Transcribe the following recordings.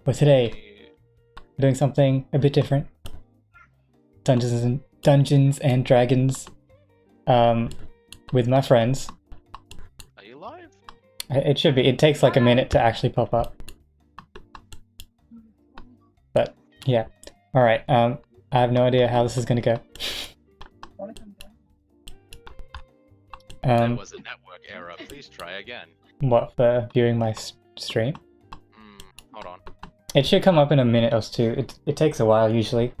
But today, we're doing something a bit different. Dungeons and Dragons, with my friends. Are you live? It should be. It takes like a minute to actually pop up. But yeah. All right. I have no idea how this is gonna go. There was a network error. Please try again. What, for viewing my stream? Hold on. It should come up in a minute or two. It takes a while usually,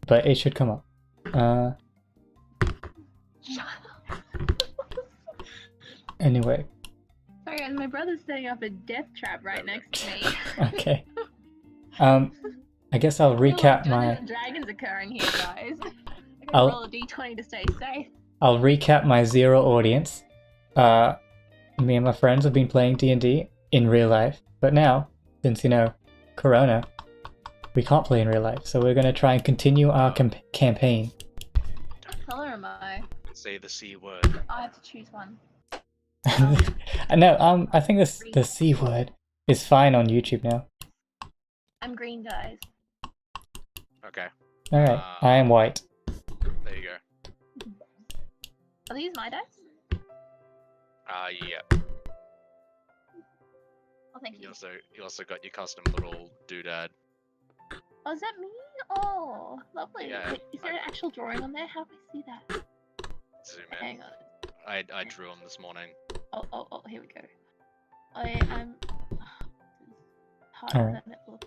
but it should come up. Anyway. Sorry guys, my brother's setting up a death trap right next to me. Okay. I guess I'll recap my... Dragons occurring here, guys. I gotta roll a d20 to stay safe. I'll recap my zero audience. Me and my friends have been playing D&D in real life, but now, since, you know, Corona, we can't play in real life, so we're gonna try and continue our campaign. What color am I? Say the C word. I have to choose one. No, I think the C word is fine on YouTube now. I'm green, guys. Okay. Alright, I am white. There you go. Are these my dice? Yeah. Oh, thank you. You also got your custom little doodad. Oh, is that me? Oh, lovely. Yeah. Is there an actual drawing on there? How do I see that? Zoom in. Hang on. I drew them this morning. Oh, here we go. I'm harder than it looks.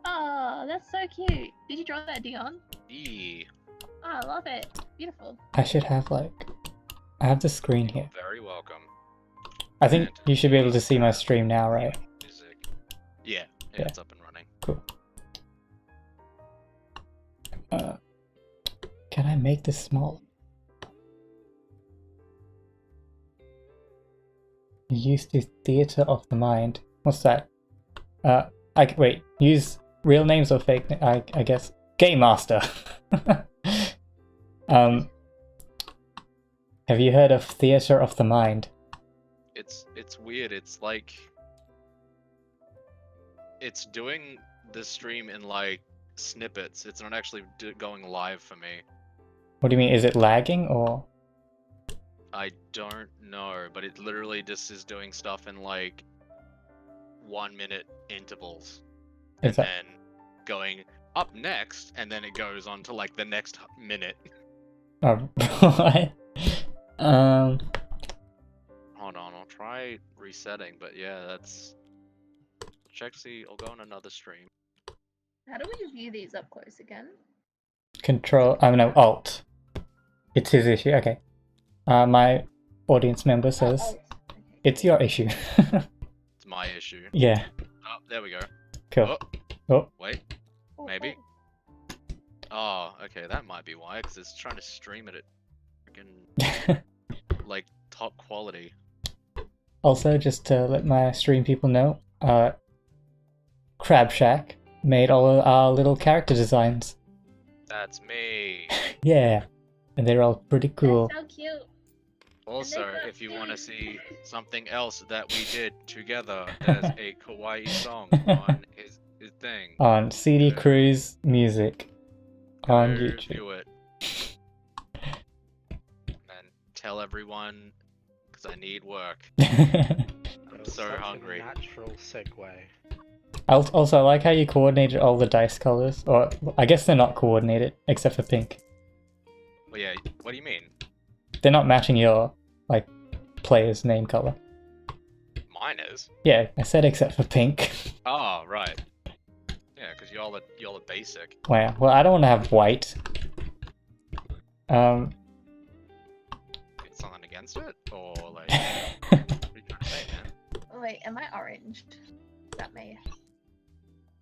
Oh, that's so cute. Did you draw that, Dion? Yeah. Oh, I love it. Beautiful. I should have like... I have the screen here. Very welcome. I think you should be able to see my stream now, right? Music. Yeah, it's up and running. Cool. Can I make this small? Use the theater of the mind. What's that? Wait. Use real names or fake? I guess. Game Master. Have you heard of theater of the mind? It's weird. It's like it's doing the stream in like snippets. It's not actually going live for me. What do you mean? Is it lagging or? I don't know, but it literally just is doing stuff in like 1 minute intervals. And then going up next, and then it goes on to like the next minute. Oh, what? Hold on, I'll try resetting, but yeah, that's... Check, see, I'll go on another stream. How do we view these up close again? Control, no, Alt. It's his issue, okay. My audience member says, it's your issue. It's my issue. Yeah. Oh, there we go. Cool. Oh. Wait, maybe? Oh, okay, that might be why, because it's trying to stream it at freaking, like, top quality. Also, just to let my stream people know, Crab Shack made all of our little character designs. That's me. Yeah, and they're all pretty cool. That's so cute. Also, if you want to see something else that we did together, there's a kawaii song on his thing. On CD Cruise Music. On YouTube. View it. And tell everyone, because I need work. I'm so hungry. Natural segue. Also, I like how you coordinated all the dice colors. Or, I guess they're not coordinated, except for pink. Well, yeah, what do you mean? They're not matching your, like, player's name color. Mine is? Yeah, I said except for pink. Oh, right. Yeah, because y'all are basic. Wow, well, I don't want to have white. Get something against it? Or, like, what are you trying to say, man? Oh, wait, am I orange? Is that me?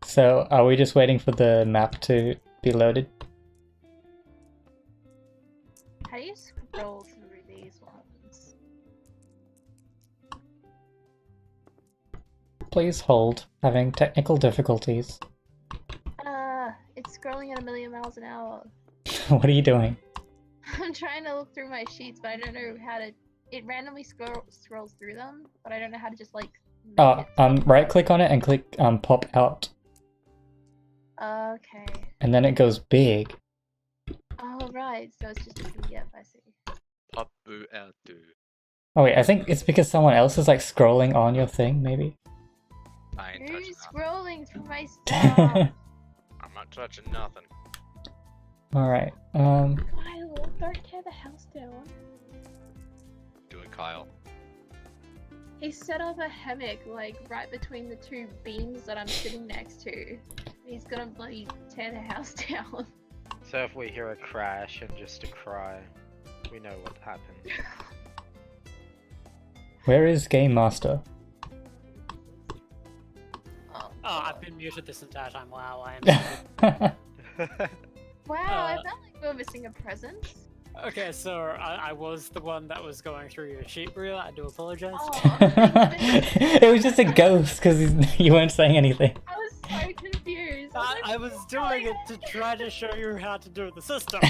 So, are we just waiting for the map to be loaded? How do you scroll through these ones? Please hold. Having technical difficulties. It's scrolling at 1,000,000 miles an hour. What are you doing? I'm trying to look through my sheets, but I don't know how to it randomly scrolls through them, but I don't know how to just like. Right click on it and click pop out. Okay. And then it goes big. Oh right, so it's just a PDF. I see. Pop out, dude. Oh wait, I think it's because someone else is like scrolling on your thing, maybe. I ain't touching Who's nothing. scrolling through my stuff? I'm not touching nothing. Alright, Kyle, don't tear the house down. Do it, Kyle. He set up a hammock like right between the two beams that I'm sitting next to. He's gonna bloody tear the house down. So if we hear a crash and just a cry, we know what happened. where is Game Master? Oh, I've been muted this entire time. Wow, I am. wow, I felt like we were missing a present. Okay, so I was the one that was going through your sheet reel. I do apologize. Oh, It was just a ghost because you weren't saying anything. I was so confused. I was doing it to try to show you how to do the system.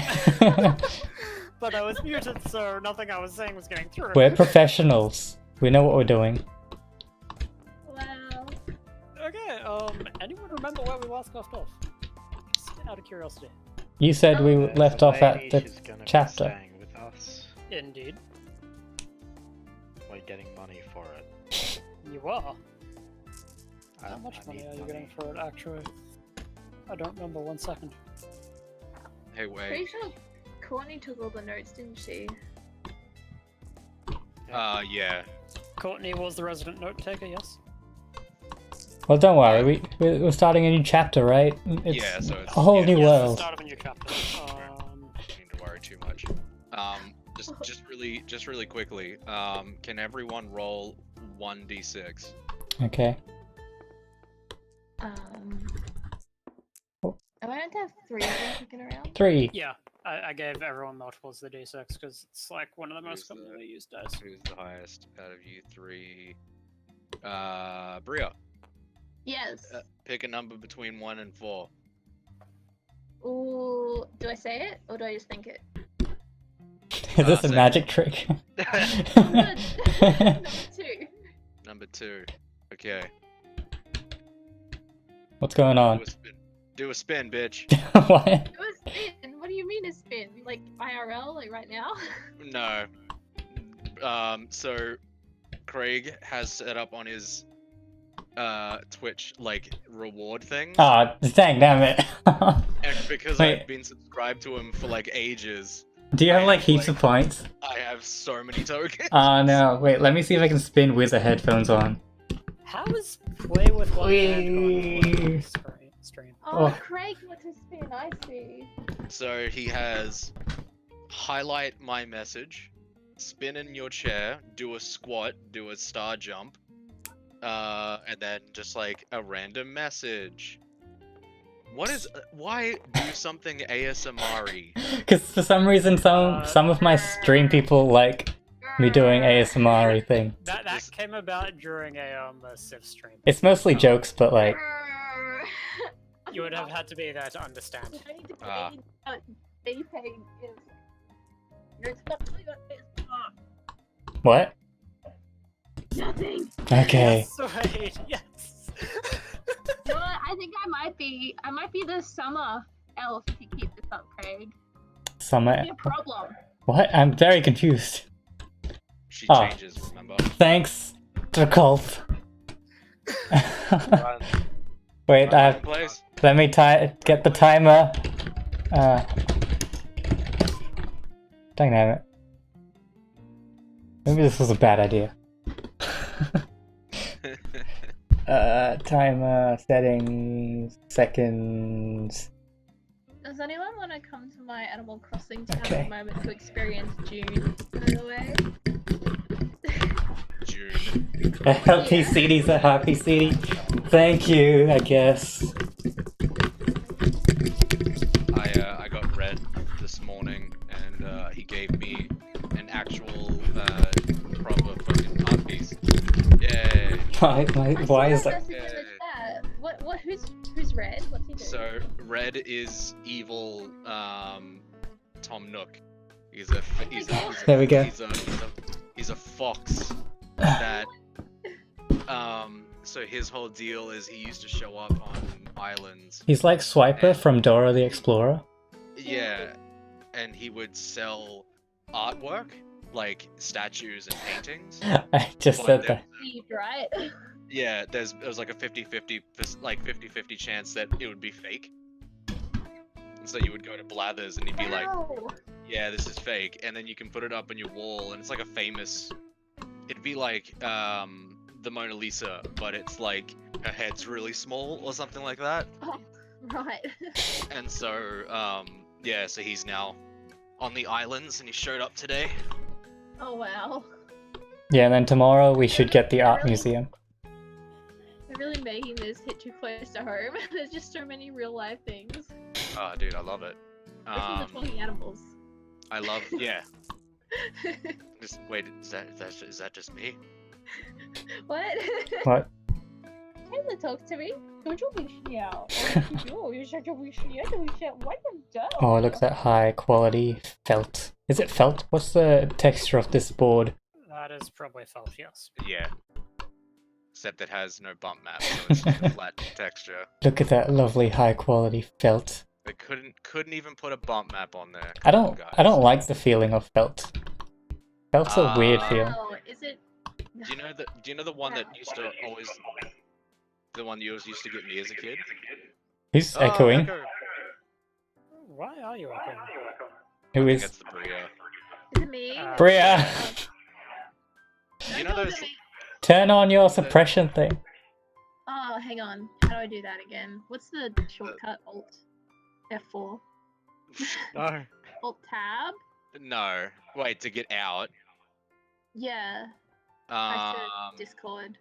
But I was muted, so nothing I was saying was getting through. We're professionals. We know what we're doing. Wow. Okay, anyone remember where we last left off? Just out of curiosity. You said we left off at the chapter. Staying with us. Indeed. We're getting money for it. You are. I- How much I money need are you getting for it, actually? I don't remember, 1 second. Hey, Pretty wait. sure Courtney took all the notes, didn't she? Yeah. Courtney was the resident note taker, yes? Well, don't worry. We're starting a new chapter, right? It's Yeah, so it's a whole new Yes, the world. start of a new chapter. Don't need to worry too much. Just really quickly. Can everyone roll 1d6? Okay. Am I meant to have 3 of them kicking around? 3. Yeah, I gave everyone multiples of the d6 because it's like one of the most Who's the- commonly used dice. Who's the highest out of you 3? Bria. Yes. Pick a number between 1 and 4. Ooh, do I say it or do I just think it? Is this a say- magic trick? Number 2. Number 2. Okay. What's going on? Do a spin, bitch. What? Do a spin. What do you mean a spin? Like IRL, like right now? No. So Craig has set up on his Twitch like reward thing, Ah, dang, damn it. and because Wait. I've been subscribed to him for like ages, Do you have I like have, heaps like- of points? I have so many tokens. Oh no, wait, let me see if I can spin with the headphones on. How is play with one hand going Wee. on stream? Oh, Oh. Craig wants to spin. I see. So he has highlight my message, spin in your chair, do a squat, do a star jump, and then just like a random message. Why do something ASMR-y? Because for some reason some of my stream people like me doing ASMR thing. That This- came about during a Civ stream. It's mostly jokes, but like, You would have had to be there to understand. I need to Ah. they pay is. You're stuck doing this. what? Nothing. Okay. Yes, wait, yes. You know what? I think I might be the summer elf if you keep this up, Craig. Summer. Be a problem. What? I'm very confused. She Oh. changes, remember? Thanks, the cult. Run. Wait, Right in place. let me get the timer. Dang it. Maybe this was a bad idea. Timer settings, seconds. Does anyone want to come to my Animal Crossing town Okay. at the moment to experience June, by the way? June. A healthy CD's a happy CD. Thank you, I guess. I got Red this morning, and he gave me an actual proper fucking art piece. Yay! Why is I saw that? a message in the chat. Who's Red? What's he doing? So Red is evil Tom Nook. He's a There we go. He's a He's a fox that so his whole deal is he used to show up on islands. He's like Swiper from Dora the Explorer. Yeah, and he would sell artwork, like statues and paintings. I just But said there- that. Received, right? Yeah, there was like a 50-50 chance that it would be fake. And so you would go to Blathers and he'd be like, Wow. yeah, this is fake, and then you can put it up on your wall, and it's like a famous. It'd be like the Mona Lisa, but it's like her head's really small or something like that. Right. And so yeah, so he's now on the islands, and he showed up today. Oh wow. Yeah, and then tomorrow we should get the art Really? museum. They're really making this hit too close to home. There's just so many real life things. Oh, dude, I love it. Especially the talking animals. I love, yeah. Just wait, is that just me? What? What? Taylor talks to me. Don't you wish now? Oh, you such a wish now. What you done? Oh, look at that high quality felt. Is it felt? What's the texture of this board? That is probably felt, yes. Yeah. Except it has no bump map, so it's just a flat texture. Look at that lovely high quality felt. They couldn't even put a bump map on there. I Come on, don't guys. like the feeling of felt. Felt's a weird feeling. Oh, is it? Do you know the one that used to always, the one you always used to get me as a kid? Who's Oh, echoing? Echo. Why are you echoing? Who I think is that's the Bria. Is it me? Bria? You know those? Turn on your suppression thing. Oh, hang on. How do I do that again? What's the shortcut? Alt F4. No. Alt Tab. No. Wait, to get out. Yeah. I Um. said Discord.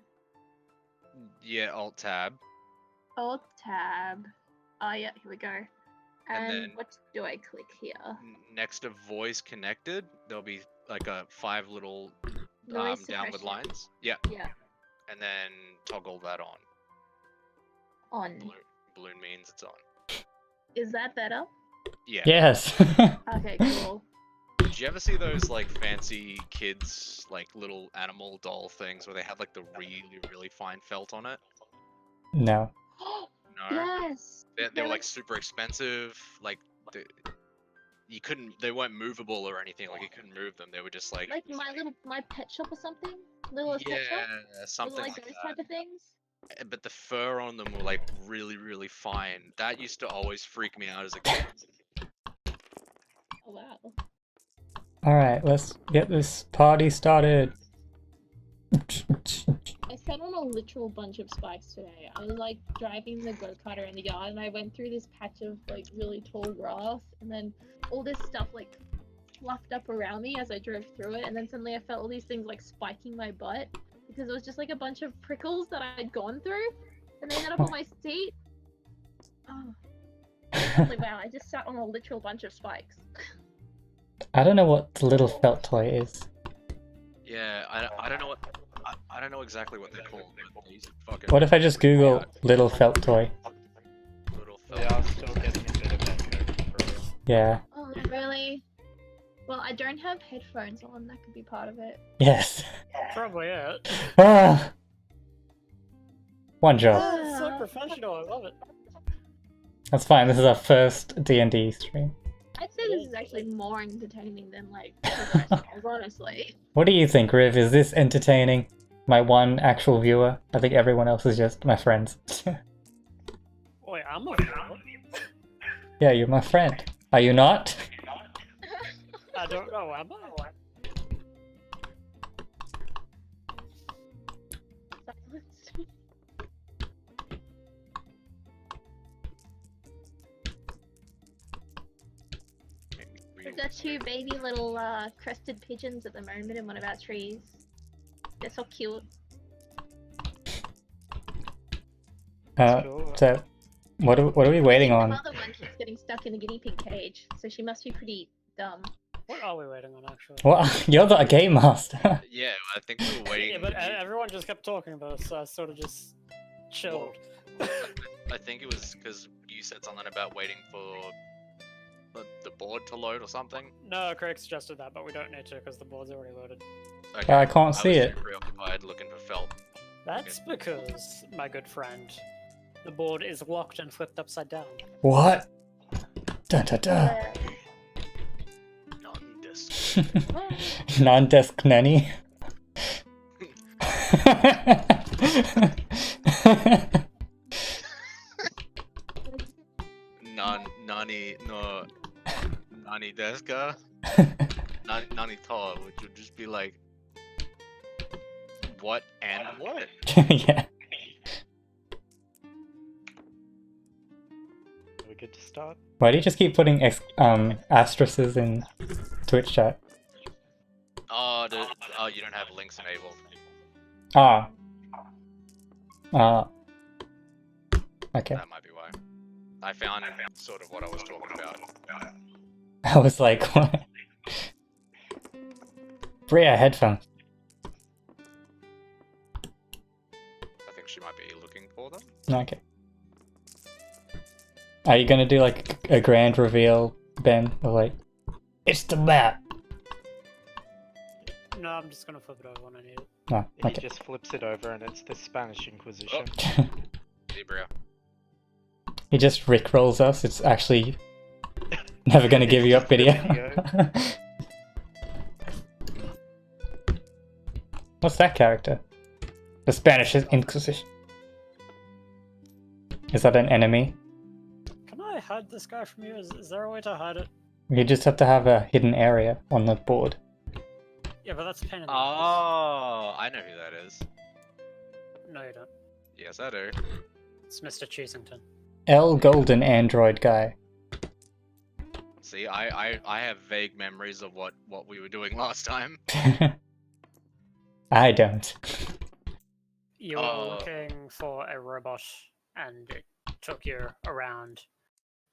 Yeah, Alt Tab. Alt Tab. Oh yeah, here we go. And And then- what do I click here? Next to voice connected, there'll be like a 5 little Noise downward suppression. lines. Yeah, Yeah. and then toggle that on. On. Balloon means it's on. Is that better? Yeah. Yes. Okay, cool. Did you ever see those like fancy kids like little animal doll things where they had like the really fine felt on it? No. No. Yes. They They're were like super expensive. Like they weren't movable or anything. Like you couldn't move them. They were just like my pet shop or something. Little pet shop. yeah, something Like like those that. type of things. But the fur on them were like really fine. That used to always freak me out as a kid. Oh wow. Alright, let's get this party started. I sat on a literal bunch of spikes today. I was like driving the go-kart around the yard and I went through this patch of like really tall grass and then all this stuff like fluffed up around me as I drove through it and then suddenly I felt all these things like spiking my butt because it was just like a bunch of prickles that I'd gone through and they ended up on my seat. Oh. Like wow, I just sat on a literal bunch of spikes. I don't know what the little felt toy is. Yeah, I don't know what I don't know exactly what they're called. But they used to fucking What if I just freak me Google out. little felt toy? Little They felt. are still getting a bit of echo for real. Yeah. Oh really? Well, I don't have headphones on, that could be part of it. Yes. Probably it. Ah. One job. Oh, it's so professional, I love it. That's fine. This is our first D&D stream. I'd say this is actually more entertaining than like professionals, honestly. What do you think, Riv? Is this entertaining? My one actual viewer? I think everyone else is just my friends. Wait, I'm a viewer. Yeah, you're my friend. Are you not? I don't know, am I? We've got two baby little crested pigeons at the moment in one of our trees. They're so cute. Cool. So, what are we waiting The on? mother one keeps getting stuck in a guinea pig cage, so she must be pretty dumb. What are we waiting on, actually? What? You're the game master. Yeah, I think we were waiting. Yeah, but everyone just kept talking about it, so I sort of just chilled. I think it was because you said something about waiting for the board to load or something? No, Craig suggested that, but we don't need to because the board's already loaded. Okay. I can't I see was it. too preoccupied looking for felt. That's because, my good friend, the board is locked and flipped upside down. What? Dun dun dun. Non-disc. Non-desk nanny. Nani deska? Nani to, which would just be like, what and what? Yeah. Are we good to start? Why do you just keep putting asterisks in Twitch chat? Oh, you don't have links enabled. Ah. Okay. That might be why. I found sort of what I was talking about. I was like, what? Bria headphones. I think she might be looking for them. Okay. Are you gonna do like a grand reveal, Ben? Or like, it's the map? No, I'm just gonna flip it over when I need it. Oh, He okay. just flips it over and it's the Spanish Inquisition. Libra. He just rickrolls us. It's actually never gonna give you up video. What's that character? The Spanish Inquisition. Is that an enemy? Can I hide this guy from you? Is there a way to hide it? You just have to have a hidden area on the board. Yeah, but that's a pain in the ass. Oh, I know who that is. No, you don't. Yes, I do. It's Mr. Cheesington. L Golden Android guy. See, I have vague memories of what we were doing last time. I don't. You were looking for a robot, and it took you around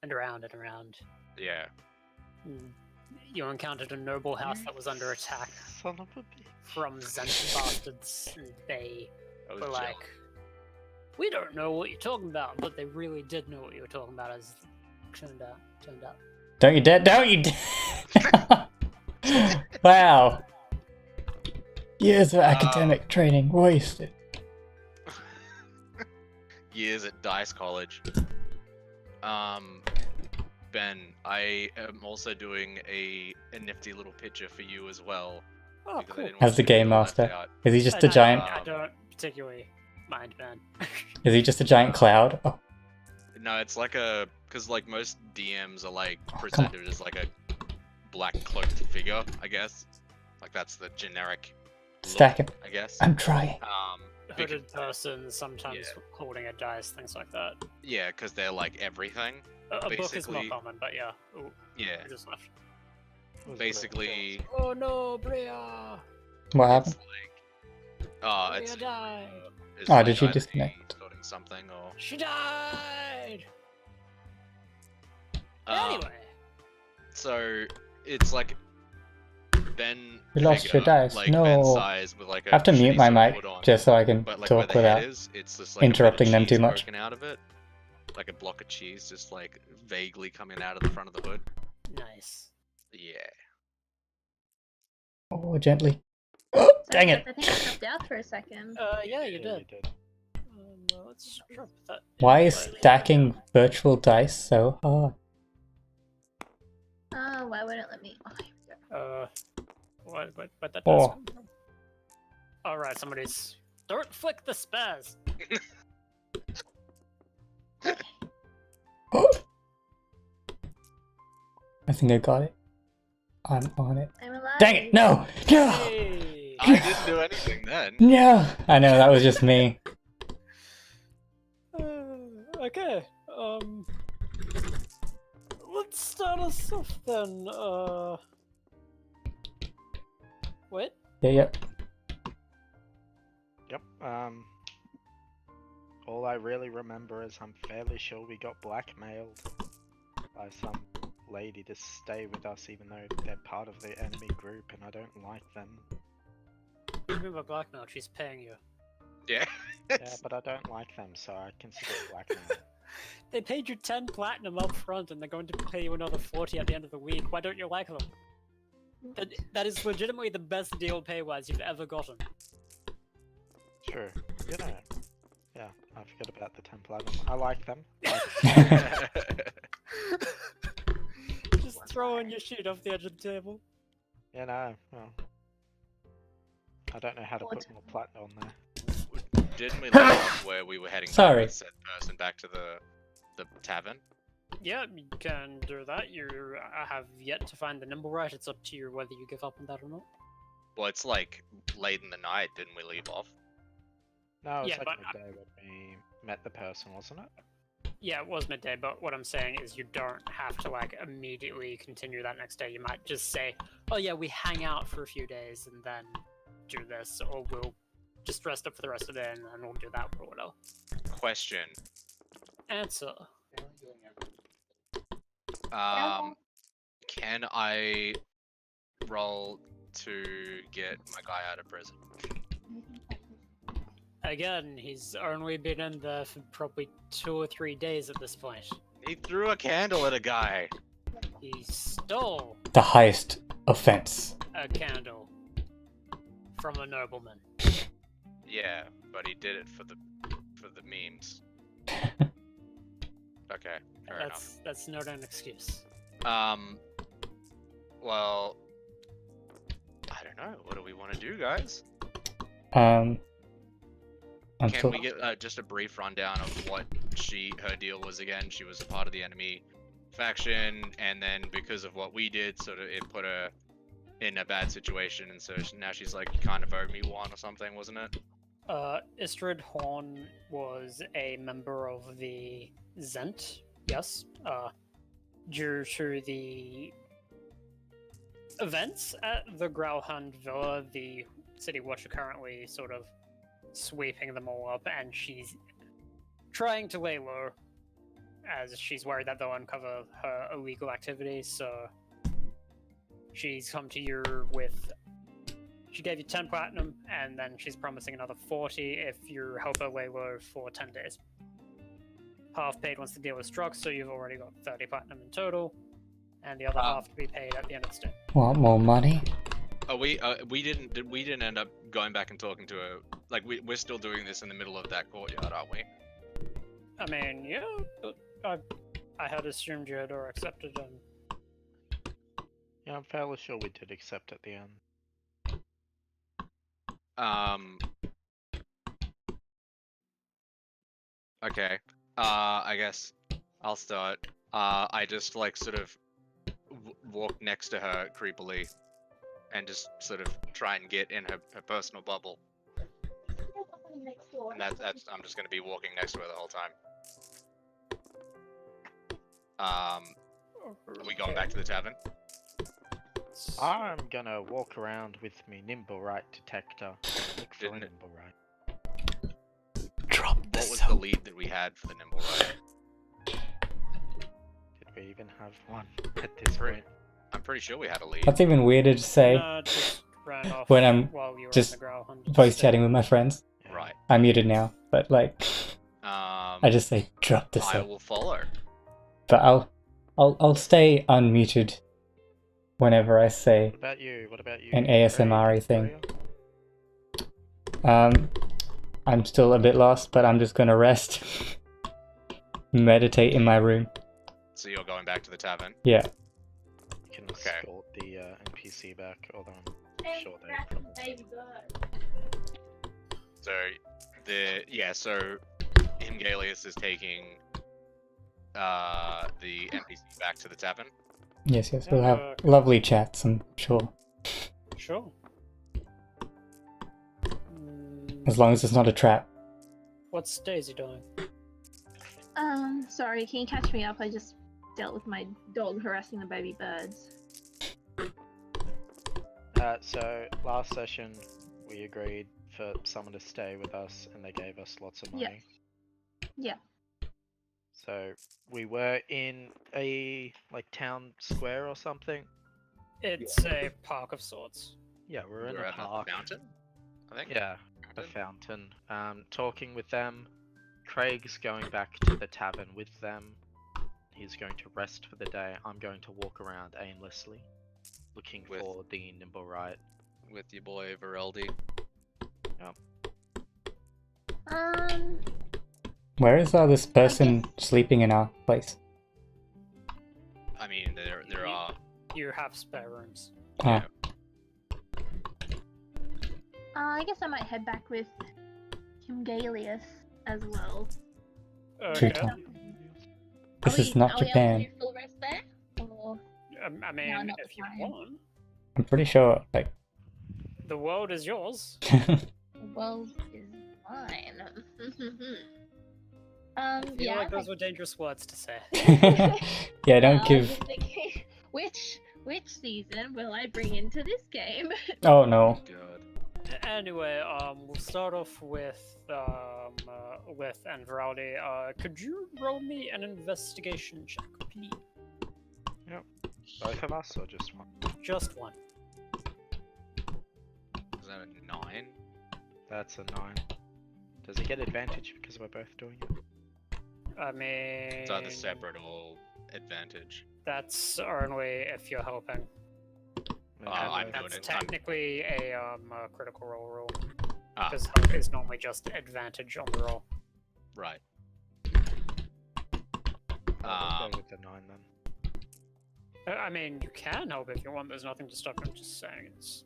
and around and around. Yeah. You encountered a noble house that was under attack Son of a bitch. from Zent bastards, and they That was were chill. like, "We don't know what you're talking about," but they really did know what you were talking about, as it turned out. Don't you dare! Don't you dare! Wow. Years of academic training wasted. Years at Dice College. Ben, I am also doing a nifty little picture for you as well. Oh, because I cool. didn't As want the you to game feel left master. out. Is he just a giant? I don't particularly mind, man. Is he just a giant cloud? Oh, No, it's like a... Because like most DMs are like come on. presented as like a black cloaked figure, I guess. Like that's the generic look, Stack him. I guess. I'm trying. Hooded person, sometimes Yeah. holding a dice, things like that. Yeah, because they're like everything. A book is more Basically- common, but yeah. Ooh, Yeah. we just left. Basically, Oh no, Bria! What it's happened? like... Bria died! it's Oh, like did she either disconnect? starting something or... She died! Um, Anyway. So, it's like... Ben You lost figure, your dice. like No. Ben size with like a I have to mute shitty my sort of mic hood on. just so I can But like where talk the head without. is, it's just like interrupting a them bit of too much. cheese broken out of it, like a block of cheese, just like vaguely coming out of the front of the hood. Nice. Yeah. Oh, gently. Dang it! I think I dropped out for a second. Yeah, you Yeah, did. Let's drop that. Why is stacking virtual dice so hard? Why wouldn't it let me? Oh, here we go. What that Oh. does come from? Alright, somebody's... Don't flick the spaz! I think I got it. I'm on it. I'm alive. Dang it! No! No! Hey! I didn't do anything then. No! I know, that was just me. Okay, let's start us off then, Wait? Yeah. Yep. All I really remember is I'm fairly sure we got blackmailed by some lady to stay with us, even though they're part of the enemy group, and I don't like them. Remember blackmail, she's paying you. Yeah. Yeah, but I don't like them, so I consider it blackmail. They paid you 10 platinum up front and they're going to pay you another 40 at the end of the week. Why don't you like them? That is legitimately the best deal pay-wise you've ever gotten. True. You know. Yeah, I forgot about the 10 platinum. I like them. Just throwing your sheet off the edge of the table. You know, well, I don't know how to put more platinum on there. Didn't we leave off where we were heading back with said person back to the tavern? Yeah, you can do that. I have yet to find the nimble right. It's up to you whether you give up on that or not. Well, it's like late in the night, didn't we leave off? No, it's Yeah, like but midday when we met the person, wasn't it? yeah, it was midday, but what I'm saying is you don't have to like immediately continue that next day. You might just say, oh yeah, we hang out for a few days and then do this, or we'll just rest up for the rest of the day and then we'll do that or whatever. Question. Answer. Can I roll to get my guy out of prison? Again, he's only been in there for probably 2 or 3 days at this point. He threw a candle at a guy. He stole The highest offense. a candle from a nobleman. Yeah, but he did it for the memes. Okay, fair enough. That's not an excuse. Well, I don't know. What do we want to do, guys? Can we get just a brief rundown of what her deal was again? She was a part of the enemy faction, and then because of what we did, sort of it put her in a bad situation, and so now she's like, you kind of owe me one or something, wasn't it? Istrid Horn was a member of the Zent, yes. Due to the events at the Growlhound Villa, the City Watch are currently sort of sweeping them all up, and she's trying to lay low, as she's worried that they'll uncover her illegal activities, so she's come to you with... She gave you 10 platinum, and then she's promising another 40 if you help her lay low for 10 days. Half paid once the deal is struck, so you've already got 30 platinum in total, and the other half to be paid at the end of the stay. Want more money? Oh, we didn't end up going back and talking to her. Like we're still doing this in the middle of that courtyard, aren't we? I mean, yeah, but I had assumed you had already accepted, and Yeah, I'm fairly sure we did accept at the end. Okay. I guess I'll start. I just like sort of walk next to her creepily, and just sort of try and get in her personal bubble. And that's I'm just gonna be walking next to her the whole time. Are we going back to the tavern? I'm gonna walk around with me nimble right detector. Look for a Didn't it- nimble right. Drop the What was the soap. lead that we had for the nimble ride? Did we even have one at this point? I'm pretty sure we had a lead. That's even weirder to say just ran off when I'm while you were just on the Growlhound. voice chatting with my friends. Yeah. Right. I'm muted now, but like, I just say drop the I soap. will follow. But I'll stay unmuted whenever I say What about you? What about you? an ASMR thing. Victoria? I'm still a bit lost, but I'm just gonna rest. Meditate in my room. So you're going back to the tavern? Yeah. You can Okay. escort the NPC back, although I'm sure they probably... So Ingalius is taking the NPC back to the tavern. Yes, we'll have lovely chats, I'm sure. Sure. As long as it's not a trap. What's Daisy doing? Sorry, can you catch me up? I just dealt with my dog harassing the baby birds. So last session we agreed for someone to stay with us and they gave us lots of money. Yeah. So we were in a like town square or something. It's a park of sorts. Yeah, we're in We're a at the park. fountain, I think. Yeah, the fountain. Talking with them, Craig's going back to the tavern with them. He's going to rest for the day. I'm going to walk around aimlessly, looking With- for the nimble right. With your boy Vereldi. Where is this person sleeping in our place? I mean, there are. You have spare rooms. Ah, I guess I might head back with Kimgalius as well. True Okay. time. This is not Japan. Are we able to do full rest there? Or... I mean, not if you time. want, I'm pretty sure, like... the world is yours. The world is mine. I feel yeah. like those were dangerous words to say. yeah, don't I was give... just thinking, which season will I bring into this game? Oh no. God. Anyway, we'll start off with and Veraldi. Could you roll me an investigation check, please? Both of us, or just one? Just one. Is that a 9? That's a 9. Does he get advantage because we're both doing it? I mean, It's either separate or advantage. that's only if you're helping. I'm doing That's it. technically a critical roll rule. Ah, Because help is normally just advantage on the roll. right. I'll go with the 9 then. I mean, you can help if you want. There's nothing to stop you. I'm just saying it's.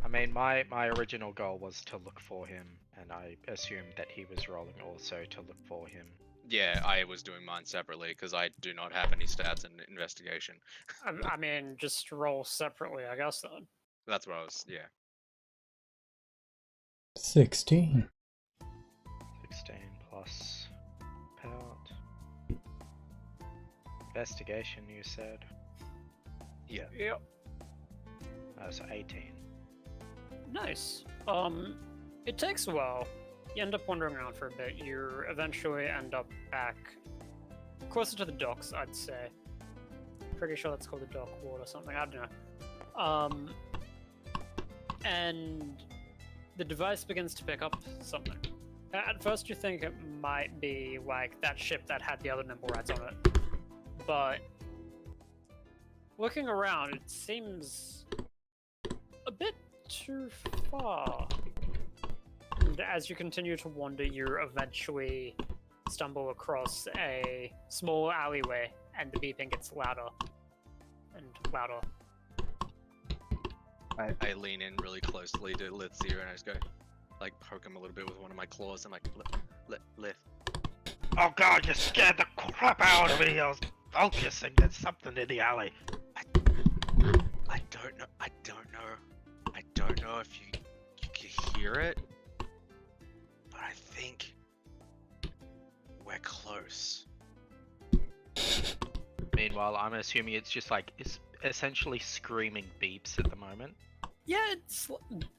I mean, my original goal was to look for him, and I assumed that he was rolling also to look for him. Yeah, I was doing mine separately because I do not have any stats in investigation. I mean, just roll separately, I guess then. That's what I was. Yeah. 16. 16 plus pout. Investigation, you said. Yeah. Yep. So 18. Nice. It takes a while. You end up wandering around for a bit. You eventually end up back closer to the docks, I'd say. Pretty sure that's called the dock ward or something. I don't know. And the device begins to pick up something. At first, you think it might be like that ship that had the other nimble rats on it, but looking around, it seems a bit too far. And as you continue to wander, you eventually stumble across a small alleyway, and the beeping gets louder and louder. I lean in really closely to Lithia and I just go, like, poke him a little bit with one of my claws. I'm like, Lith. Oh god, you scared the crap out of me! I was focusing, there's something in the alley. I don't know if you can hear it, but I think we're close. Meanwhile, I'm assuming it's just like, it's essentially screaming beeps at the moment. Yeah, it's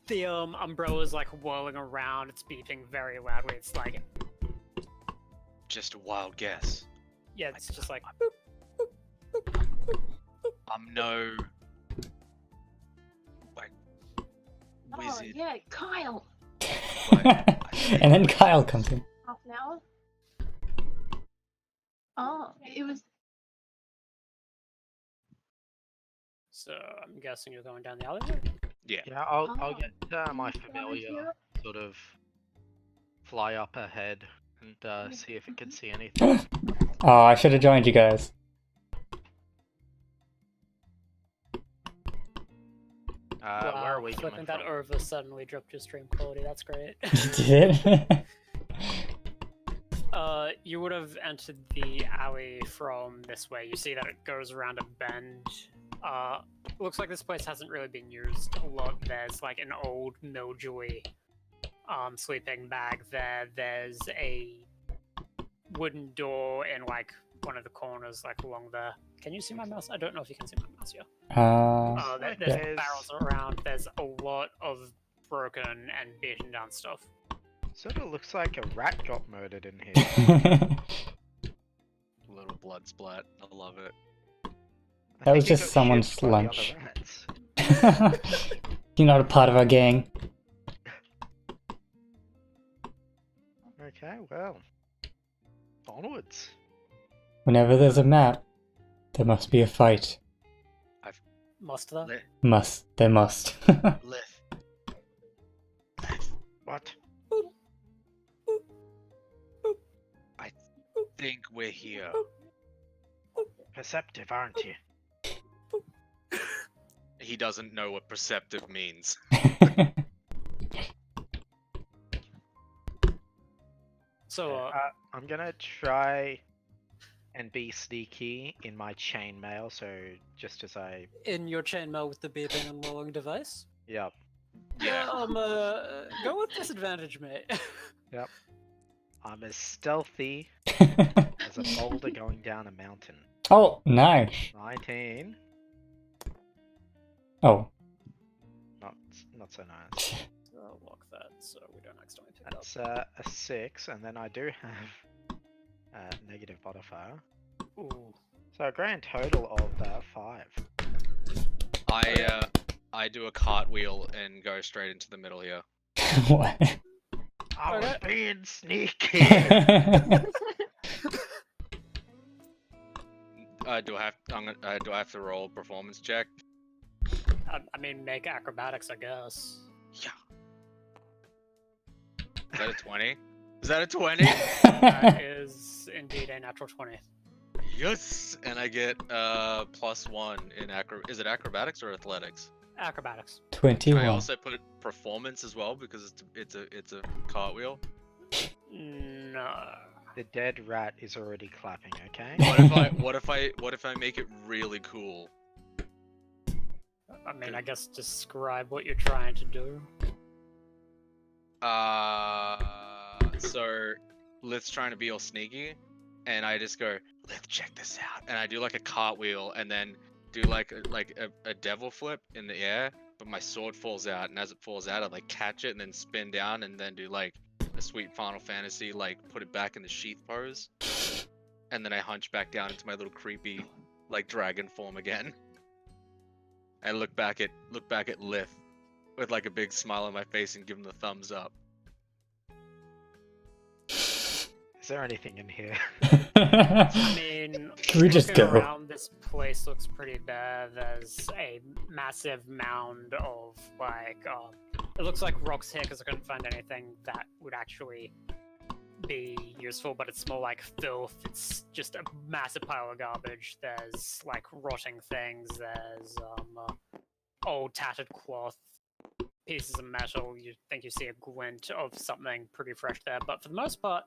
the umbrella's like whirling around. It's beeping very loudly. It's like, Just a wild guess. yeah, it's just like. I'm no like Oh wizard, yeah, Kyle. but I think And then we're Kyle close. comes in. Half an hour. Oh, it was. So I'm guessing you're going down the alleyway. Yeah. Yeah, I'll Oh. get my Down familiar here? sort of fly up ahead and see if it can see anything. Oh, I should have joined you guys. Wow, Where are we flipping coming that from? over suddenly dropped your stream quality. That's great. Did it? You would have entered the alley from this way. You see that it goes around a bend. Looks like this place hasn't really been used a lot. There's like an old mildewy sleeping bag there. There's a wooden door in like one of the corners, like along there. Can you see my mouse? I don't know if you can see my mouse here. There's Yeah. barrels around. There's a lot of broken and beaten down stuff. Sort of looks like a rat got murdered in here. Little blood splat. I love it. I That was think it just got someone's shipped by the lunch. other rats. You're not a part of our gang. Okay, well, Onwards. Whenever there's a map, there must be a fight. Must there? There must. Lith. What? I think we're here. Perceptive, aren't you? He doesn't know what perceptive means. So, I'm gonna try and be sneaky in my chainmail, so just as I... in your chainmail with the beeping and rolling device? Yep. Yeah. Go with disadvantage, mate. I'm as stealthy as a boulder going down a mountain. Oh, nice. 19. Oh. Not so nice. I'll lock that so we don't accidentally pick That's up. a 6, and then I do have a negative modifier. Ooh. So a grand total of 5. I do a cartwheel and go straight into the middle here. What? I was Okay. being sneaky! Do I have to roll a performance check? I mean, make acrobatics, I guess. Yeah. Is that a 20? Is that a 20? That is indeed a natural 20. Yes! And I get +1 in Is it acrobatics or athletics? Acrobatics. 21. Can I also put performance as well because it's a cartwheel? No. The dead rat is already clapping, okay? What if I make it really cool? I mean, I guess describe what you're trying to do. So Lith's trying to be all sneaky, and I just go, Lith, check this out, and I do like a cartwheel, and then do like a devil flip in the air, but my sword falls out, and as it falls out, I like catch it and then spin down, and then do like a sweet Final Fantasy, like put it back in the sheath pose, and then I hunch back down into my little creepy, like dragon form again, and look back at Lith with like a big smile on my face and give him the thumbs up. Is there anything in here? I mean, Can we just looking go? around, this place looks pretty bad. There's a massive mound of like, it looks like rocks here because I couldn't find anything that would actually be useful, but it's more like filth. It's just a massive pile of garbage. There's like rotting things. There's old tattered cloth, pieces of metal. You think you see a glint of something pretty fresh there, but for the most part,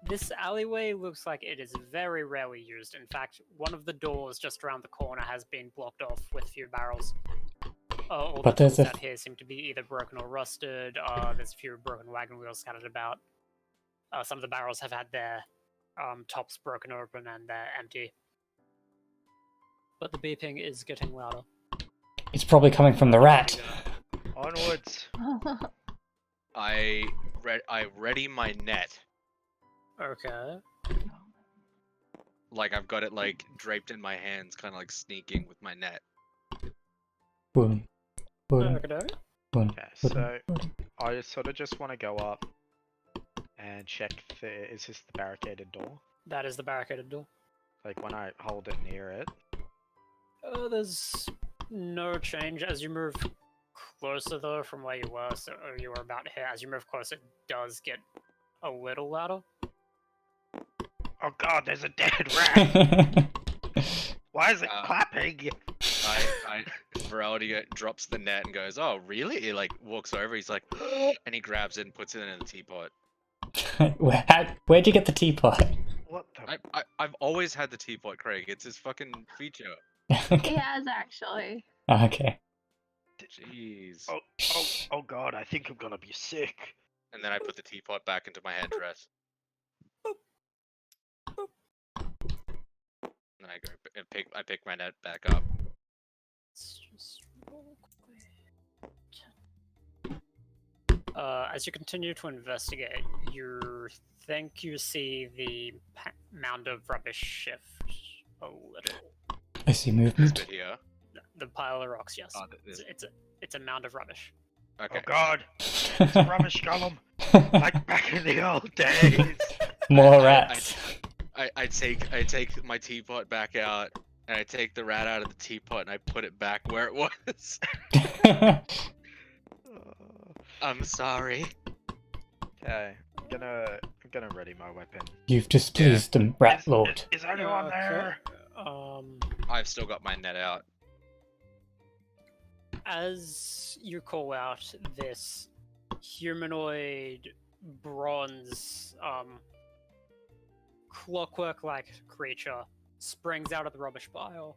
this alleyway looks like it is very rarely used. In fact, one of the doors just around the corner has been blocked off with a few barrels. All But the there's tools a- out here seem to be either broken or rusted. There's a few broken wagon wheels scattered about. Some of the barrels have had their tops broken open and they're empty. But the beeping is getting louder. It's probably coming from the rat. Onwards! I ready my net. Okay. Like I've got it like draped in my hands, kind of like sneaking with my net. Boom. Boom. Okay. Boom. Okay, so I sort of just want to go up and check is this the barricaded door? That is the barricaded door. Like when I hold it near it. There's no change as you move closer though from where you were. So you were about here. As you move closer, it does get a little louder. Oh god, there's a dead rat! Why is it clapping? Virality drops the net and goes, "Oh, really?" He like walks over. He's like, and he grabs it and puts it in the teapot. Where'd you get the teapot? What the? I've always had the teapot, Craig. It's his fucking feature. He has actually. Okay. Jeez. Oh god, I think I'm gonna be sick. And then I put the teapot back into my headdress. And I go and pick my net back up. Let's just roll quick. As you continue to investigate, you think you see the mound of rubbish shift a little. I see This movement. bit here. The pile of rocks, yes. Oh, this. It's a mound of rubbish. Okay. Oh god, it's a rubbish column! Like back in the old days! More rats. I take my teapot back out, and I take the rat out of the teapot, and I put it back where it was. I'm sorry. Okay, I'm gonna ready my weapon. You've displeased the rat lord. Is anyone Okay. there? I've still got my net out. As you call out, this humanoid bronze clockwork-like creature springs out of the rubbish pile,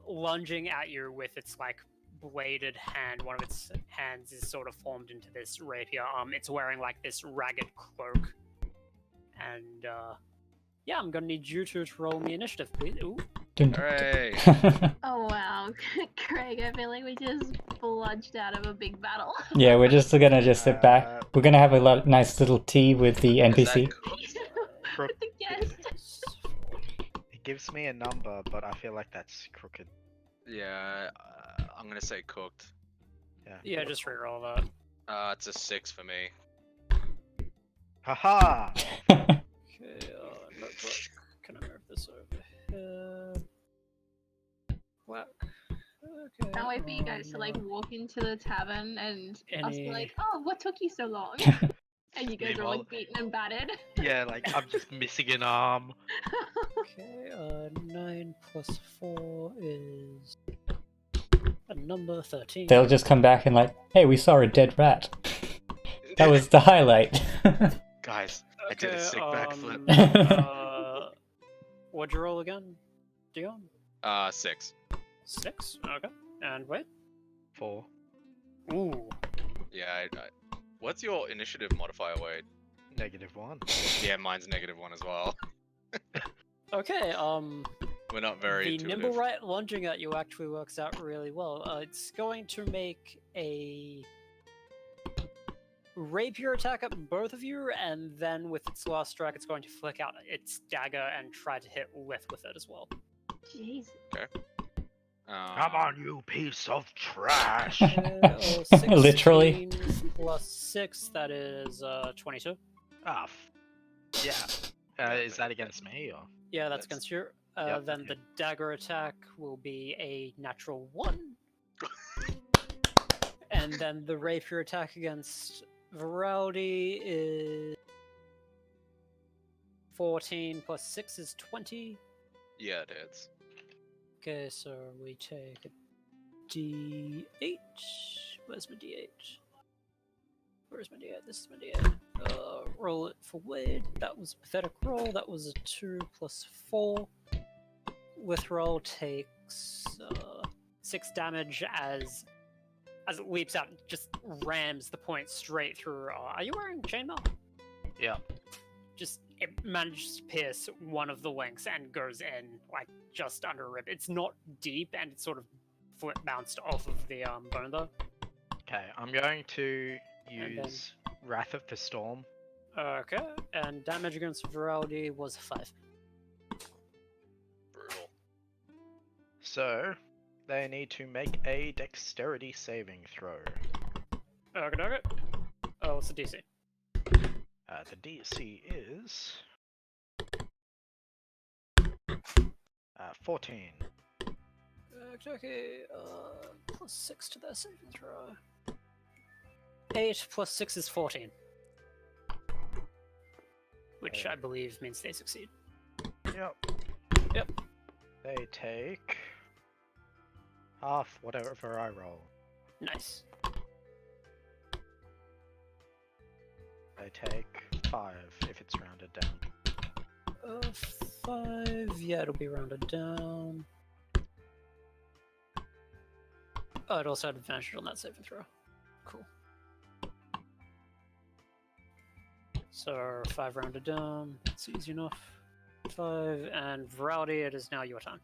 lunging at you with its like bladed hand. One of its hands is sort of formed into this rapier. It's wearing like this ragged cloak, and yeah, I'm gonna need you to roll me initiative, please. Ooh. Hooray! Oh wow, Craig, I feel like we just bludged out of a big battle. Yeah, we're just gonna just sit back. We're gonna have a nice little tea with the Is that NPC. cooked? Crook. The guest. It gives me a number, but I feel like that's crooked. Yeah, I'm gonna say cooked. Yeah, just reroll that. It's a 6 for me. Haha! Okay, notebook. Can I move this over here? Whack. Okay. Can't wait for you guys to like walk into the tavern and us be Any- like, oh, what took you so long? And you guys are Meanwhile- like beaten and battered. Yeah, like I'm just missing an arm. Okay, 9 plus 4 is a number 13. They'll just come back and like, hey, we saw a dead rat. That was the highlight. Guys, I did a sick backflip. What'd you roll again, Dion? 6. 6? Okay. And wait. 4. Ooh. Yeah, what's your initiative modifier, Wade? -1. Yeah, mine's -1 as well. Okay, We're not very the intuitive. nimble right lunging at you actually works out really well. It's going to make a rapier attack at both of you, and then with its last strike, it's going to flick out its dagger and try to hit Lith with it as well. Jeez. Come on, you piece of trash! 16 Literally. plus 6, that is 22. Ah, yeah. Is that against me or? Yeah, that's That's- against you. Yep, Then okay. the dagger attack will be a natural 1. And then the rapier attack against Viraldi is 14 plus 6 is 20. Yeah, it is. Okay, so we take a D8. Where's my D8? Where's my D8? This is my D8. Roll it for Wade. That was a pathetic roll. That was a 2 plus 4. Withdrawal takes 6 damage as it leaps out and just rams the point straight through. Are you wearing chainmail? Yeah. Just it manages to pierce one of the links and goes in like just under a rib. It's not deep and it's sort of bounced off of the bone though. Okay, I'm going to And use Wrath of the Storm. Okay, and damage against Viraldi was 5. Brutal. So, they need to make a dexterity saving throw. Okay. Oh, what's the DC? The DC is 14. Okay, plus 6 to their saving throw. 8 plus 6 is 14. Which I believe means they succeed. Yep. Yep. They take half whatever I roll. Nice. They take 5 if it's rounded down. 5, yeah, it'll be rounded down. Oh, it also had advantage on that saving throw. Cool. So 5 rounded down. It's easy enough. 5 and Viraldi, it is now your turn.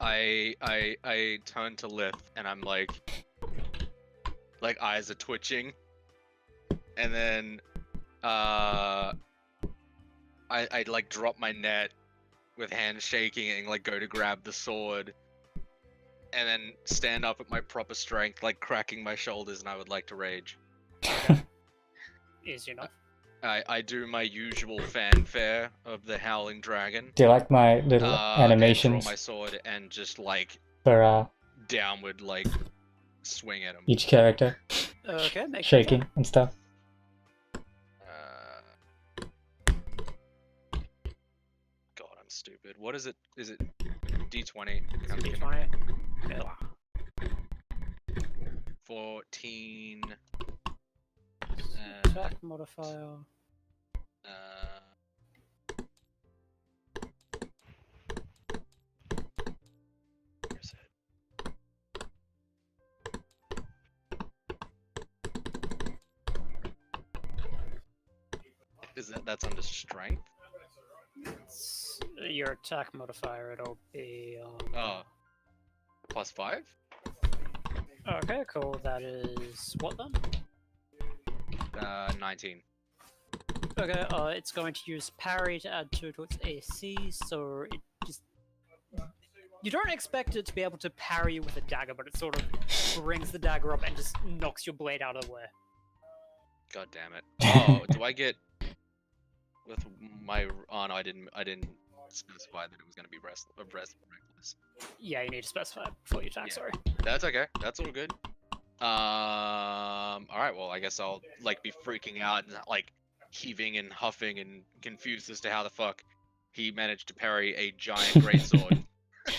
I turn to Lith and I'm like eyes are twitching, and then I like drop my net with hands shaking and like go to grab the sword, and then stand up at my proper strength, like cracking my shoulders, and I would like to rage. Easy enough. I do my usual fanfare of the howling dragon. Do you like my little And animations draw my sword and just like for downward like swing at him. each character Okay, make shaking and stuff? God, I'm stupid. What is it? Is it D20? D20. Yeah. 14. Attack modifier. Where is it? That's under strength? It's your attack modifier. It'll be. Oh. +5? Okay, cool. That is what then? 19. Okay, it's going to use parry to add 2 to its AC, so it just... You don't expect it to be able to parry you with a dagger, but it sort of brings the dagger up and just knocks your blade out of the way. God damn it. Oh, do I get... With my... Oh no, I didn't specify that it was going to be reckless. Yeah, you need to specify it before you attack, Yeah. sorry. That's okay. That's all good. Alright, well, I guess I'll, like, be freaking out and, like, heaving and huffing and confused as to how the fuck he managed to parry a giant greatsword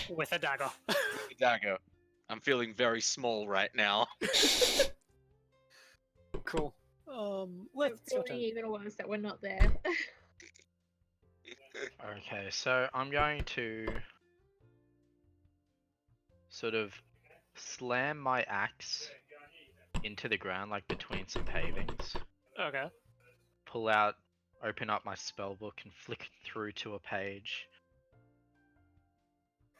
With a dagger. with a dagger. I'm feeling very small right now. Cool. Let's It's really even worse that we're not there. Okay, so I'm going to sort of slam my axe into the ground, like between some pavings. Okay. Pull out, open up my spellbook and flick it through to a page.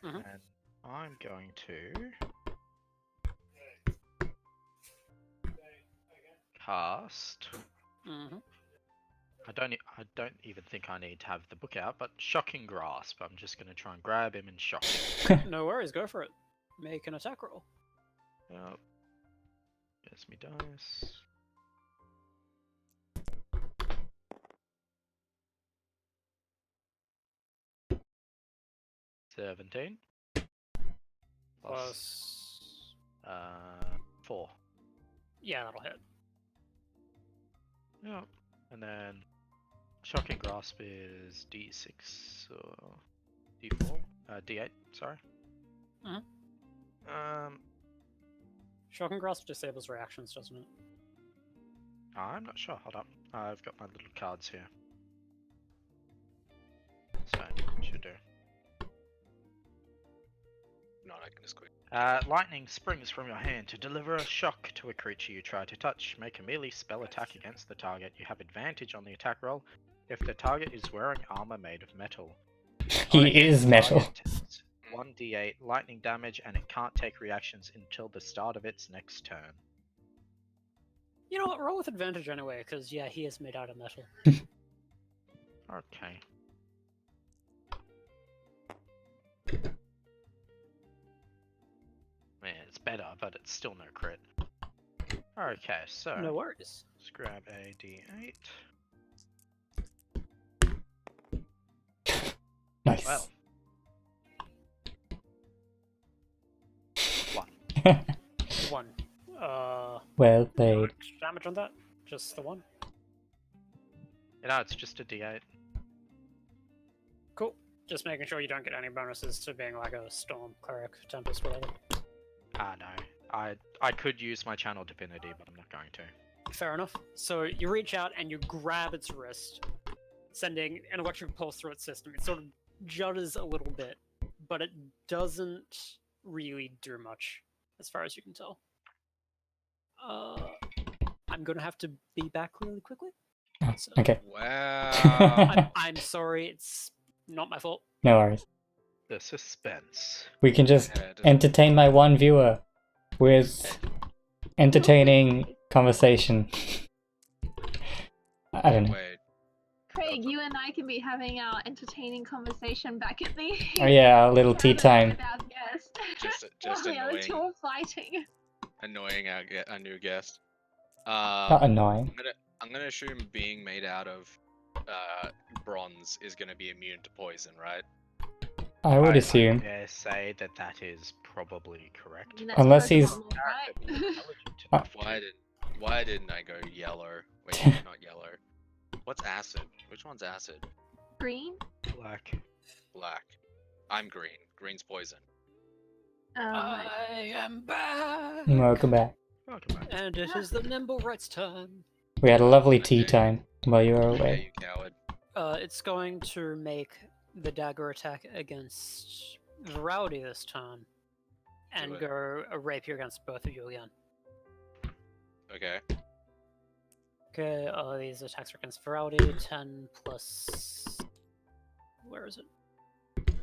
Mhm. And I'm going to cast. Mm-hmm. I don't even think I need to have the book out, but Shocking Grasp. I'm just going to try and grab him and shock him. No worries, go for it. Make an attack roll. Yep. There's me dice. $17. Plus... 4. Yeah, that'll hit. Yep. And then Shocking Grasp is D6 or D4? D8, sorry. Mhm. Um, Shocking Grasp disables reactions, doesn't it? I'm not sure. Hold up. I've got my little cards here. So, should do. No, I can just quit. Lightning springs from your hand to deliver a shock to a creature you try to touch. Make a melee spell attack against the target. You have advantage on the attack roll if the target is wearing armor made of metal. He is metal. 1d8 lightning damage, and it can't take reactions until the start of its next turn. You know what, roll with advantage anyway, because yeah, he is made out of metal. Okay. Man, it's better, but it's still no crit. Okay, so No worries. let's grab a d8. Nice. Well, 1. 1. Well played. Damage on that? Just the 1? You know, it's just a d8. Cool. Just making sure you don't get any bonuses to being like a storm, cleric, tempest, whatever. No. I could use my channel divinity, but I'm not going to. Fair enough. So you reach out and you grab its wrist, sending an electric pulse through its system. It sort of judders a little bit, but it doesn't really do much, as far as you can tell. I'm gonna have to be back really quickly. So, Okay. Wow. I'm sorry, it's not my fault. No worries. The suspense. We can just Yeah, it doesn't- entertain my one viewer with entertaining conversation. I don't know. Wait. Craig, you and I can be having our entertaining conversation back at the Oh yeah, a little tea time. with our guest. Just While the other two annoying, are fighting. annoying our new guest. Not annoying. I'm gonna assume being made out of bronze is gonna be immune to poison, right? I would assume. I dare say that is probably correct. I mean, that's Unless Pokemon he's- lore, right? Intelligent Uh, enough. Why didn't I go yellow? Wait, not yellow. What's acid? Which one's acid? Green? Black. Black. I'm green. Green's poison. Right. I am back! Welcome back. Welcome back. And it is the Nimble Right's turn. We had a lovely tea Okay. time while you were Okay, away. you coward. It's going to make the dagger attack against Rowdy this time. And Do it. go a rapier against both of you again. Okay. Okay, these attacks are against Virality. 10 plus... Where is it?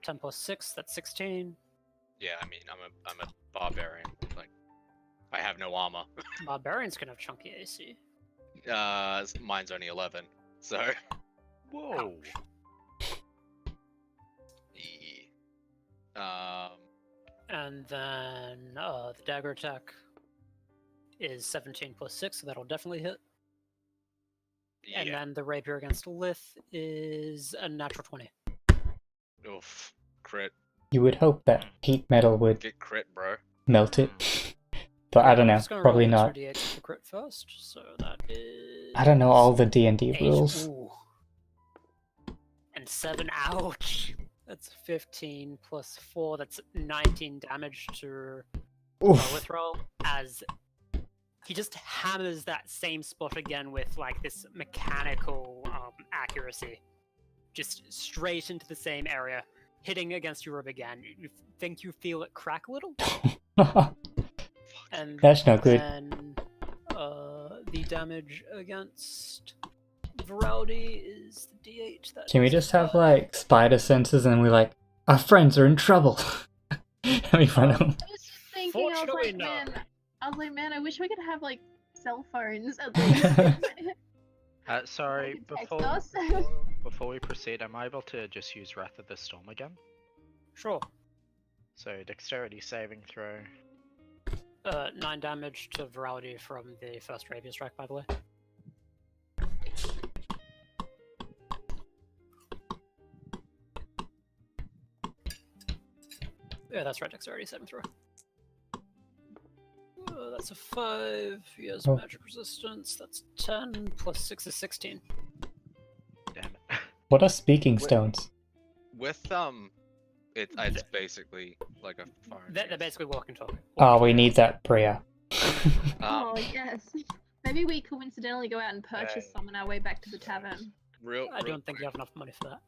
10 plus 6, that's 16. Yeah, I mean, I'm a barbarian. Like, I have no armor. Barbarians can have chunky AC. Mine's only 11. So. Whoa. And then the dagger attack is 17 plus 6, so that'll definitely hit. Yeah. And then the rapier against Lith is a natural 20. Oof. Crit. You would hope that heat metal would Get crit, bro. melt it. But I don't I'm know, just gonna probably roll not. 2d8 for the crit first, so that is... I don't know all the D&D 8. rules. Ooh. And 7, ouch! That's 15 plus 4, that's 19 damage to Oof. Withdrawal, as he just hammers that same spot again with like this mechanical accuracy. Just straight into the same area, hitting against your rib again. You think you feel it crack a little? And That's not good. then the damage against Virality is the D8. That Can we is just have 5. like spider senses and we're like, our friends are in trouble? And we run I home. was just thinking, Fortunately, no. man, I wish we could have like cell phones at least. Sorry, You can text before, us. before we proceed, am I able to just use Wrath of the Storm again? Sure. So, dexterity saving throw. 9 damage to Virality from the first rapier strike, by the way. Yeah, that's right, dexterity saving throw. That's a 5. He has Oh. magic resistance. That's 10 plus 6 is 16. Damn it. What are speaking stones? With it's basically like a foreign. They're basically walk and talk. Oh, we need that prayer. Oh yes. Maybe we coincidentally go out and purchase Hey. some on our way back to the tavern. I don't think you have enough money for that.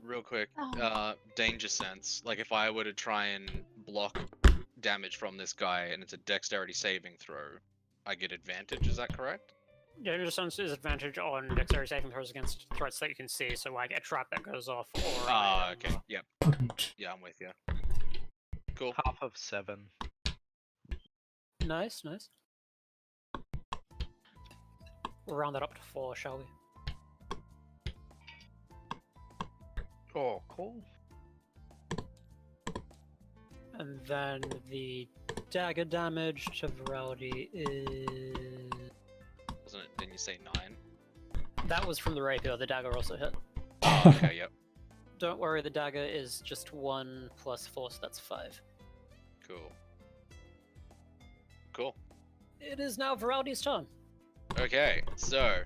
Real quick, Oh. danger sense. Like if I were to try and block damage from this guy and it's a dexterity saving throw, I get advantage. Is that correct? Yeah, just some disadvantage on dexterity saving throws against threats that you can see, so like a trap that goes off or Ah, okay. Yep. Yeah, I'm with you. Cool. Half of 7. Nice, nice. We'll round that up to 4, shall we? Oh, cool. And then the dagger damage to Virality is... Wasn't it? Didn't you say 9? That was from the rapier, the dagger also hit. Oh, okay. Yep. Don't worry, the dagger is just 1 plus 4, so that's 5. Cool. Cool. It is now Virality's turn. Okay. So,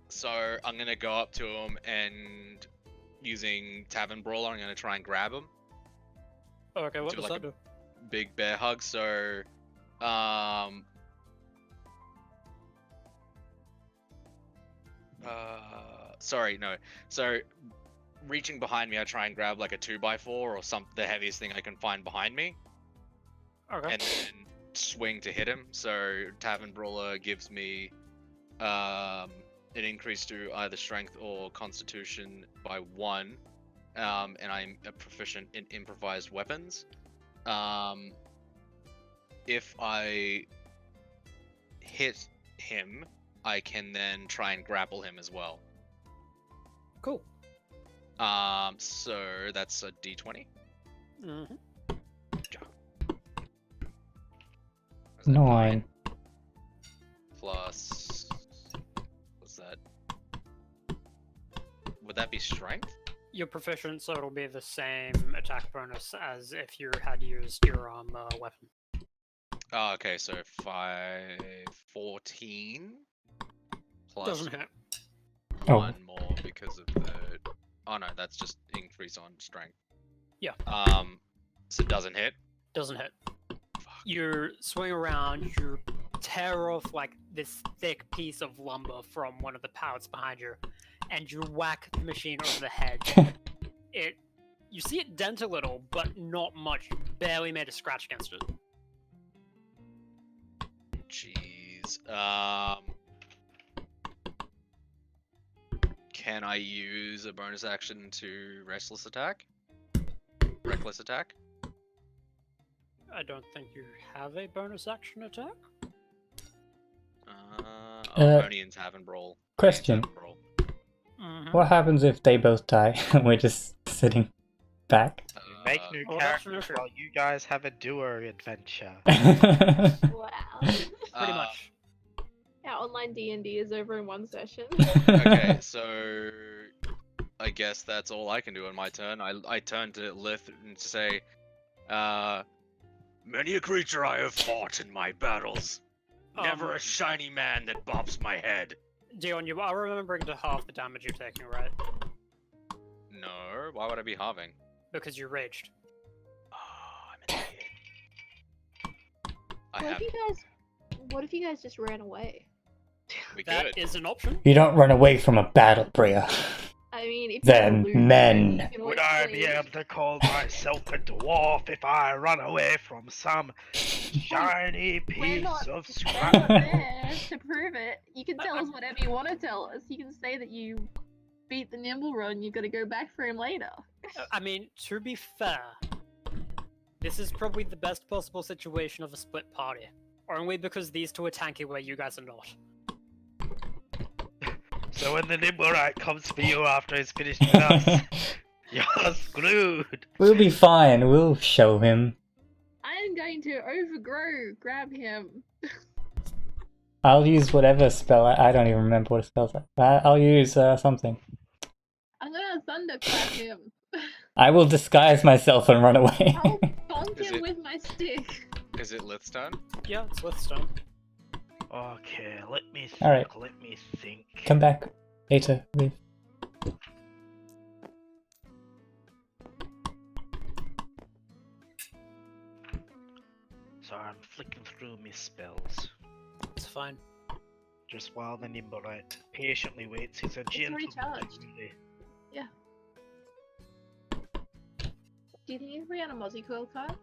so I'm gonna go up to him and using Tavern Brawler, I'm gonna try and grab him. Okay, what Do does like that do? Big bear hug. So, sorry, no. So, reaching behind me, I try and grab like a 2x4 or the heaviest thing I can find behind me, Okay. and then swing to hit him. So, Tavern Brawler gives me an increase to either strength or constitution by 1, and I'm a proficient in improvised weapons. If I hit him, I can then try and grapple him as well. Cool. So that's a D20. Mm-hmm. Is that 9. Plus, what's that? Would that be strength? You're proficient, so it'll be the same attack bonus as if you had used your weapon. Oh, okay, so 14 plus Doesn't hit. Oh. 1 more because of the. Oh no, that's just increase on strength. Yeah. So it doesn't hit. Doesn't hit. Fuck. You swing around, you tear off like this thick piece of lumber from one of the pallets behind you, and you whack the machine over the head. You see it dent a little, but not much. You barely made a scratch against it. Jeez. Can I use a bonus action to reckless attack? I don't think you have a bonus action attack. Onions have and brawl. Question. Brawl. Mm-hmm. What happens if they both die and we're just sitting back? We make new well, that's characters true. while you guys have a duo adventure. Wow. Pretty much. Yeah, online D&D is over in one session. Okay, so I guess that's all I can do on my turn. I turn to Lith and say, many a creature I have fought in my battles. Never a shiny man that bops my head. Dion, you are remembering to half the damage you're taking, right? No, why would I be halving? Because you raged. Oh, I'm an idiot. What if you guys just ran away? We That could. is an option. You don't run away from a battle, Bria. I mean, if They're you lose, men. you can Would always I be leave. able to call myself a dwarf if I run away from some shiny We're piece not, of we're scrap? not there to prove it. You can tell us whatever you want to tell us. You can say that you beat the Nimble Run, you gotta go back for him later. I mean, to be fair, this is probably the best possible situation of a split party. Only because these two are tanky where you guys are not. So when the Nimblewright comes for you after he's finished with us, you're screwed. We'll be fine. We'll show him. I'm going to grab him. I'll use whatever spell. I don't even remember what it spells like. I'll use something. I'm gonna thunderclap him. I will disguise myself and run away. I'll bonk Is him it- with my stick. Is it Lith's turn? Yeah, it's Lithstone. Okay, let me think. Alright. Let me think. Come back later with. So I'm flicking through my spells. It's fine. Just while the Nimblewright patiently waits his gentleman. recharged. Do you think you can bring out a Mozzie Coil card?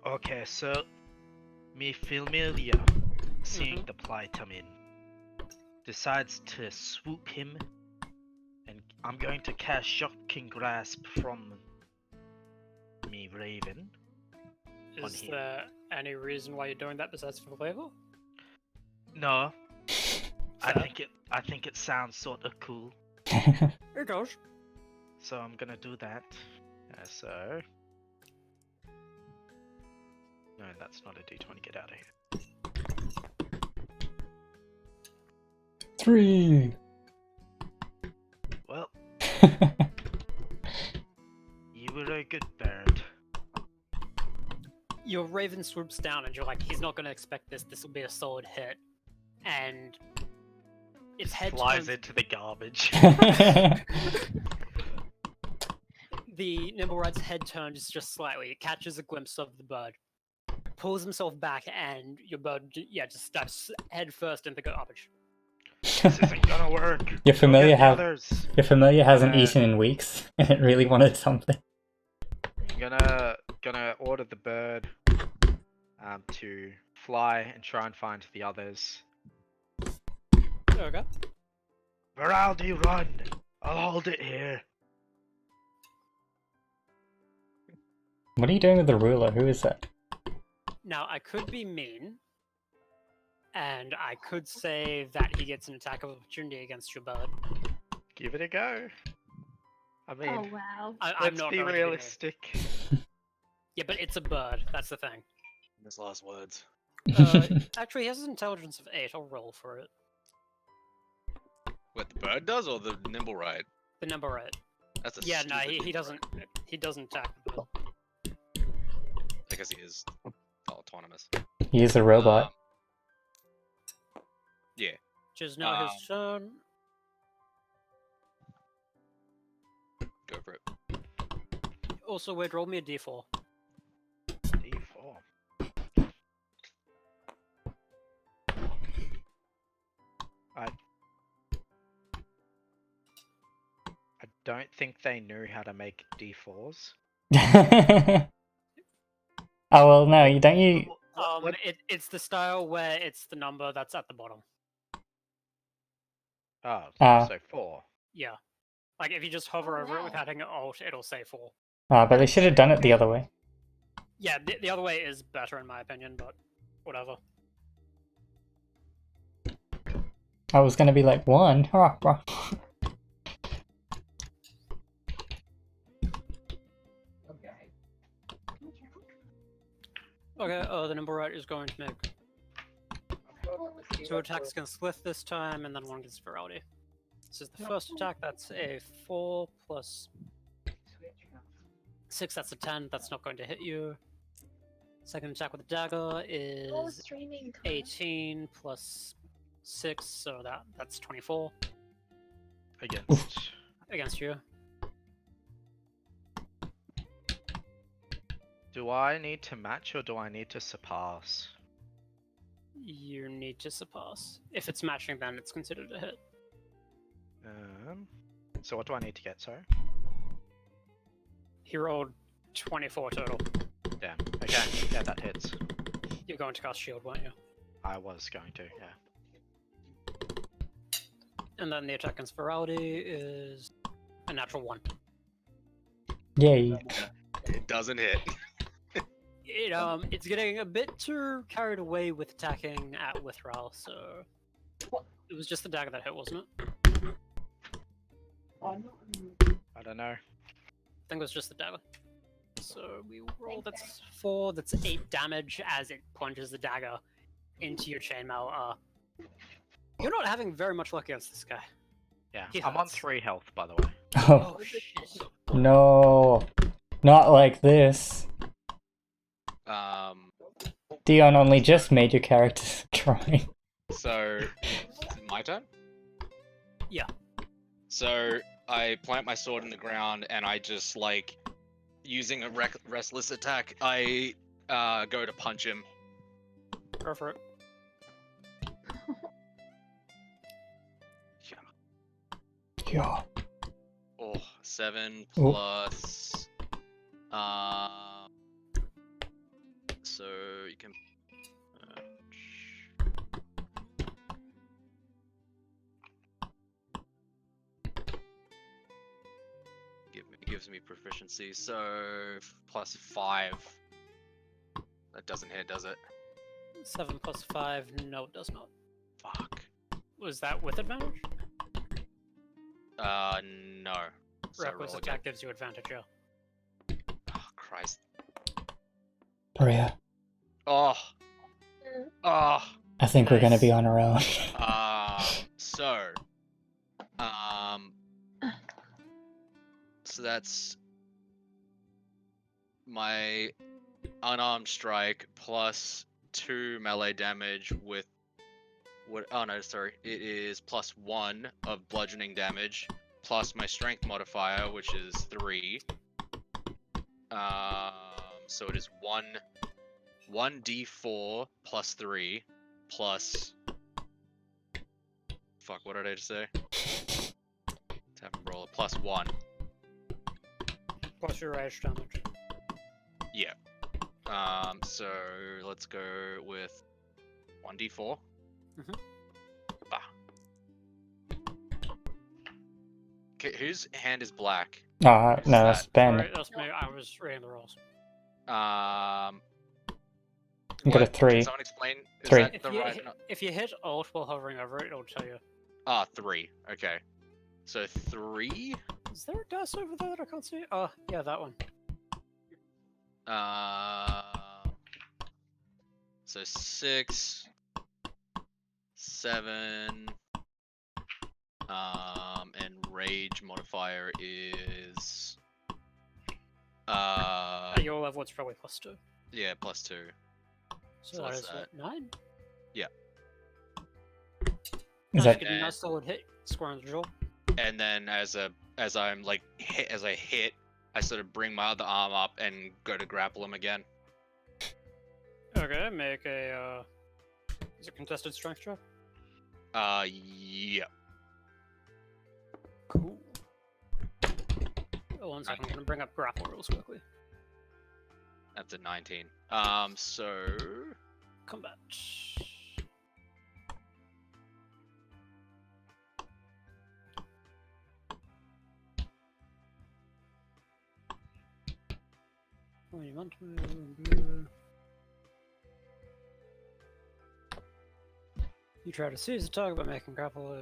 Okay, so me familiar, seeing the plight I'm in, decides to swoop him, and I'm going to cast Shocking Grasp from me Raven. On Is him. there any reason why you're doing that besides for flavor? No, I Fair. think it sounds sort of cool, It goes. so I'm gonna do that. So. No, that's not a D20. Get out of here. 3. Well, you were a good bird. Your Raven swoops down and you're like, he's not going to expect this. This will be a solid hit. And its head Flies turns... into the garbage. The Nimblewright's head turns just slightly. It catches a glimpse of the bird, pulls himself back, and your bird, just dives head first into the garbage. This isn't gonna work. Your Go familiar get the have others. your familiar hasn't Uh, eaten in weeks, and it really wanted something. I'm gonna order the bird to fly and try and find the others. Okay. Viraldi, run! I'll hold it here. What are you doing with the ruler? Who is that? Now, I could be mean And I could say that he gets an attack of opportunity against your bird. Give it a go. I mean, Oh wow. I'm let's not be going to mean. realistic. Yeah, but it's a bird. That's the thing. His last words. Actually, he has an intelligence of 8. I'll roll for it. What the bird does, or the nimble ride? The number 8. That's a Yeah, no, stupid he nimble doesn't. He doesn't attack the bird. ride. I guess he is autonomous. He is a robot. Yeah. Just now his turn. Go for it. Also, wait, roll me a d4. D4. I don't think they knew how to make D4s. Oh well, no, you don't you. It's the style where it's the number that's at the bottom. Oh, Ah. so 4. Yeah. Like, if you just hover Oh, over it wow. without hitting Alt, it'll say 4. But they should have done it the other way. Yeah, the other way is better in my opinion, but whatever. I was gonna be like 1. Okay, the number right is going to make 2 attacks against Lith this time, and then 1 against Virality. This is the first attack, that's a 4 plus 6, that's a 10, that's not going to hit you. Second attack with the dagger is Streaming. 18 plus 6, so that's 24 against you. Do I need to match or do I need to surpass? You need to surpass. If it's matching, then it's considered a hit. So what do I need to get, sorry? He rolled 24 total. Damn. Okay, yeah, that hits. You're going to cast shield, weren't you? I was going to, yeah. And then the attack against Virality is a natural 1. Yay. It doesn't hit. It's getting a bit too carried away with attacking at Withral, so it was just the dagger that hit, wasn't it? I don't know. I think it was just the dagger. So we roll, that's 4, that's 8 damage as it plunges the dagger into your chainmail. You're not having very much luck against this guy. Yeah, He I'm on hurts. 3 health, by the way. Oh, Oh shit. no. Not like this. Dion only just made your character try. So, is it my turn? Yeah. So, I plant my sword in the ground and I just, like, using a restless attack, I go to punch him. Go for it. Yeah. Oh, 7 Oh. plus... so, you can... gives me proficiency, so plus 5. That doesn't hit, does it? 7 plus 5, no it does not. Fuck. Was that with advantage? No. So Reckless roll attack again. gives you advantage, yeah. Oh, Christ. Bria, Oh. Oh. I think we're gonna Nice. be on our own. So that's my unarmed strike plus 2 melee damage with what? Oh no, sorry. It is plus 1 of bludgeoning damage plus my strength modifier, which is 3. So it is 1d4 plus 3 plus. Fuck, what did I just say? Tap and roll plus 1. Plus your rage damage. Yeah. So let's go with 1d4. Mhm. Bah. Okay, whose hand is black? No, that's that? Ben. Sorry, that's me. I was reading the rolls. You got a What? 3. Can someone explain? Is 3. that If the you, right? hit, if you hit Alt while hovering over it, it'll tell you. Ah, 3. Okay. So 3. Is there a dice over there that I can't see? Oh, yeah, that one. So 6, 7. And rage modifier is. At your level, it's probably +2. Yeah, +2. So So that what's is that? what, 9? Is Nice, that getting a nice solid hit, square on the jaw. And then as I'm like as I hit, I sort of bring my other arm up and go to grapple him again. Okay, make a, is it contested strength check? Yeah. Cool. Oh, 1 second, I'm gonna bring up grapple rules quickly. That's a 19. So Combat. Oh, you want to... You try to seize the target by making grapple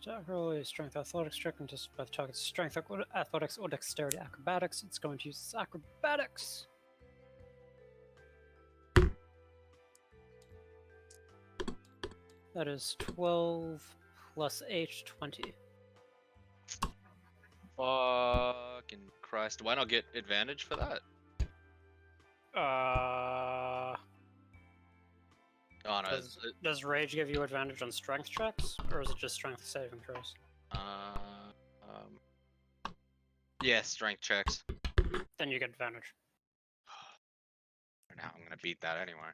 attack roll, a strength athletics check, and just by the target's strength athletics or dexterity acrobatics. It's going to use its acrobatics. That is 12 plus 8, 20. fucking Christ, why not get advantage for that? Oh no. Does Rage give you advantage on strength checks, or is it just strength saving throws? Yeah, strength checks. Then you get advantage. Now I'm gonna beat that anyway.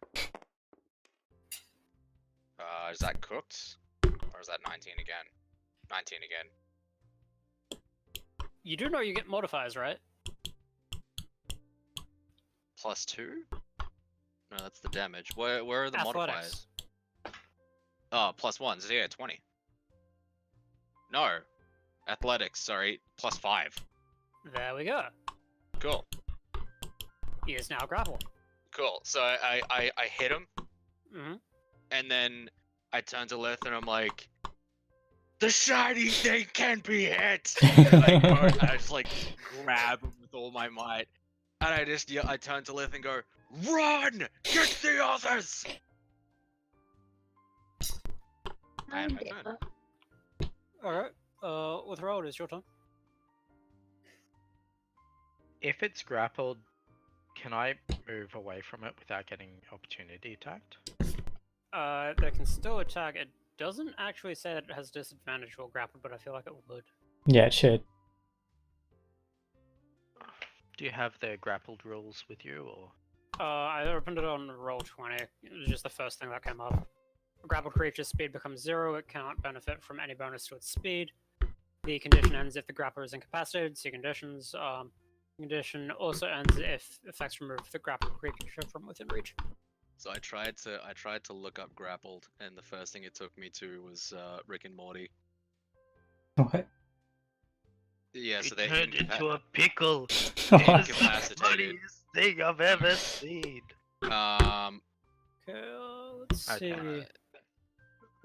Is that cooked? Or is that 19 again? 19 again. You do know you get modifiers, right? +2? No, that's the damage. Where are the Athletics. modifiers? Oh, +1. So yeah, 20. No. Athletics, sorry. +5. There we go. Cool. He is now grapple. Cool. So I hit him, Mm-hmm. and then I turn to Lith and I'm like, the shiny thing can be hit! And I just like grab him with all my might. And I turn to Lith and go, run! Get the others! And my turn. Alright. With Raoul, it's your turn. If it's grappled, can I move away from it without getting opportunity attacked? They can still attack. It doesn't actually say that it has disadvantage while grappled, but I feel like it would. Yeah, it should. Do you have the grappled rules with you, or? I opened it on Roll20. It was just the first thing that came up. A grappled creature's speed becomes 0. It cannot benefit from any bonus to its speed. The condition ends if the grappler is incapacitated. See conditions. Condition also ends if effects remove the grappled creature from within reach. So I tried to look up grappled, and the first thing it took me to was Rick and Morty. What? Yeah, so It they're turned into a pickle. they're It's the incapacitated. funniest thing I've ever seen. Okay, let's see. Okay.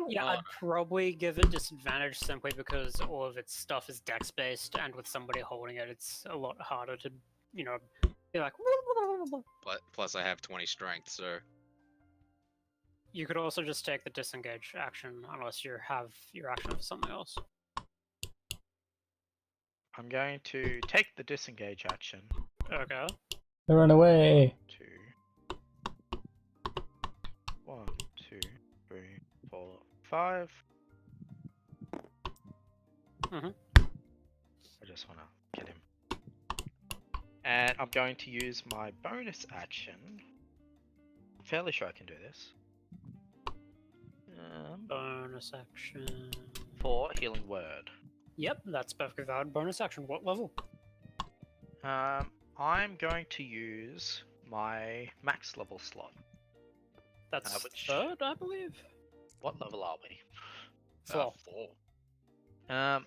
Yeah, I'd probably give it disadvantage simply because all of its stuff is dex based, and with somebody holding it, it's a lot harder to, be like. Plus I have 20 strength, so You could also just take the disengage action unless you have your action for something else. I'm going to take the disengage action. Okay. Run away! 2. 1, 2, 3, 4, 5. Mhm. I just want to get him. And I'm going to use my bonus action. I'm fairly sure I can do this. Bonus action. For healing word. Yep, that's perfectly valid. Bonus action. What level? I'm going to use my max level slot. That's which- third, I believe. What level are we? 4. 4.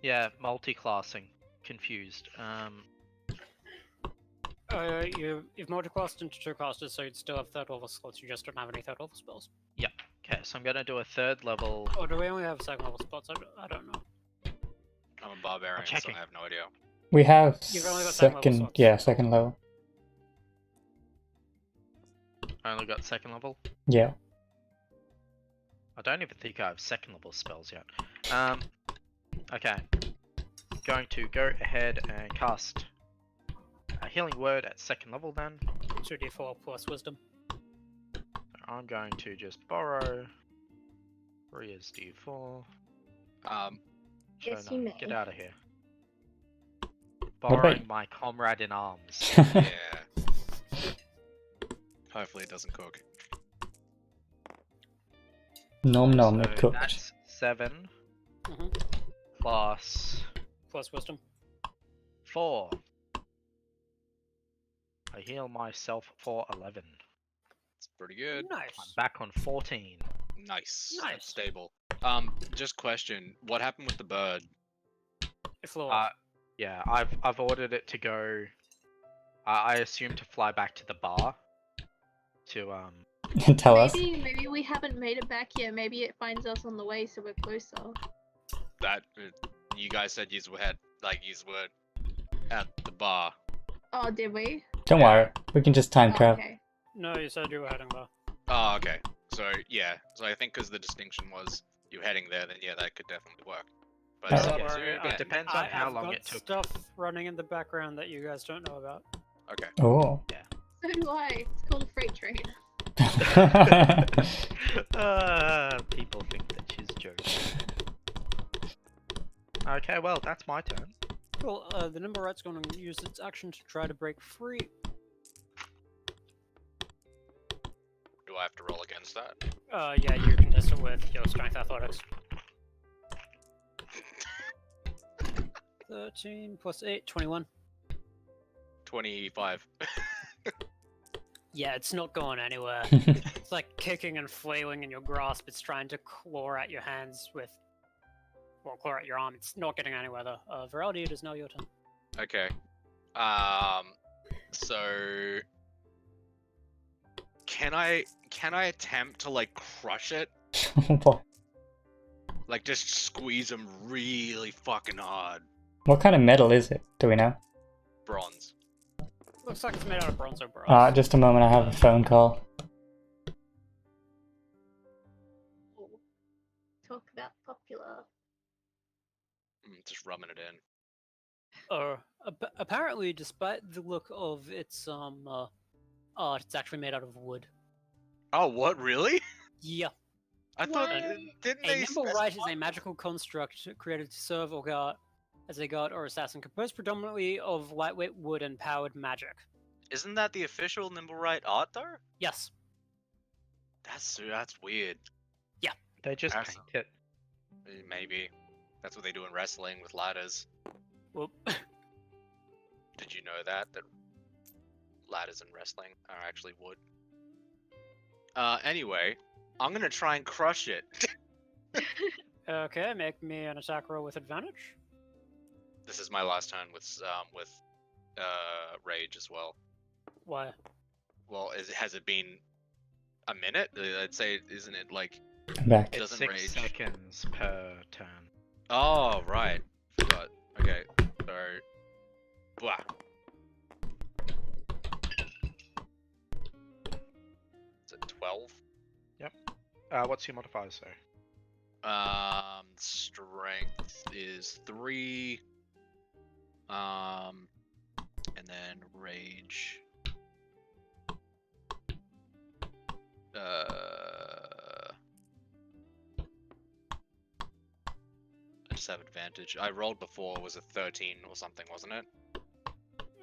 Yeah, multi-classing. Confused. You've multiclassed into 2 casters, so you'd still have 3rd level slots, you just don't have any 3rd level spells. Okay, so I'm gonna do a 3rd level. Or do we only have 2nd level spots? I don't know. I'm a barbarian, so checking. I have no idea. We have You've only got second level second, slots. yeah, second level. I only got 2nd level. Yeah. I don't even think I have 2nd level spells yet. Okay. Going to go ahead and cast a healing word at 2nd level then. 2d4 plus wisdom. I'm going to just borrow Ria's d4. Yes, you may. Get out of here. What about Borrowing my comrade in arms. Yeah. Hopefully it doesn't cook. Nom nom, So it cooked. that's 7 Mhm. plus Plus wisdom. 4. I heal myself for 11. It's pretty good. I'm Nice. back on 14. Nice. Nice. That's stable. Just question. What happened with the bird? It flew off. Yeah, I've ordered it to go. I assume to fly back to the bar. To Tell us. Maybe we haven't made it back yet. Maybe it finds us on the way, so we're closer. That you guys said you were at the bar. Oh, did we? Don't worry, we can just time Oh, travel. okay. No, you said you were heading there. Oh, okay. So yeah. So I think because the distinction was you heading there, then yeah, that could definitely work. But it's Don't not worry, too I- bad. depends on how I've long got it took. stuff running in the background that you guys don't know about. Okay. Oh. So do I. It's called a freight train. People think that she's joking. Okay, well that's my turn. Well, the Nimble Rat's going to use its action to try to break free. Do I have to roll against that? Yeah, you can test it with your strength athletics. 13 plus 8, 21. 25. Yeah, it's not going anywhere. It's like kicking and flailing in your grasp. It's trying to claw at your hands with... Well, claw at your arm. It's not getting anywhere though. Virality, it is now your turn. Okay. So can I attempt to like crush it? Like just squeeze him really fucking hard. What kind of metal is it? Do we know? Bronze. Looks like it's made out of bronze or brass. Just a moment, I have a phone call. Talk about popular. Just rubbing it in. Apparently, despite the look of its art, it's actually made out of wood. Oh, what? Really? Yeah. I thought What? didn't A they nimble specify? right is a magical construct created to serve or guard as a guard or assassin, composed predominantly of lightweight wood and powered magic. Isn't that the official Nimblewright art though? Yes. That's weird. They just paint Awesome. it. Maybe that's what they do in wrestling with ladders. Well, Did you know that ladders in wrestling are actually wood? Anyway, I'm gonna try and crush it. okay, make me an attack roll with advantage. This is my last turn with rage as well. Why? Well, has it been a minute? I'd say, isn't it like I'm back. It It's doesn't 6 rage. seconds per turn. Oh, right. Forgot. Okay, so... Blah. Is it 12? What's your modifier, sir? Strength is 3. And then rage... I just have advantage. I rolled before, was a 13 or something, wasn't it?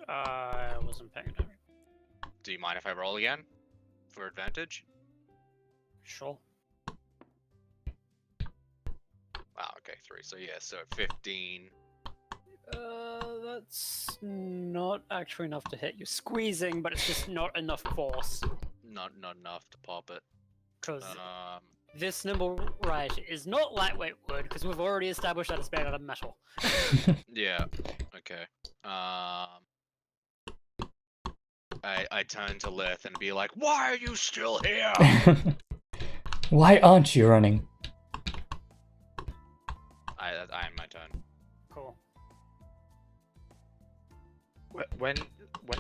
I wasn't paying attention. Do you mind if I roll again? For advantage? Sure. Okay, 3. So yeah, so 15. That's not actually enough to hit. You're squeezing, but it's just not enough force. Not enough to pop it. Because this nimble right is not lightweight wood, because we've already established that it's made out of metal. Yeah. Okay. I turn to Lith and be like, "Why are you still here?" Why aren't you running? I am my turn. Cool. When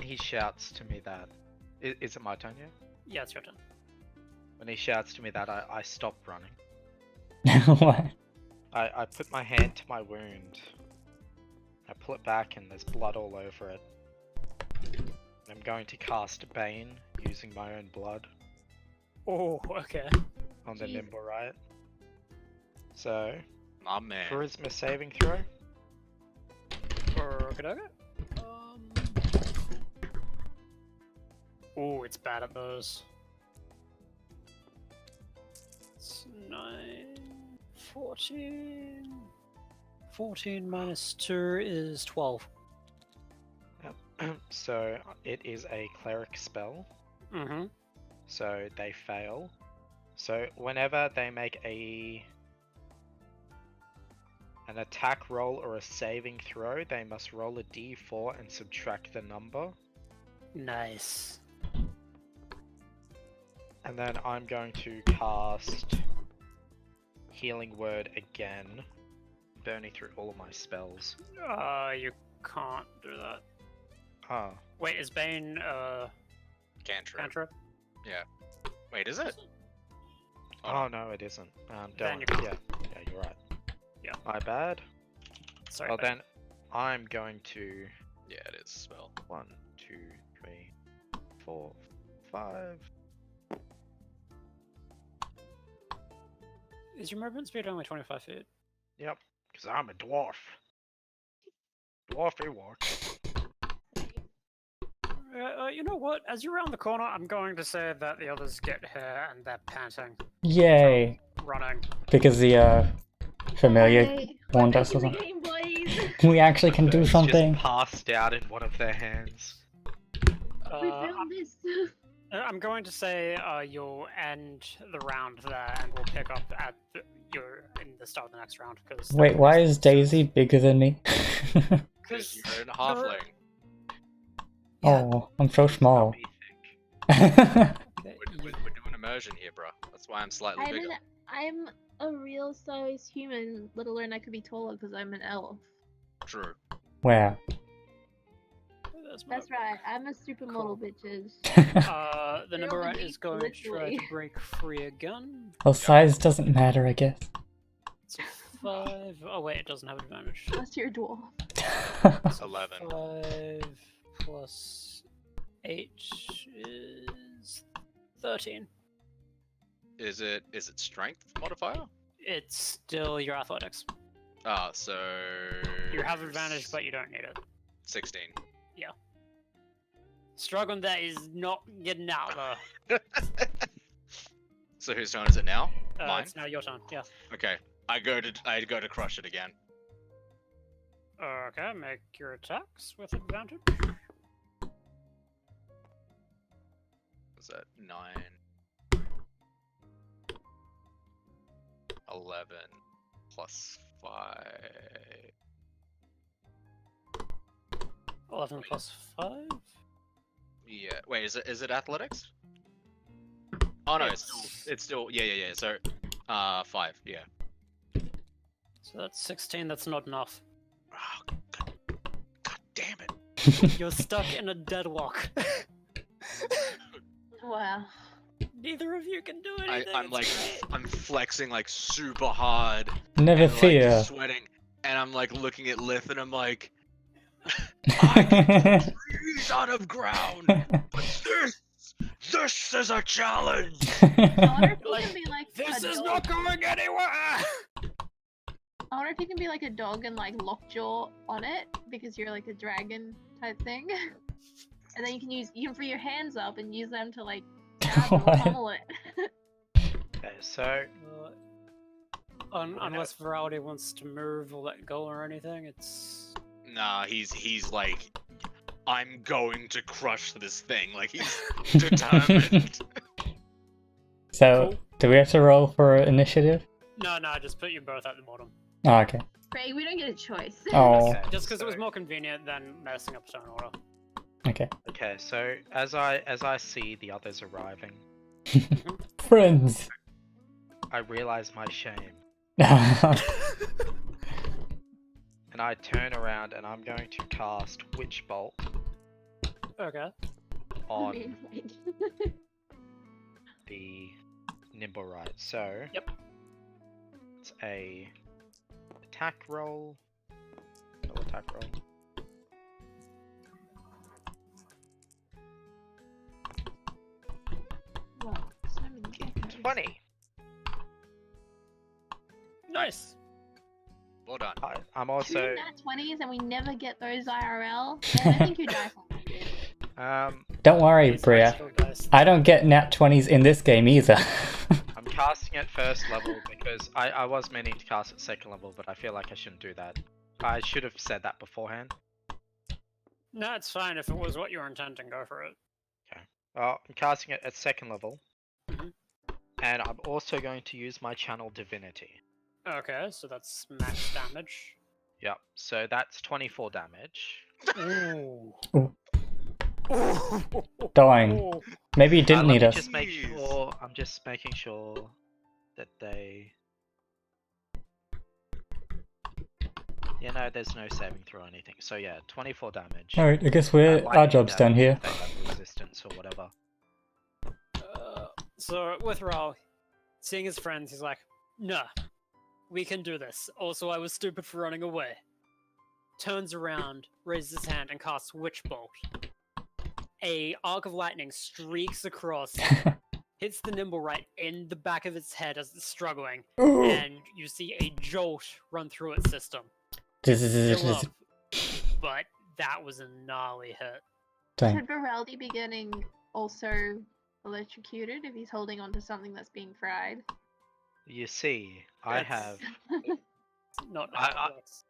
he shouts to me that, is it my turn yet? Yeah, it's your turn. When he shouts to me that, I stop running. What? I put my hand to my wound. I pull it back and there's blood all over it. I'm going to cast Bane using my own blood Oh, okay. on the Jeez. nimble riot. So, My man. charisma saving throw. Okay. Oh, it's bad at those. It's 9, 14. 14 minus 2 is 12. So, it is a cleric spell. Mm-hmm. So, they fail. So, whenever they make an attack roll or a saving throw, they must roll a d4 and subtract the number. Nice. And then I'm going to cast Healing Word again, burning through all of my spells. You can't do that. Oh, Wait, is Bane, Cantrip. cantrip? Wait, is it? oh no, it isn't. Then Don't. you can't. Yeah, you're right. Yeah. My bad. Sorry, Well Bane. then, I'm going to Yeah, it is spell. 1, 2, 3, 4, 5. Is your movement speed only 25 feet? Yep, because I'm a dwarf. Dwarfy walk. You know what? As you're around the corner, I'm going to say that the others get here and they're panting, Yay! running. Because the familiar Hey, warned we're us or making something. the game, boys. We actually can do Birds something. Just passed out in one of their hands. We filmed this. I'm going to say you'll end the round there, and we'll pick up at in the start of the next round. Cause Wait, why is Daisy bigger than me? Because you're in halfling. Yeah. Oh, I'm so small. Not me think. Okay, We're doing immersion here, bro. That's why I'm slightly bigger. I'm a real size human, let alone I could be taller because I'm an elf. True. Where? That's right, I'm a supermodel, bitches. The number Really right is deep, going to try literally. to break free again. Well, size doesn't matter, I guess. It's a 5. Oh wait, it doesn't have advantage. Unless you're a dwarf. It's 11. 5 plus 8 is 13. Is it strength modifier? It's still your athletics. Ah, so You have advantage, but you don't need it. 16. Struggling there is not getting out though. So whose turn is it now? Mine. It's now your turn. Yeah. Okay. I go to crush it again. Okay, make your attacks with advantage. Is that 9? 11 plus 5. 11 plus 5. Yeah. Wait, is it athletics? Oh no, it's still yeah. So 5, yeah. So that's 16. That's not enough. Oh, God damn it. You're stuck in a deadlock. Wow. Neither of you can do anything. I'm flexing like super hard. Never and, fear. Like, sweating, and I'm like looking at Lith, and I'm like, I can do trees out of ground, but this is a challenge. I wonder if you Like, can be like This a is dog. not going anywhere. I wonder if you can be like a dog and like lockjaw on it because you're like a dragon type thing. And then you can put your hands up and use them to like grab or What? pummel it. Okay, so Unless Virality wants to move or let go or anything, it's. Nah, he's like, I'm going to crush this thing. Like he's determined. So, Cool. do we have to roll for initiative? No, just put you both at the bottom. Oh, okay. Craig, we don't get a choice. Oh. Okay, Just because it was so- more convenient than messing up turn order. Okay. Okay, so as I see the others arriving, Friends. I realize my shame, Okay. and I turn around and I'm going to cast Witch Bolt Okay. on the Nimblewright. So Yep. it's a attack roll. No attack roll. Wow, so many geckos. 20. Nice. Well done. I'm Two also nat 20s and we never get those IRL. And I think you die for me. Don't worry, These Bria. actual dice. I don't get nat 20s in this game either. I'm casting at first level because I was meaning to cast at second level, but I feel like I shouldn't do that. I should have said that beforehand. No, it's fine. If it was what you were intending, go for it. Well, I'm casting it at second level, Mhm. and I'm also going to use my channel divinity. Okay, so that's max damage. Yep. So that's 24 damage. Ooh. Ooh. Dying. Ooh. Maybe you didn't Let need me us. just make Jeez. sure. I'm just making sure that they. You know, there's no saving throw or anything. So yeah, 24 damage. Alright, I guess our Lightning job's done damage here. if they have resistance or whatever. So with Raul, seeing his friends, he's like, "Nah, we can do this. Also, I was stupid for running away." Turns around, raises his hand, and casts Witch Bolt. A arc of lightning streaks across, hits the Nimblewright in the back of its head as it's struggling, and you see a jolt run through its system. Still up, but that was a gnarly hit. Dang. Should Viraldi be getting also electrocuted if he's holding onto something that's being fried? You see, I It's- have Not I- how it works.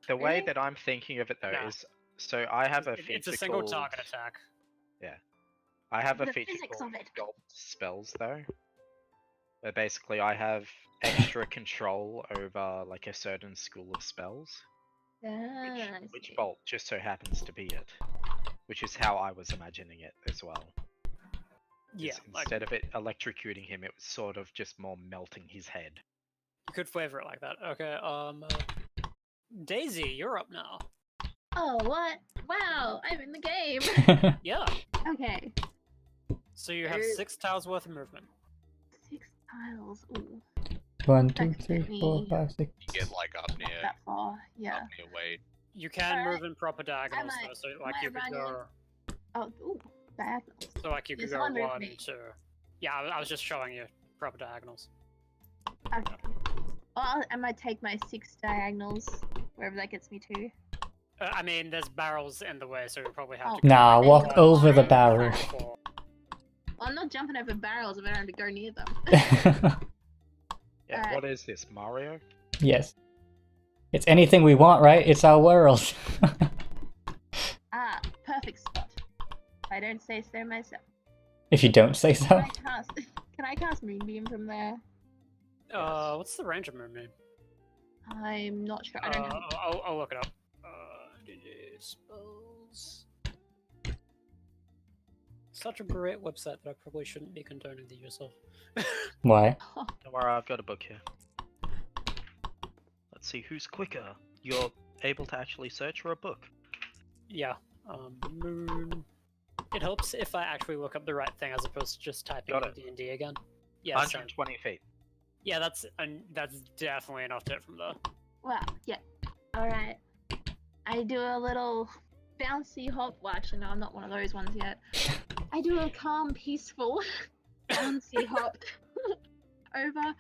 the way Really? that I'm thinking of it though Nah. is so I have a feature It's a single called target attack. I have a The feature physics called of it. Gold Spells though, where basically I have extra control over like a certain school of spells. Ah, I Which see. Bolt just so happens to be it, which is how I was imagining it as well. Yeah, Is like, instead of it electrocuting him, it was sort of just more melting his head. you could flavor it like that. Okay, Daisy, you're up now. Oh, what? Wow, I'm in the game. Yeah. Okay, So you have 6 tiles worth of movement. 6 tiles. Ooh, 1, 2, That could 3, get 4, me. 5, 6. You get like up not near that far. Yeah. up near weight. You can Alright. move in proper diagonals might- though, so like might you could run go. Oh, ooh, diagonals. So like you could Yes, go someone move 1, me. 2. Yeah, I was just showing you proper diagonals. Okay. Well, I might take my 6 diagonals wherever that gets me to. I mean, there's barrels in the way, so you probably have Oh. to. Nah, Then walk you over the climb. barrel. Four. Well, I'm not jumping over barrels if I don't have to go near them. Yeah, Alright. what is this, Mario? Yes. It's anything we want, right? It's our world. Ah, perfect spot. If I don't say so myself. If you don't say so. Can I cast Moonbeam from there? What's the range of Moonbeam? I'm not sure. I don't know. I'll look it up. DnD spells. Such a great website that I probably shouldn't be condoning the use of. Why? Don't worry, I've got a book here. Let's see who's quicker. You're able to actually search for a book. Yeah. Moon. It helps if I actually look up the right thing as opposed to just typing Got in it. D&D again. Yeah, same. 120 feet. Yeah, that's definitely enough to hit from there. Well, yeah. Alright. I do a little bouncy hop. Well, actually, no, I'm not one of those ones yet. I do a calm, peaceful bouncy hop over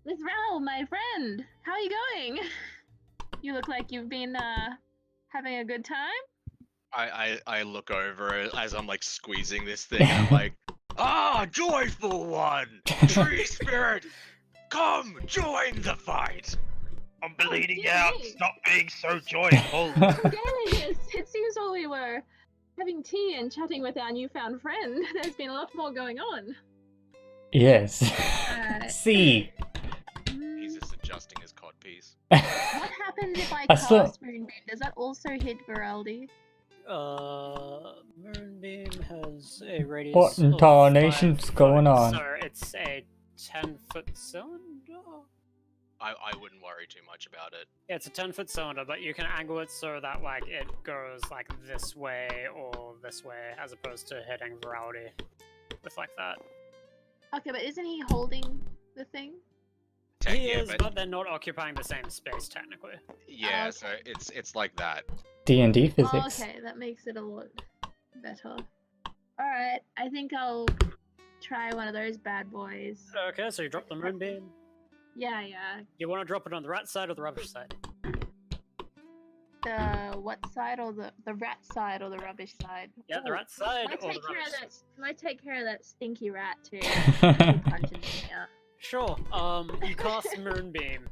with Raoul, my friend. How are you going? You look like you've been having a good time. I look over it as I'm like squeezing this thing and I'm like, ah, joyful one! Tree spirit! Come, join the fight! I'm bleeding dear out. me. Stop being so joyful. Darius, it seems while we were having tea and chatting with our newfound friend, there's been a lot more going on. Yes. See. He's just adjusting his codpiece. What happens if I I still- cast Moonbeam? Does that also hit Viraldi? Moonbeam has a radius. What in of tarnation's 5 going foot, on? So it's a 10-foot cylinder. I wouldn't worry too much about it. Yeah, it's a 10-foot cylinder, but you can angle it so that like it goes like this way or this way, as opposed to hitting Virality with like that. Okay, but isn't he holding the thing? He Yeah, is, but they're not occupying the same space technically. yeah, okay. so it's like that. D&D Oh, physics. okay, that makes it a lot better. Alright, I think I'll try one of those bad boys. Okay, so you drop the Moonbeam. Yeah. You want to drop it on the rat side or the rubbish side? The what side, or the rat side, or the rubbish side? Yeah, the Ooh, rat side Might or take the care rubbish of side. that. Might take care of that stinky rat too. Punching me here. Sure. You cast Moonbeam,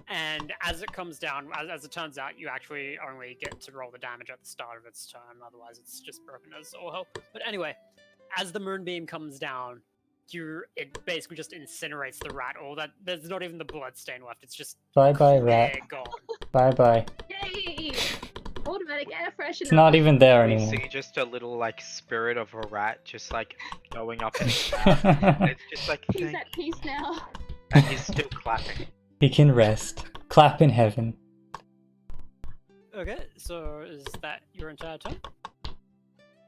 and as it comes down, as it turns out, you actually only get to roll the damage at the start of its turn. Otherwise, it's just broken as all hell. But anyway, as the Moonbeam comes down, it basically just incinerates the rat. All that, there's not even the blood stain left. It's just Bye-bye, rat. clear gone. Bye-bye. Yay! Automatic air freshener. It's not even there We anymore. see just a little like spirit of a rat just like going up in his mouth. And it's just like He's thank at peace now. and he's still clapping. He can rest. Clap in heaven. Okay, so is that your entire turn?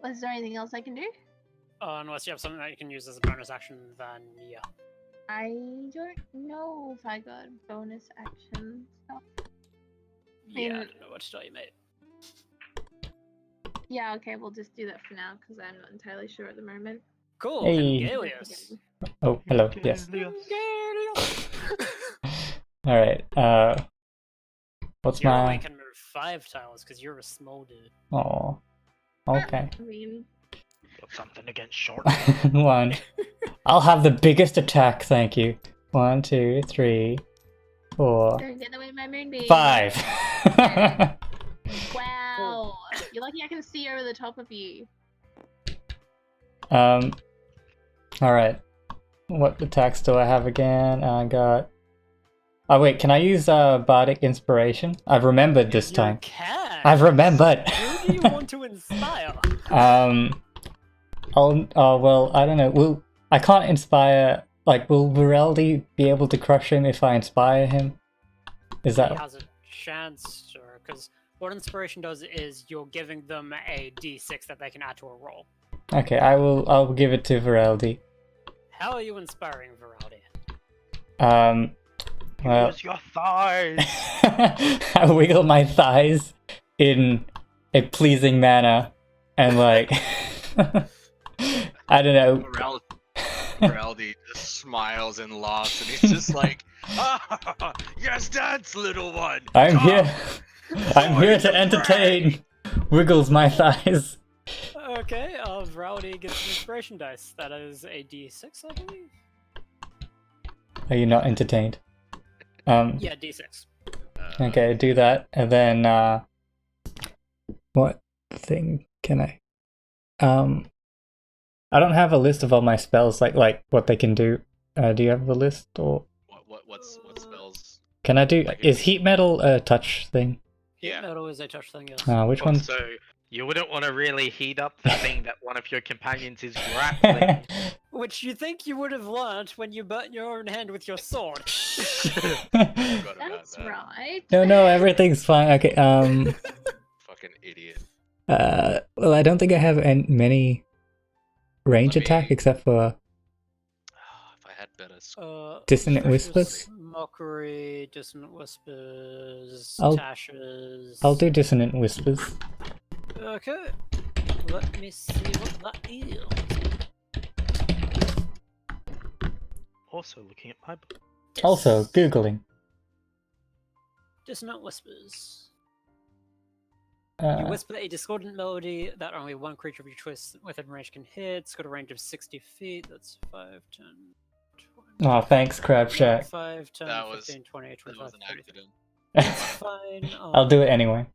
Was there anything else I can do? Unless you have something that you can use as a bonus action, then yeah. I don't know if I got bonus action stuff. Yeah, I mean- don't know what to tell you, mate. Yeah, okay, we'll just do that for now because I'm not entirely sure at the moment. Cool. Hey. Galius. Oh, hello. Yes. Galius. Alright, what's You only my... can move 5 tiles because you're a small dude. Oh. Okay. I mean, Got something against short. 1. I'll have the biggest attack, thank you. 1, 2, 3, 4, don't get away my moonbeam. 5. Wow. You're lucky I can see over the top of you. Alright. What attacks do I have again? I got... Oh wait, can I use Bardic Inspiration? I've remembered this time. You can. I've remembered! Who do you want to inspire? Well, I don't know. I can't inspire... Like, will Viraldi be able to crush him if I inspire him? Is He that... has a chance, because what inspiration does is you're giving them a d6 that they can add to a roll. Okay, I'll give it to Viraldi. How are you inspiring Viraldi? Well... Use your thighs. I wiggle my thighs in a pleasing manner, and like... I don't know. Morality just smiles and laughs, and he's just like, ah, yes, dance, little one. I'm Come." here. I'm here to entertain. Wiggles my thighs. Okay, Viraldi gets an inspiration dice. That is a d6, I believe. Are you not entertained? Yeah, d6. Okay, do that, and then what thing can I? I don't have a list of all my spells, like what they can do. Do you have a list, or What spells? can I do? Is heat metal a touch thing? Yeah. Metal is a touch thing, yes. Which one? So you wouldn't want to really heat up the thing that one of your companions is grappling. Which you think you would have learnt when you burnt your own hand with your sword. Forgot about That's that. right. No, everything's fine. Okay. Fucking idiot. Well, I don't think I have many range Let me- attack except for If I had better. Dissonant Vicious Whispers? Mockery, Dissonant Whispers, I'll- Tashes. I'll do Dissonant Whispers. Okay. Let me see what that is. Also looking at my book. Also, googling. Dissonant Whispers. You whisper a discordant melody that only one creature of your choice within range can hit. It's got a range of 60 feet. That's 5, 10, 20. Oh, thanks, Crab Shack. 5, 10, That was- 15, 20, That 25, was an 30. accident. It's fine. I'll do it anyway.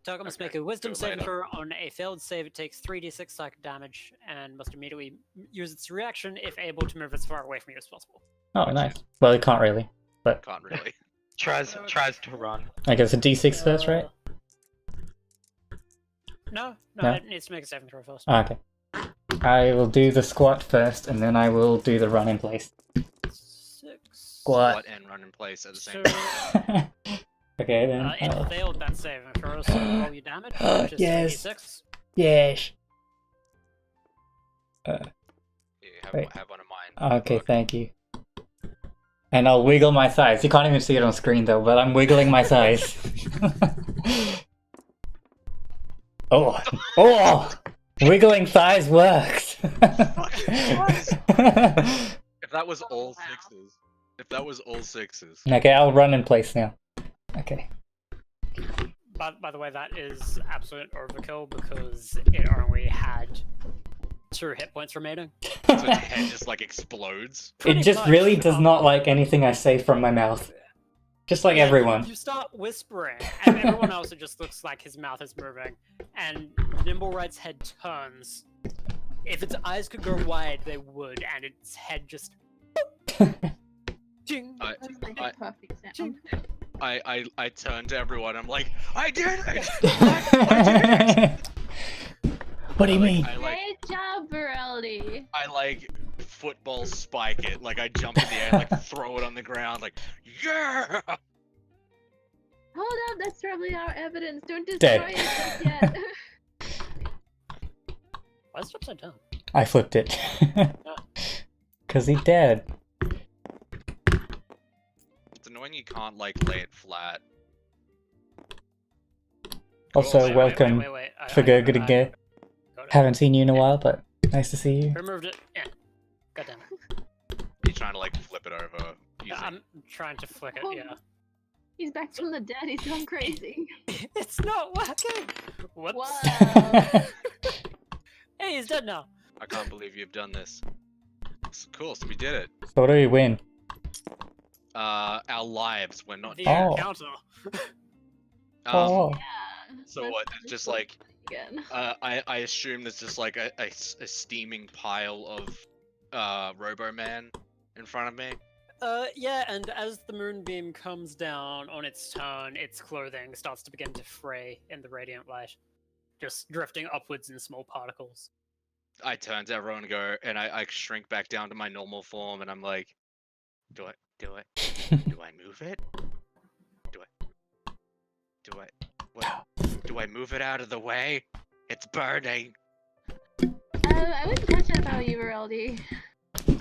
Target must Okay, make a wisdom do it saving later. throw. On a failed save, it takes 3d6 psychic damage and must immediately use its reaction if able to move as far away from you as possible. Oh, nice. Well, it can't really. Can't really. Tries to run. I guess a d6 first, right? No, No? it needs to make a saving throw first. Okay. I will do the squat first, and then I will do the run in place. 6. Squat. What and run in place at the same So, time. Okay, then. it failed that saving throw, so roll your damage, which is Yes. 3d6. Yes. Yeah, Wait. have one of mine. Okay, Look. thank you. And I'll wiggle my thighs. You can't even see it on screen though, but I'm wiggling my thighs. Oh! Wiggling thighs works! If that was all wow. sixes. If that was all sixes. Okay, I'll run in place now. Okay. By the way, that is absolute overkill because it only had 2 hit points remaining. So its head just like explodes. It Pretty just much, really does not like anything I say from my mouth. Just like Yeah, everyone. You start whispering, and everyone else, it just looks like his mouth is moving, and Nimblewright's head turns. If its eyes could go wide, they would, and its head just... Ding! I- That's like I- a perfect sound. I turn to everyone. I'm like, I did it! I did it! What do you mean? Great job, Viraldi. I like football spike it. Like I jump in the air, like throw it on the ground. Like yeah. Hold up, that's probably our evidence. Don't destroy Dead. it just yet. Why is it upside down? I flipped it. Cause he dead. It's annoying you can't like lay it flat. Also, Cool. welcome, Wait. Forgotten I- again. got it. Haven't seen you in a while, but nice to see you. Removed it. Yeah. God damn it. You're trying to like flip it over. Using... I'm trying to flick it, yeah. He's back from the dead. He's gone crazy. It's not working! Whoops. Wow. Hey, he's dead now. I can't believe you've done this. It's cool. So we did it. So what do we win? Our lives were not. The Oh. encounter. Oh. Yeah. So that's what? Just like again. I assume there's just like a steaming pile of Robo Man in front of me. Yeah, and as the moonbeam comes down on its turn, its clothing starts to begin to fray in the radiant light, just drifting upwards in small particles. I turn to everyone and go, and I shrink back down to my normal form, and I'm like, do I move it? Do I move it out of the way? It's burning. I wouldn't touch that about you, Viraldi.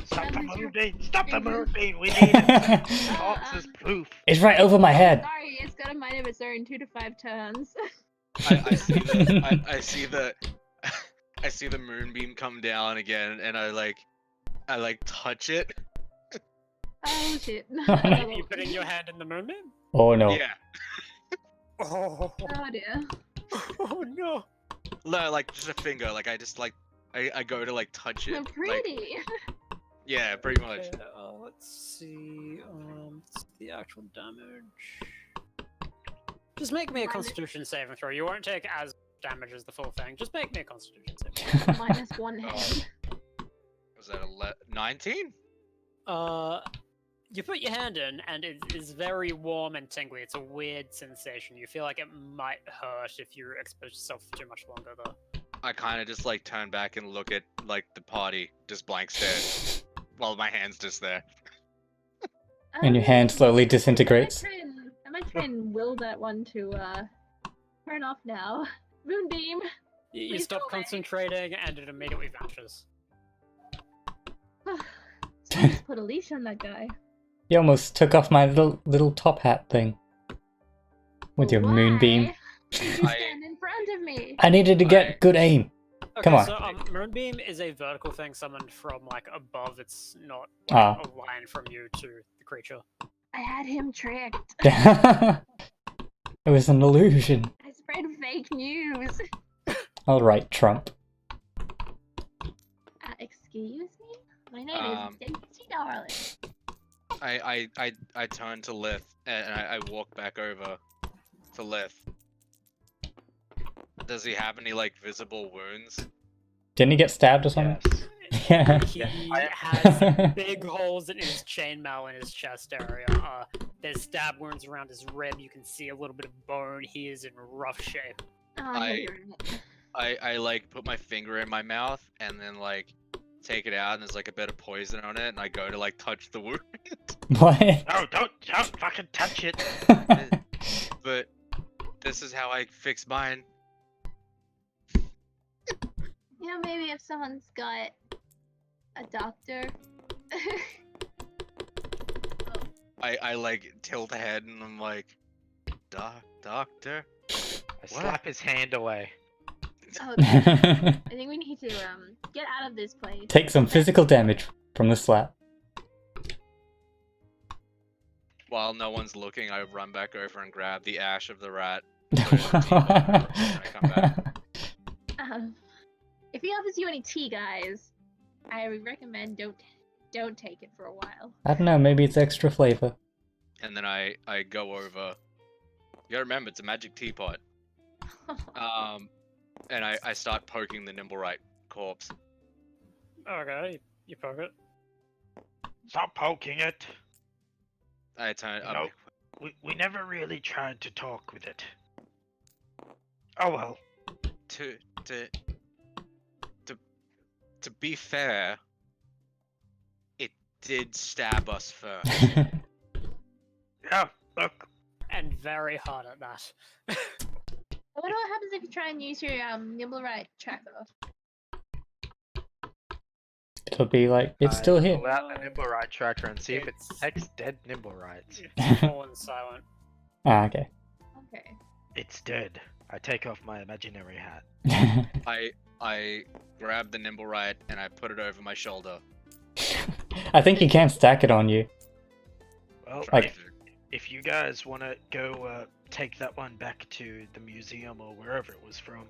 Stop the moonbeam! Stop the moonbeam! We need it! Fox is proof. It's right over my head. Sorry, it's got a mind of its own. 2 to 5 turns. I see the I see the moonbeam come down again, and I touch it. Oh shit. You putting your hand in the moonbeam? Oh no. Yeah. Oh, Oh dear. oh no. No, like just a finger. Like I just like I go to like touch it. So Like, pretty. yeah, pretty much. Okay, let's see. What's the actual damage? Just make me a Constitution saving throw. You won't take as damage as the full thing. Just make me a Constitution saving throw. Minus 1 hand. Was that 19? You put your hand in, and it is very warm and tingly. It's a weird sensation. You feel like it might hurt if you expose yourself for too much longer, though. I kind of just like turn back and look at like the party, just blank stare, while my hand's just there. And your hand slowly disintegrates. I might try and will that one to turn off now. Moonbeam. You Please stop go away. concentrating, and it immediately vanishes. Just put a leash on that guy. You almost took off my little top hat thing. With your Why moonbeam. did you stand in front of me? I needed to get good aim. Okay, Come on. so Moonbeam is a vertical thing summoned from like above. It's not Ah. like, a line from you to the creature. I had him tricked. It was an illusion. I spread fake news. Alright, Trump. Excuse me? My name is Daisy Darling. I turn to Lith and I walk back over to Lith. Does he have any like visible wounds? Didn't he get stabbed or something? Yeah. He has big holes in his chainmail in his chest area. There's stab wounds around his rib. You can see a little bit of bone. He is in rough shape. Oh, I hate hearing it. I like put my finger in my mouth and then like take it out and there's like a bit of poison on it and I go to like touch the wound. What? No, don't fucking touch it. But this is how I fix mine. You know, maybe if someone's got a doctor. I like tilt ahead and I'm like, doctor. I slap his hand away. Oh, I think we need to get out of this place. Take some physical damage from the slap. While no one's looking, I run back over and grab the ash of the rat. Put it in the teapot when I come back. If he offers you any tea, guys, I would recommend don't take it for a while. I don't know, maybe it's extra flavor. And then I go over. You gotta remember, it's a magic teapot. And I start poking the Nimblewright corpse. Okay, you poke it. Stop poking it. I turn. No, we never really tried to talk with it. Oh well. To be fair, it did stab us first. Yeah, look. And very hard at that. I wonder what happens if you try and use your Nimblewright tracker. It'll be like, it's still here. Pull out the Nimblewright tracker and see if it detects dead Nimblewrights. It's fallen silent. Ah, okay. Okay. It's dead. I take off my imaginary hat. I grab the Nimblewright and I put it over my shoulder. I think you can stack it on you. Well, Like- if you guys want to go take that one back to the museum or wherever it was from,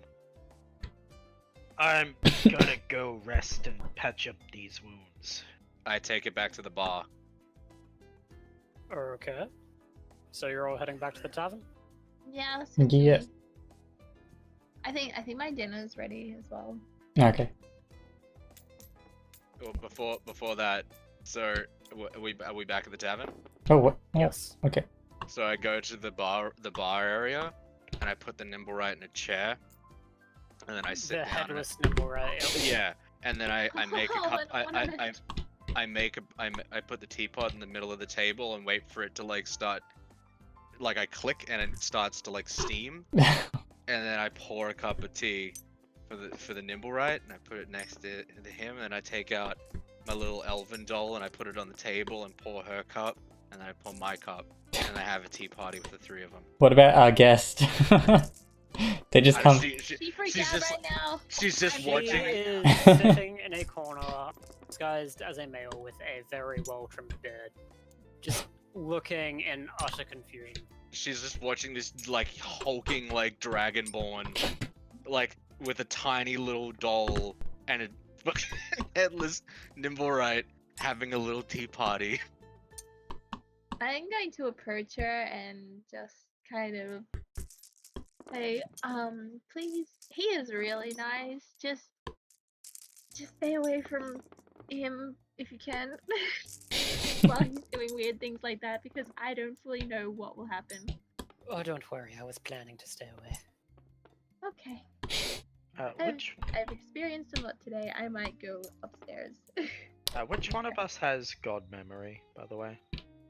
I'm gonna go rest and patch up these wounds. I take it back to the bar. Okay. So you're all heading back to the tavern? Yeah. Let's Yeah. continue. I think my dinner's ready as well. Okay. Well, before that, so are we back at the tavern? Oh, what? Oh, Yes. okay. So I go to the bar area, and I put the Nimblewright in a chair, and then I sit The down. headless Nimblewright. Yeah, and then I make a cup. Hold on a minute. I put the teapot in the middle of the table and wait for it to like start. Like I click and it starts to like steam, and then I pour a cup of tea for the Nimblewright, and I put it next to him, and then I take out my little elven doll and I put it on the table and pour her cup, and then I pour my cup, and I have a tea party with the three of them. What about our guest? They just come. She freaked she's out just right now. she's just I'm She watching. freaking is sitting in a corner, disguised as a male with a very well-trimmed beard, just looking in utter confusion. She's just watching this like hulking like dragonborn, like with a tiny little doll and a fucking headless Nimblewright having a little tea party. I'm going to approach her and just kind of say, please, he is really nice. Just stay away from him if you can. While he's doing weird things like that, because I don't fully know what will happen. Oh, don't worry, I was planning to stay away. Okay. Which I've experienced a lot today. I might go upstairs. which one of us has god memory, by the way?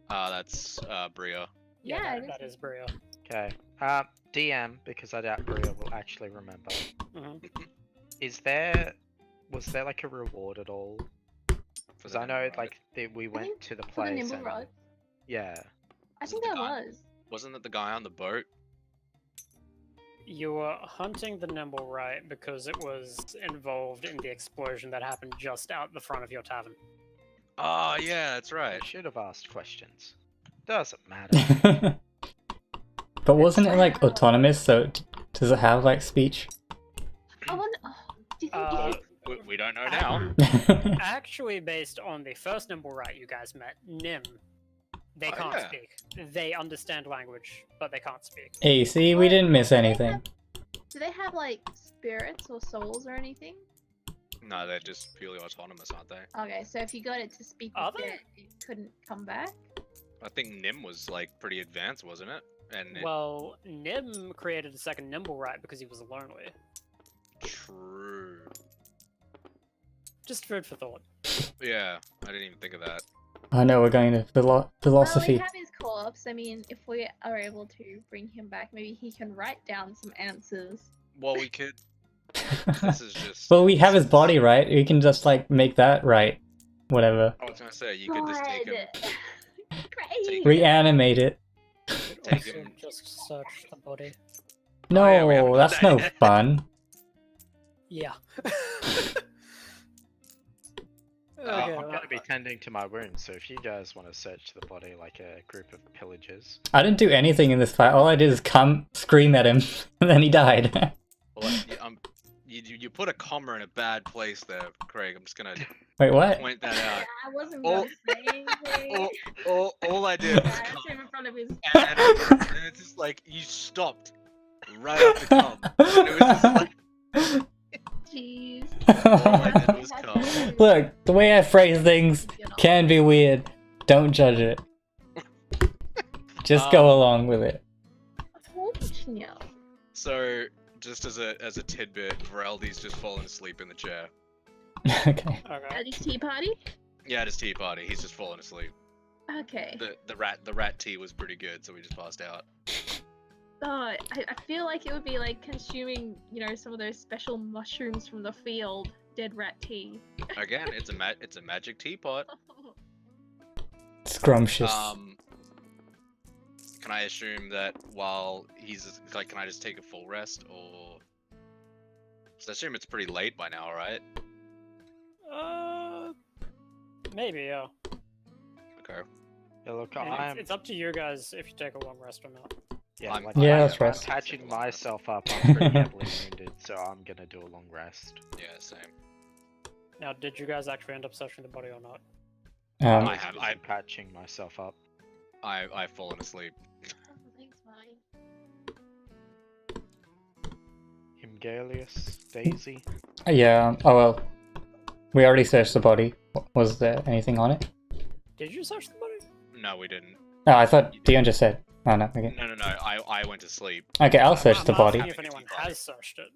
That's Bria. Yeah, that is Bria. Okay. DM, because I doubt Bria will actually remember. Mhm. Was there like a reward at all? For Because the I know Nimblewright. like we went to the For the place nimble and rod. yeah. I think the there guy. was. Wasn't that the guy on the boat? You were hunting the Nimblewright because it was involved in the explosion that happened just out the front of your tavern. Oh yeah, that's right. I should have asked questions. Doesn't matter. But wasn't it like autonomous? So does it have like speech? I wonder. Oh, do you think Uh, We don't know now. Actually, based on the first Nimblewright you guys met, Nim, they Oh, can't yeah. speak. They understand language, but they can't speak. Hey, see, we didn't miss anything. do they have like spirits or souls or anything? No, they're just purely autonomous, aren't they? Okay, so if you got it to speak Are with they? it, it couldn't come back. I think Nim was like pretty advanced, wasn't it? And Well, Nim created a second Nimblewright because he was lonely. True. Just food for thought. Yeah, I didn't even think of that. I know we're going to Well, we philosophy. have his co-ops. I mean, if we are able to bring him back, maybe he can write down some answers. Well, we could. This is just. Well, we have his body, right? We can just like make that right. Whatever. I was gonna say you could just take him. Great. Reanimate it. Take Also, him. just search the body. No, yeah, we haven't done that's that no yet. fun. Yeah. Oh, Okay, I'm well, gonna be tending to my wounds, so if you guys want to search the body like a group of pillagers, I didn't do anything in this fight. All I did is come scream at him, and then he died. Well, you put a comma in a bad place there, Craig. I'm just gonna Wait, what? point that out. I wasn't Oh, gonna say anything. All I did was Yeah, come, it's in front of his. and it's just like you stopped right at the come. And it was just like Jeez. all I did was come. Look, the way I phrase things can be weird. Don't judge it. Just go along with it. Yeah. So, just as a tidbit, Vareldi's just fallen asleep in the chair. Okay. okay. At his tea party? Yeah, at his tea party, he's just fallen asleep. Okay. The rat tea was pretty good, so we just passed out. I feel like it would be like consuming, some of those special mushrooms from the field. Dead rat tea. Again, it's a magic teapot. Scrumptious. Can I assume that while he's like, can I just take a full rest, or? So I assume it's pretty late by now, right? Maybe, yeah. Okay. yeah, look, I mean, I'm it's up to you guys if you take a long rest or not. yeah, I'm- like, Yeah, I'm, let's I'm rest. patching myself up. I'm pretty heavily wounded, so I'm gonna do a long rest. Yeah, same. Now, did you guys actually end up searching the body or not? I have. I'm patching myself up. I've fallen asleep. Thanks, mine. Himgalius, Daisy. Yeah. Oh well. We already searched the body. Was there anything on it? Did you search the body? No, we didn't. Oh, I thought Dion just said. Oh no. Okay. No. I went to sleep. Okay, I'll search I'm the body. asking if anyone has searched it.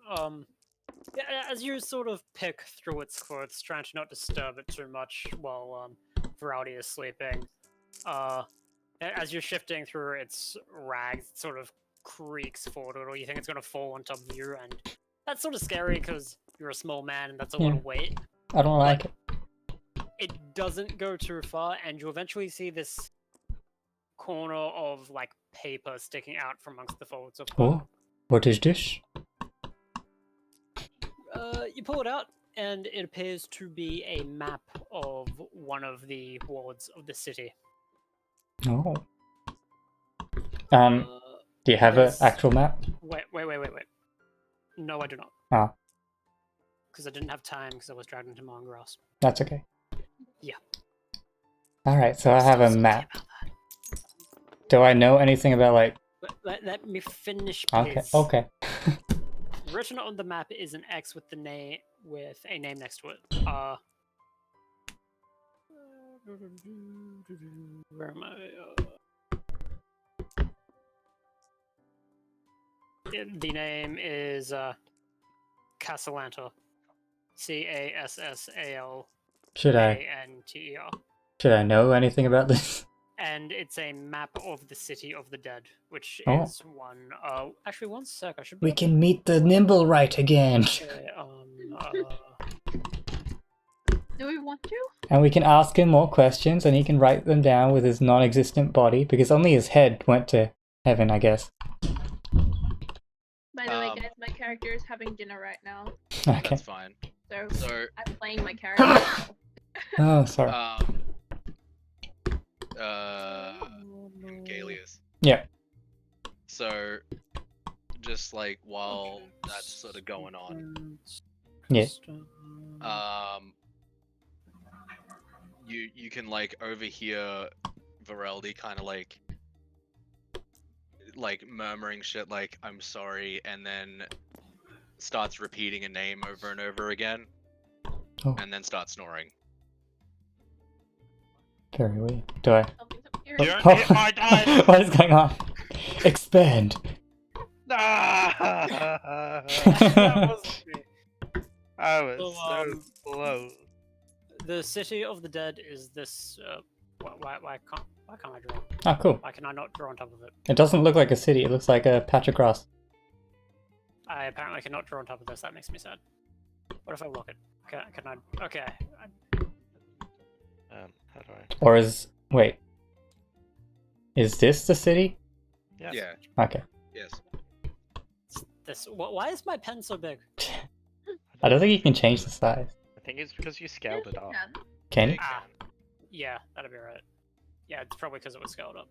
Yeah, as you sort of pick through its clothes, trying to not disturb it too much while Viraldi is sleeping, as you're shifting through its rags, it sort of creaks forward, or you think it's gonna fall on top of you, and that's sort of scary because you're a small man and that's a lot of weight. I don't like it. It doesn't go too far, and you eventually see this corner of like paper sticking out from amongst the folds of Oh, what is this? You pull it out, and it appears to be a map of one of the wards of the city. Oh. Uh, Do you have an there's- actual map? Wait. No, I do not. Ah. Because I didn't have time because I was dragged into Mongrass. That's okay. Yeah. Alright, so I have a Sorry map. about that. Do I know anything about like... Let me finish, Okay, please. okay. Written on the map is an X with the name with a name next to it. Where am I? The name is Casalanta. Cassal. Should I Anter. should I know anything about this? And it's a map of the city of the dead, which Oh. is one. Actually, one sec. I should. We can meet the nimble right again. Okay, Do we want to? And we can ask him more questions and he can write them down with his non-existent body because only his head went to heaven, I guess. By the way, guys, my character is having dinner right now, Okay. That's fine. so So, I'm playing my character. now. Oh, sorry. Galius. Yeah. So, just like while that's sort of going on, Yeah. you can like overhear Viraldi kind of like murmuring shit like "I'm sorry," and then starts repeating a name over and over again, Oh. and then starts snoring. Very weird. Do I? Something's up here. Don't hit my dice! What is going on? Expand. Ah! that wasn't me. I was So, so close. The City of the Dead is this. Why can't I draw? Oh, cool. Why can I not draw on top of it? It doesn't look like a city. It looks like a patch of grass. I apparently cannot draw on top of this. That makes me sad. What if I lock it? Can I? Okay. How do I? Or wait. Is this the city? Yes. Yeah. Okay. Yes. This. Why is my pen so big? I don't think you can change the size. I think it's because you scaled it up. Can you? Ah, yeah, that'd be right. Yeah, it's probably because it was scaled up.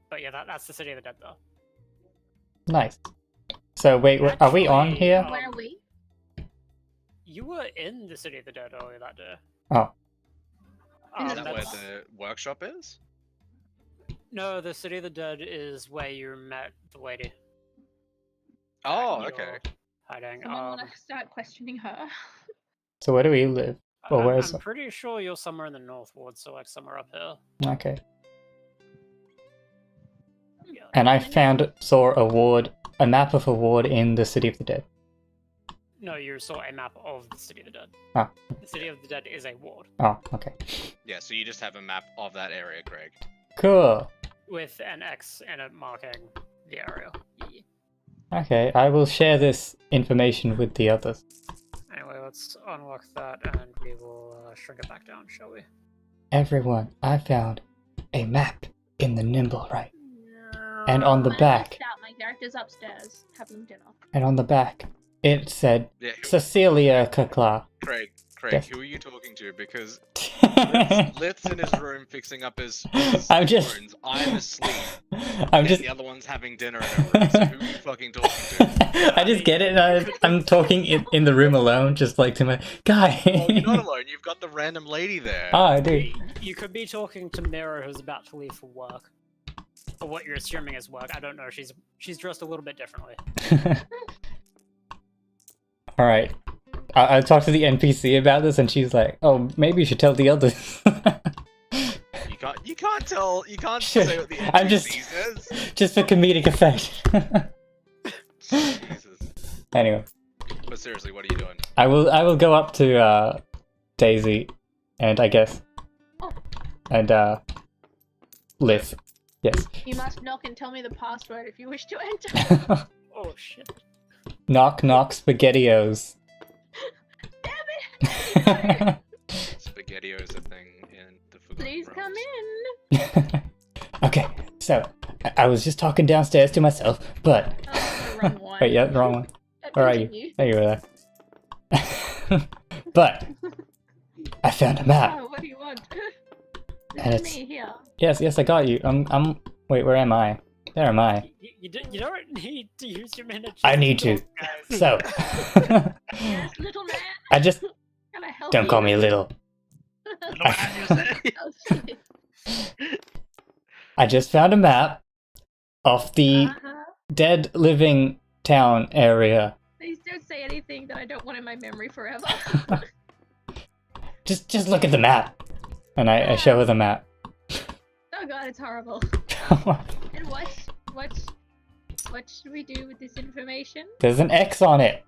But yeah, that's the City of the Dead, though. Nice. So wait, are we on Actually, here? Where are we? You were in the City of the Dead earlier that day. Oh. Is that where that's- the workshop is? No, the City of the Dead is where you met the lady. Oh, You're okay. Hiding. Someone want to start questioning her? So where do we live? Well, where's... I'm pretty sure you're somewhere in the North Ward, so like somewhere up here. Okay. Yeah. And I saw a map of a ward in the City of the Dead. No, you saw a map of the City of the Dead. Ah. The City of the Dead is a ward Oh, okay. Yeah, so you just have a map of that area, Greg. Cool. with an X in it marking the area. Yeah. Okay, I will share this information with the others. Anyway, let's unlock that and we will shrink it back down, shall we? Everyone, I found a map in the nimble right. And on the back, My character's upstairs having dinner. and on the back, it said Yeah, Cecilia Kakla. Craig, Yes. who are you talking to? Because Lit's in his room fixing up his I'm just- phones. I'm asleep. I'm and just the other one's having dinner in her room. So who are you fucking talking to? I just get it. I'm talking in the room alone, just like to my guy. Well, you're not alone. You've got the random lady there. Oh, I do. You could be talking to Mira, who's about to leave for work. Or what you're assuming is work. I don't know. She's dressed a little bit differently. All right. I talked to the NPC about this, and she's like, "Oh, maybe you should tell the others." You can't tell. You can't Sure. say what the NPC I'm just- says. Just for comedic effect. Jesus. Anyway, But seriously, what are you doing? I will go up to Daisy, and I guess, and Liv. Yes. You must knock and tell me the password if you wish to enter. Oh shit. Knock knock spaghettios. Spaghettio is a thing in the Forgotten Please come Realms. in. Okay, so I was just talking downstairs to myself, but Oh, the wrong one. wait, yeah, the wrong one. Where are you? Continue. There you were there. But I found a map. Oh, what do you want? And This is it's- me here. Yes, I got you. Wait, where am I? There am I. You don't need to use your miniatures. I need to. guys. So, Yes, little man. I just Can I help don't you? call me little. No, man, you say. Oh, shit. I just found a map of the Uh-huh. dead living town area. Please don't say anything that I don't want in my memory forever. Just look at the map. And I show her the map. Oh god, it's horrible. And what should we do with this information? There's an X on it,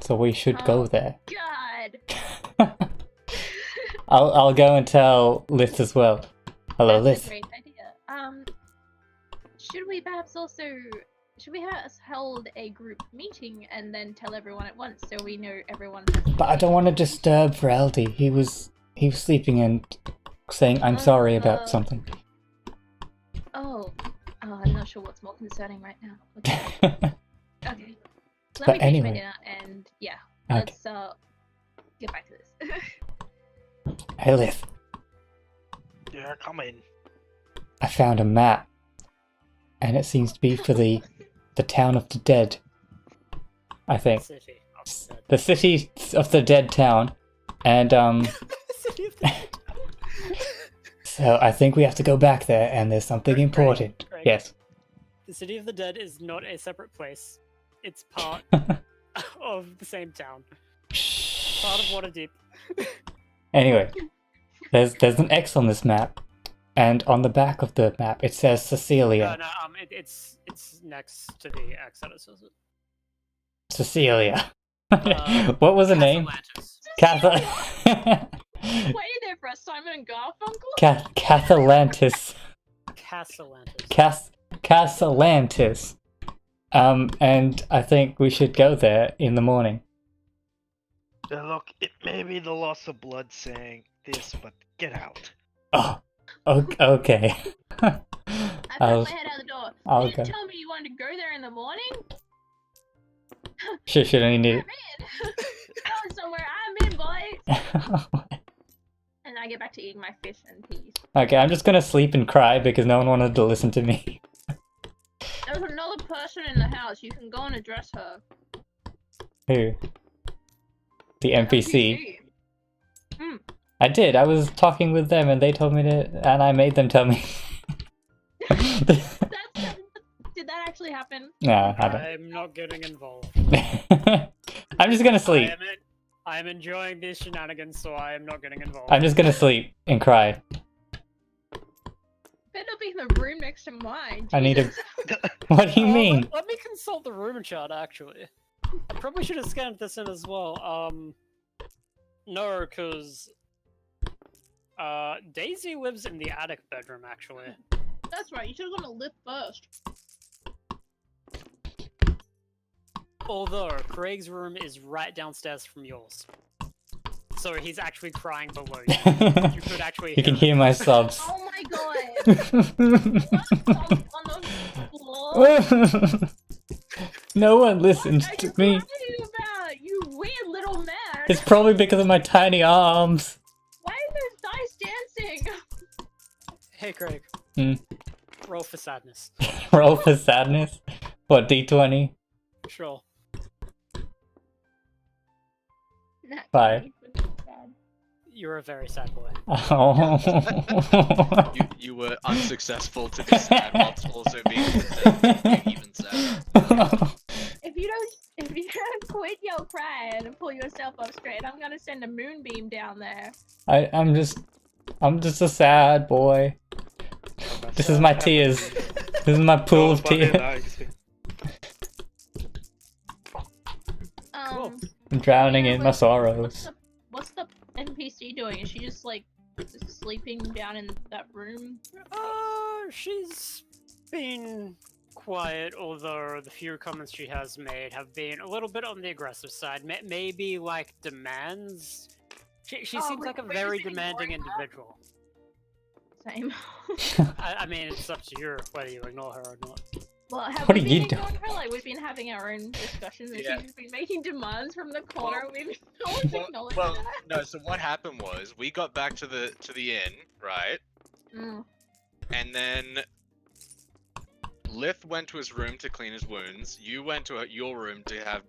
so we should go Oh. there. God. I'll go and tell Liz as well. Hello, That's Liz. a great idea. Should we perhaps also hold a group meeting and then tell everyone at once so we know everyone has But I don't want to disturb Feraldi. He was sleeping and saying I'm sorry about something. Oh, I'm not sure what's more concerning right now. Okay. Okay. Let But me finish anyway. my dinner and yeah, Okay. let's get back to this. Hey, Liz. Yeah, come in. I found a map, and it seems to be for the town of the dead. I think City of the Dead. the city of the dead town, and City of the Dead. so I think we have to go back there, and there's something Greg, important. Greg. Yes. The City of the Dead is not a separate place. It's part of the same town. Part of Waterdeep. Anyway, there's an X on this map, and on the back of the map it says Cecilia. It's next to the X that it says it. Cecilia. What was the name? Cathalantis. Wait there for a Simon and Garfunkel? Cathalantis. Cathalantis. Cathalantis. And I think we should go there in the morning. Look, it may be the loss of blood saying this, but get out. Oh, okay. I put my head out the door. I'll You didn't go. tell me you wanted to go there in the morning? Should only need I'm in. Going somewhere, I'm in, boys. it. And I get back to eating my fish and peas. Okay, I'm just gonna sleep and cry because no one wanted to listen to me. There's another person in the house. You can go and address her. Who? The NPC. Hmm. I did. I was talking with them and they told me to, and I made them tell me. Did that actually happen? No, I don't. I'm not getting involved. I'm just gonna sleep. I am enjoying these shenanigans, so I am not getting involved. I'm just gonna sleep and cry. Better be in the room next to mine. I need a. Jesus. What do you mean? Let me consult the room chart, actually. I probably should have scanned this in as well. No, because Daisy lives in the attic bedroom, actually. That's right. You should have gone to lift first. Although Craig's room is right downstairs from yours, so he's actually crying below you. You could actually. You can hear my sobs. Oh my god. On the floor. No one listens What are to you me. talking about? You weird little man. It's probably because of my tiny arms. Why are those dice dancing? Hey, Craig. Hmm. Roll for sadness. Roll for sadness. What, D20? Sure. Five. You're a very sad boy. Oh. You were unsuccessful to be sad whilst also being even sadder. If you don't quit your crying and pull yourself up straight, I'm gonna send a moonbeam down there. I'm just a sad boy. This is my tears. This is my pool of tears. I'm drowning in my sorrows. What's the NPC doing? Is she just like sleeping down in that room? She's been quiet, although the few comments she has made have been a little bit on the aggressive side. Maybe like demands. She seems like a very demanding individual. Same. I mean, it's up to you whether you ignore her or not. Well, have What we are been you ignoring her? Like, we've been having our own discussions and Yeah. she's been making demands from the corner. We've no one's acknowledged Well, that. no. So what happened was we got back to the inn, right? Mm. And then Lith went to his room to clean his wounds. You went to your room to have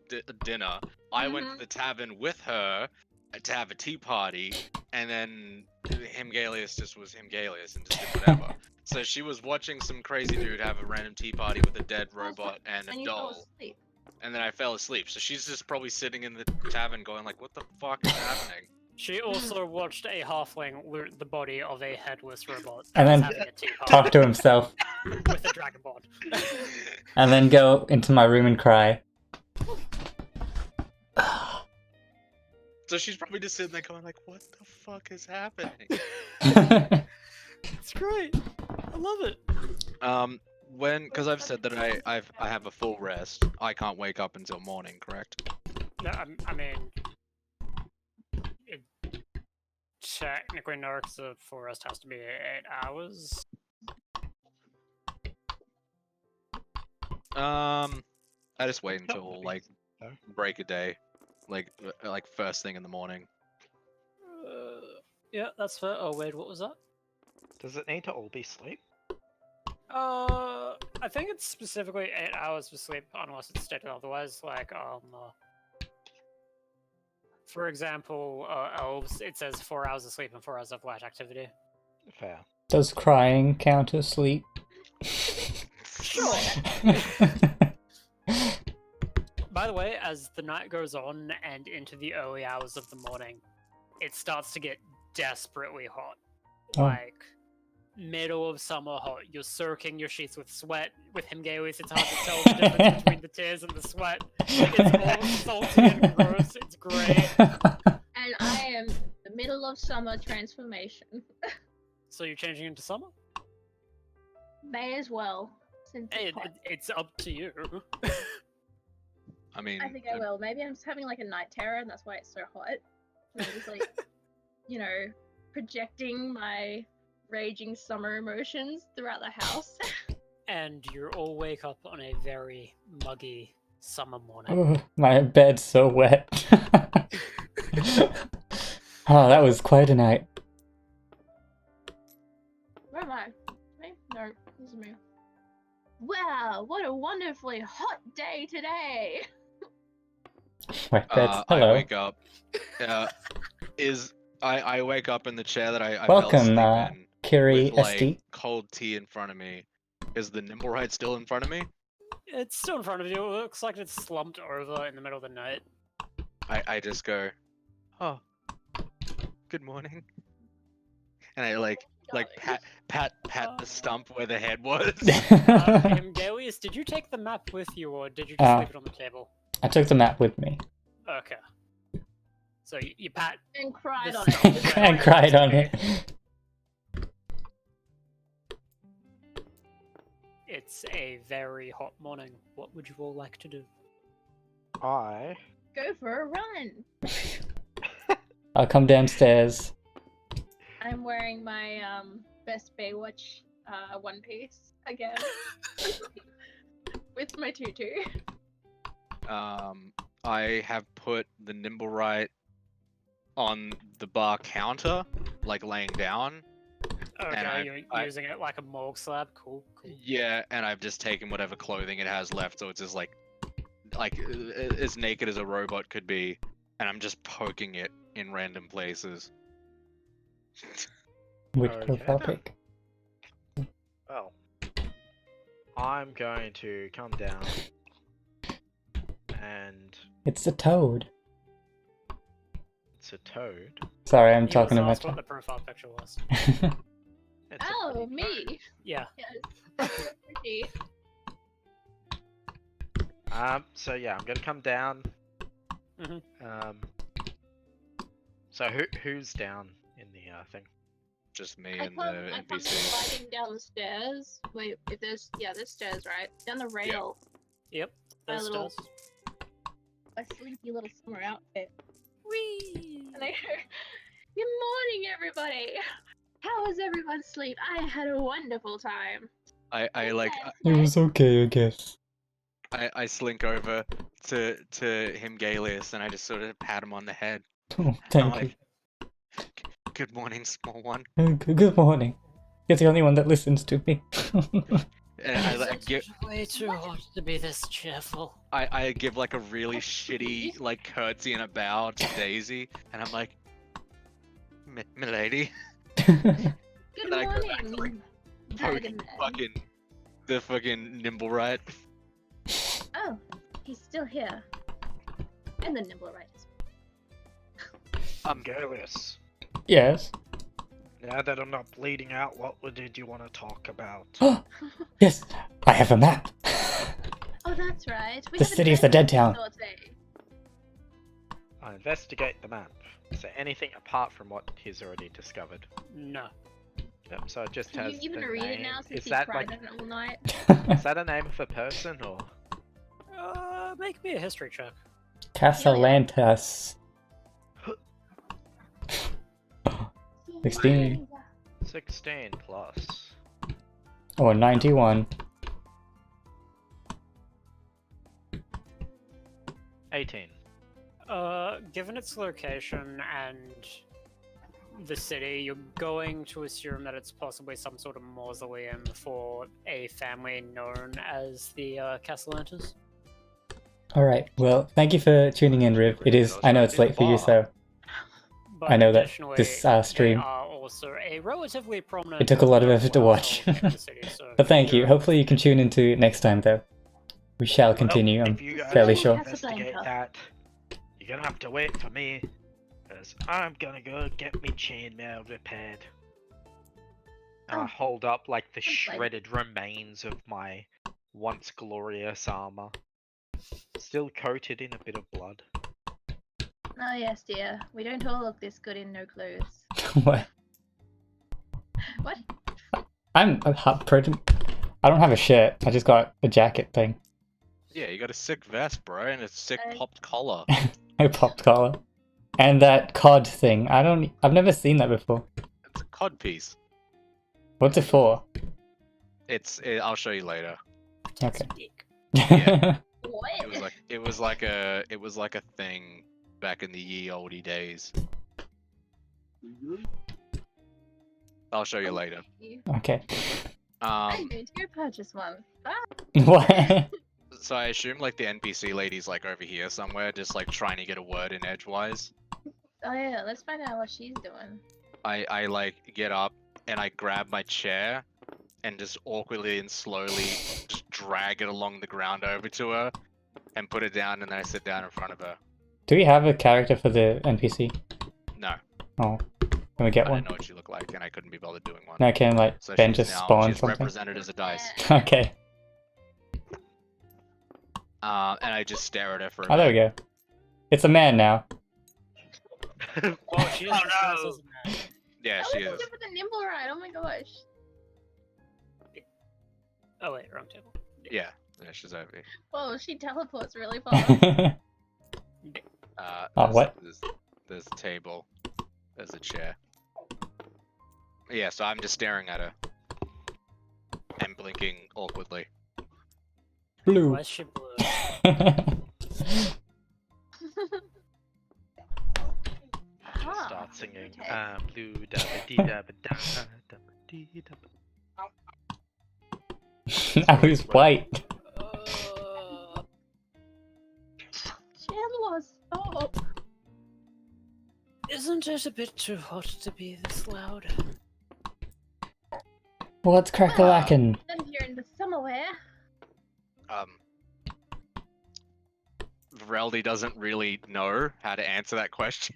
dinner. I went to the tavern with her to have a tea party, and then Himgalius just was Himgalius and just did whatever. So she was watching some crazy dude have a random tea party with a dead robot and a And you fell doll. asleep. And then I fell asleep. So she's just probably sitting in the tavern going like, what the fuck is happening? She also watched a halfling loot the body of a headless robot And then having a tea Talk party to himself. with a dragon bod. And then go into my room and cry. So she's probably just sitting there going like, what the fuck is happening? It's great. I love it. Because I've said that I have a full rest, I can't wake up until morning, correct? No, I mean, it technically no, 'cause the forest has to be 8 hours. I just wait until like break a day, like first thing in the morning. Yeah, that's fair. Oh wait, what was that? Does it need to all be sleep? I think it's specifically 8 hours for sleep, unless it's stated otherwise. Like, for example, elves, it says 4 hours of sleep and 4 hours of light activity. Fair. Does crying count as sleep? Sure. By the way, as the night goes on and into the early hours of the morning, it starts to get desperately hot. Oh. Like, middle of summer hot. You're soaking your sheets with sweat. With him, Gaelius, it's hard to tell the difference between the tears and the sweat. It's all salty and gross. It's great. And I am the middle of summer transformation. So you're changing into summer? May as well, since it's hot. It's up to you. I mean, I think I will. Maybe I'm just having like a night terror, and that's why it's so hot. And I'm just like, you know, projecting my raging summer emotions throughout the house. And you all wake up on a very muggy summer morning. Oh, my bed's so wet. Oh, that was quite a night. Where am I? Me? No, this is me. Wow, what a wonderfully hot day today! My bed's hello. I wake up. I wake up in the chair that I Welcome, fell asleep in Kiri with like SD. cold tea in front of me. Is the nimble ride still in front of me? It's still in front of you. It looks like it's slumped over in the middle of the night. I just go, oh, good morning, and I like pat the stump where the head was. Gaelius, did you take the map with you, or did you just leave it on the table? I took the map with me. Okay. So you pat And cried the on stump it. where And it cried used to on be. it. It's a very hot morning. What would you all like to do? I Go for a run! I'll come downstairs. I'm wearing my best Baywatch one piece again. With my tutu. I have put the nimble ride on the bar counter, like laying down. Okay, you're using it like a morgue slab. Cool. Yeah, and I've just taken whatever clothing it has left, so it's just like as naked as a robot could be, and I'm just poking it in random places. Which Okay. profile pic? well, I'm going to come down and It's a toad. it's a toad. Sorry, I'm He talking was to asked what my the profile picture was. It's a Oh, pretty me! toad. Yeah. Yes. Pretty. So yeah, I'm gonna come down. Mhm. So who's down in the thing? Just me I and come the NPC. sliding down the stairs. Wait, if there's stairs, right? Down the rail. Yep. My Those little- does. My slinky little summer outfit. Whee! And I go, good morning, everybody! How was everyone's sleep? I had a wonderful time. I like It was okay, I guess. I slink over to him, Gaelius, and I just sort of pat him on the head. Oh, I'm thank you. like, good morning, small one. Good morning. You're the only one that listens to me. And It's way too hot to be this cheerful. I give like a really shitty like curtsy and a bow to Daisy, and I'm like, milady. Good And I go back to, morning, like, Dragon poking Man. the fucking nimble ride. Oh, he's still here. And the nimble riders. Gaelius, Yes. now that I'm not bleeding out, what did you want to talk about? Yes, I have a map. Oh, that's right. We The have a city is the dead treasure town. sortie. I investigate the map. Is there anything apart from what he's already discovered? No. Yep, so it just Can has you even the read it name. now since Is he that cried like on it all night? is that a name of a person or? Make me a history check. Casalantas. 16. 16 plus. Or 91. 18. Given its location and the city, you're going to assume that it's possibly some sort of mausoleum for a family known as the Castellantis. Alright, well, thank you for tuning in, Riv. It is, I know it's late for you, so But I know that additionally, this they stream, are also a relatively prominent. it took a lot of effort to watch. household in the city, so But thank you. you're- Hopefully you can tune into next time, though. We shall continue, Well, I'm if you guys fairly Hey, sure. investigate that, you're gonna have to wait for me, because I'm gonna go get me chainmail repaired. And I hold up like the fine. shredded remains of my once glorious armor. Still coated in a bit of blood. Oh yes, dear. We don't all look this good in no clothes. What? What? I'm pretty. I don't have a shirt. I just got a jacket thing. Yeah, you got a sick vest, bro, and a sick popped collar. A popped collar. And that cod thing. I've never seen that before. It's a cod piece. What's it for? I'll show you later. Okay. Yeah. What? It was like a thing back in the ye olde days. I'll show you later. Okay. I'm going to go purchase one. Ah. What? So I assume like the NPC lady's like over here somewhere, just like trying to get a word in edgewise. Oh yeah, let's find out what she's doing. I like get up and I grab my chair and just awkwardly and slowly just drag it along the ground over to her and put it down, and then I sit down in front of her. Do we have a character for the NPC? No, Oh. Can we get I one? didn't know what she looked like, and I couldn't be bothered doing one. No, can like So Ben she's just now- spawn she's something? represented as a dice. Okay. And I just stare at her for a Oh, there we minute. go. It's a man now. Oh, she is Oh, disguised no. as a man. Yeah, Oh, she it's is. good for the nimble ride. Oh my gosh. Oh wait, wrong table. Yeah, she's over here. Whoa, she teleports really far. Oh, what? There's a table. There's a chair. Yeah, so I'm just staring at her. And blinking awkwardly. Blue. Why is she blue? Ah, Start singing. okay. I'm blue dabba dee dabba da dabba dee dabba. I was white. Chandler, stop. Isn't it a bit too hot to be this loud? What's crack-a-lackin'? And you're in the summer wear. Vareldi doesn't really know how to answer that question.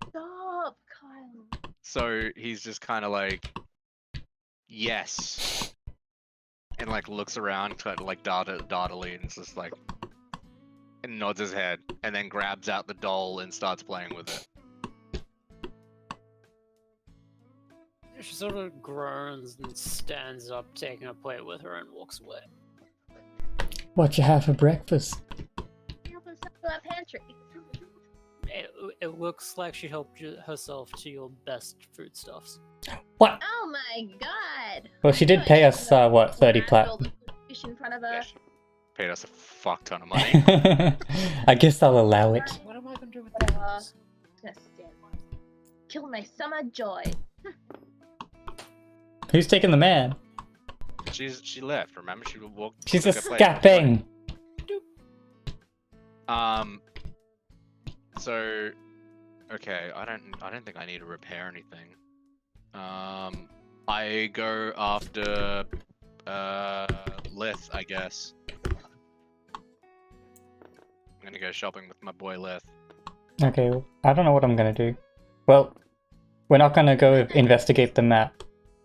Stop, Kyle. So he's just kind of like, yes. And like looks around kind of like dartily and it's just like, and nods his head and then grabs out the doll and starts playing with it. She sort of groans and stands up, taking a plate with her, and walks away. What you have for breakfast? Help us up to our pantry. It looks like she helped herself to your best foodstuffs. What? Oh my god. Well, she did pay us, what, 30 Grab plat. all the fish in front of her. Yeah, she paid us a fuck ton of money. I guess I'll allow it. What am I gonna do with Whatever. that? Gonna stand one. Kill my summer joy. Who's taking the man? She left. Remember, she walked. She's took a plate and walked away. escaping. So, okay, I don't think I need to repair anything. I go after Lith, I guess. I'm gonna go shopping with my boy Lith. Okay, well, I don't know what I'm gonna do. Well, we're not gonna go investigate the map,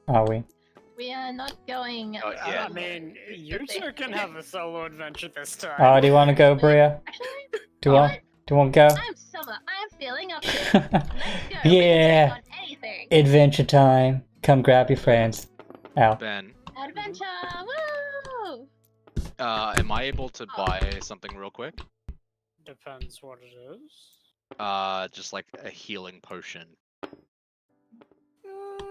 are we? We are not going. Oh, yeah. I mean, you two can have a solo adventure this time. Oh, do you want to go, Bria? Actually, Do you want to go? I'm summer. I'm feeling up to it. Let's go. We can Yeah. take on anything. Adventure time. Come grab your friends. Ow. Ben, Adventure. Woo! am I able to buy something real quick? Depends what it is. Just like a healing potion.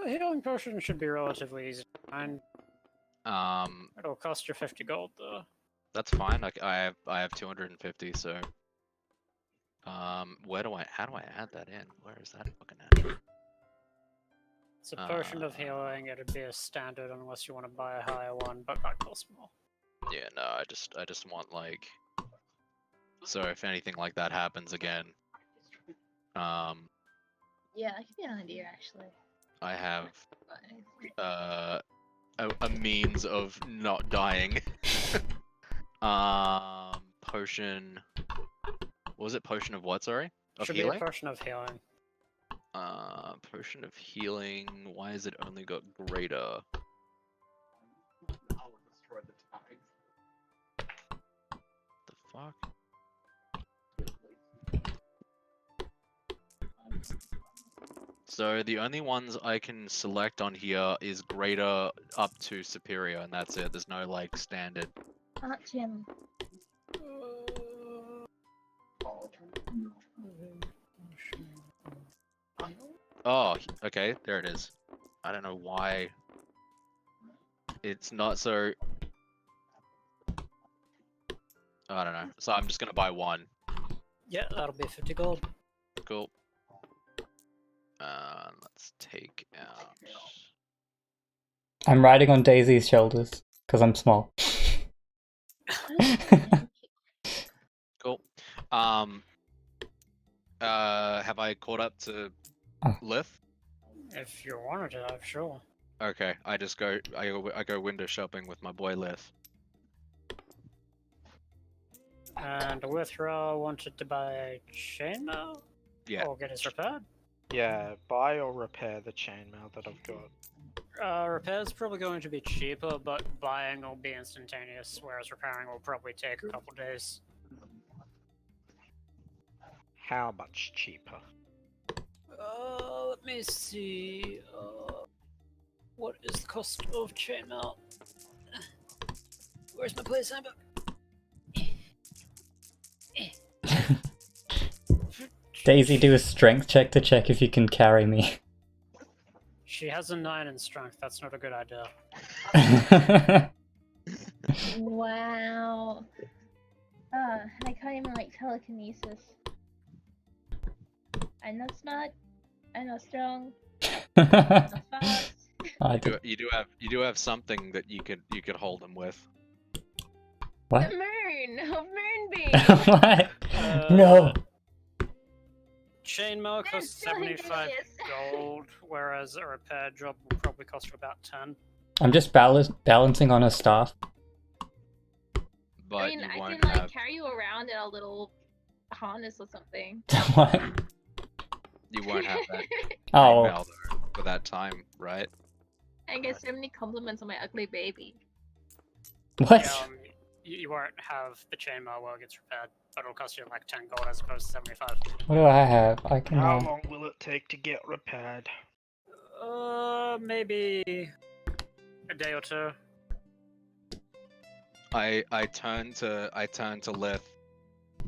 Healing potion should be relatively easy to find. Um, It'll cost you 50 gold though. that's fine. I have 250, so. How do I add that in? Where is that fucking at? It's a potion of healing. It'd be a standard unless you want to buy a higher one, but that costs more. Yeah, no, I just want like. So if anything like that happens again, Yeah, that could be an idea actually. I have a means of not dying. Potion. What was it? Potion of what? Sorry, of Should healing. be a potion of healing. Potion of healing. Why has it only got greater? The fuck? So the only ones I can select on here is greater up to superior, and that's it. There's no like standard. Jim. Oh, okay, there it is. I don't know why it's not so. I don't know. So I'm just gonna buy one. Yeah, that'll be 50 gold. Cool. Let's take out. I'm riding on Daisy's shoulders because I'm small. Cool. Have I caught up to Lith? If you wanted to, I'm sure. Okay, I go window shopping with my boy Lith. And Withra wanted to buy a chainmail? Yeah. Or get his repaired? Yeah, buy or repair the chainmail that I've got. Repair's probably going to be cheaper, but buying will be instantaneous, whereas repairing will probably take a couple days. How much cheaper? Let me see. What is the cost of chainmail? Where's my place handbook? Daisy, do a strength check to check if you can carry me. She has a 9 in strength, that's not a good idea. Wow. I can't even like telekinesis. I'm not smart. I'm not strong. I'm not fast. You do have something that you could hold him with. What? The moon! A moonbeam! What? No. Chainmail That's costs so 75 hideous. gold, whereas a repair job will probably cost about 10. I'm just balancing on a staff. But I mean, you I won't can like have. carry you around in a little harness or something. What? You won't have that Oh, email though for that time, right? I get so many compliments on my ugly baby. what? Yeah, you won't have the chainmail while it gets repaired, but it'll cost you like 10 gold as opposed to 75. What do I have? I can. How long will it take to get repaired? Maybe a day or two. I turn to Lith,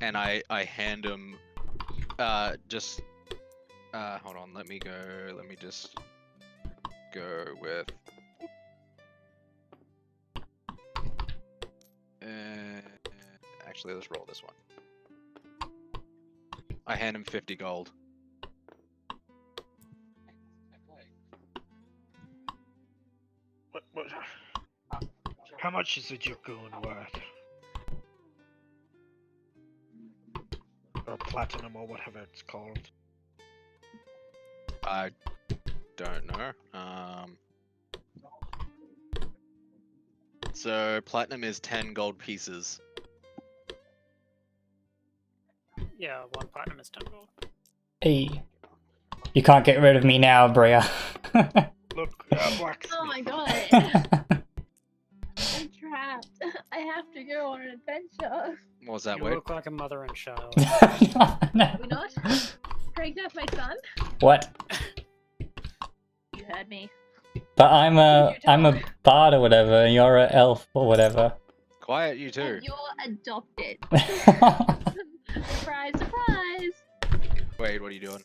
and I hand him hold on, let me just go with actually let's roll this one. I hand him 50 gold. What? How much is a Dragoon worth? Or platinum or whatever it's called. I don't know. So platinum is 10 gold pieces. Yeah, 1 platinum is 10 gold. Hey. You can't get rid of me now, Bria. Look, blacksmith. Oh my god. I'm trapped. I have to go on an adventure. What was that You word? look like a mother and child. No. We not? Craig's my son? What? You heard me. But I'm a bard or whatever, and you're a elf or whatever. Quiet, you too. And you're adopted. Surprise, surprise! Wait, what are you doing?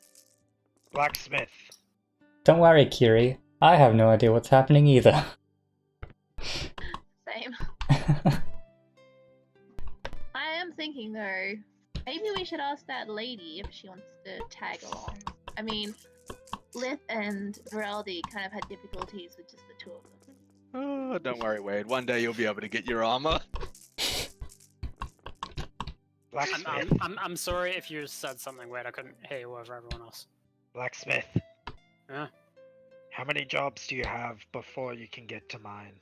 Blacksmith. Don't worry, Kiri. I have no idea what's happening either. Same. I am thinking though, maybe we should ask that lady if she wants to tag along. I mean, Lith and Viraldi kind of had difficulties with just the two of them. Oh, don't worry, Wade. One day you'll be able to get your armor. Blacksmith. I'm sorry if you said something weird. I couldn't hear you over everyone else. Blacksmith. Yeah? How many jobs do you have before you can get to mine?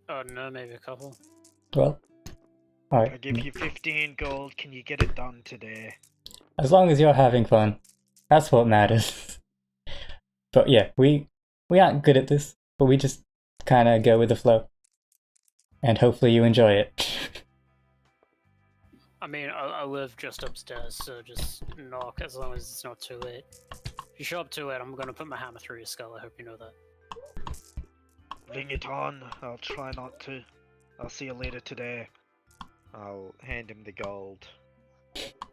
Oh no, maybe a couple. Well, I alright. give you 15 gold. Can you get it done today? As long as you're having fun, that's what matters. But yeah, we aren't good at this, but we just kind of go with the flow. And hopefully you enjoy it. I mean, I live just upstairs, so just knock as long as it's not too late. If you show up too late, I'm gonna put my hammer through your skull. I hope you know that. Bring it on. I'll try not to. I'll see you later today. I'll hand him the gold,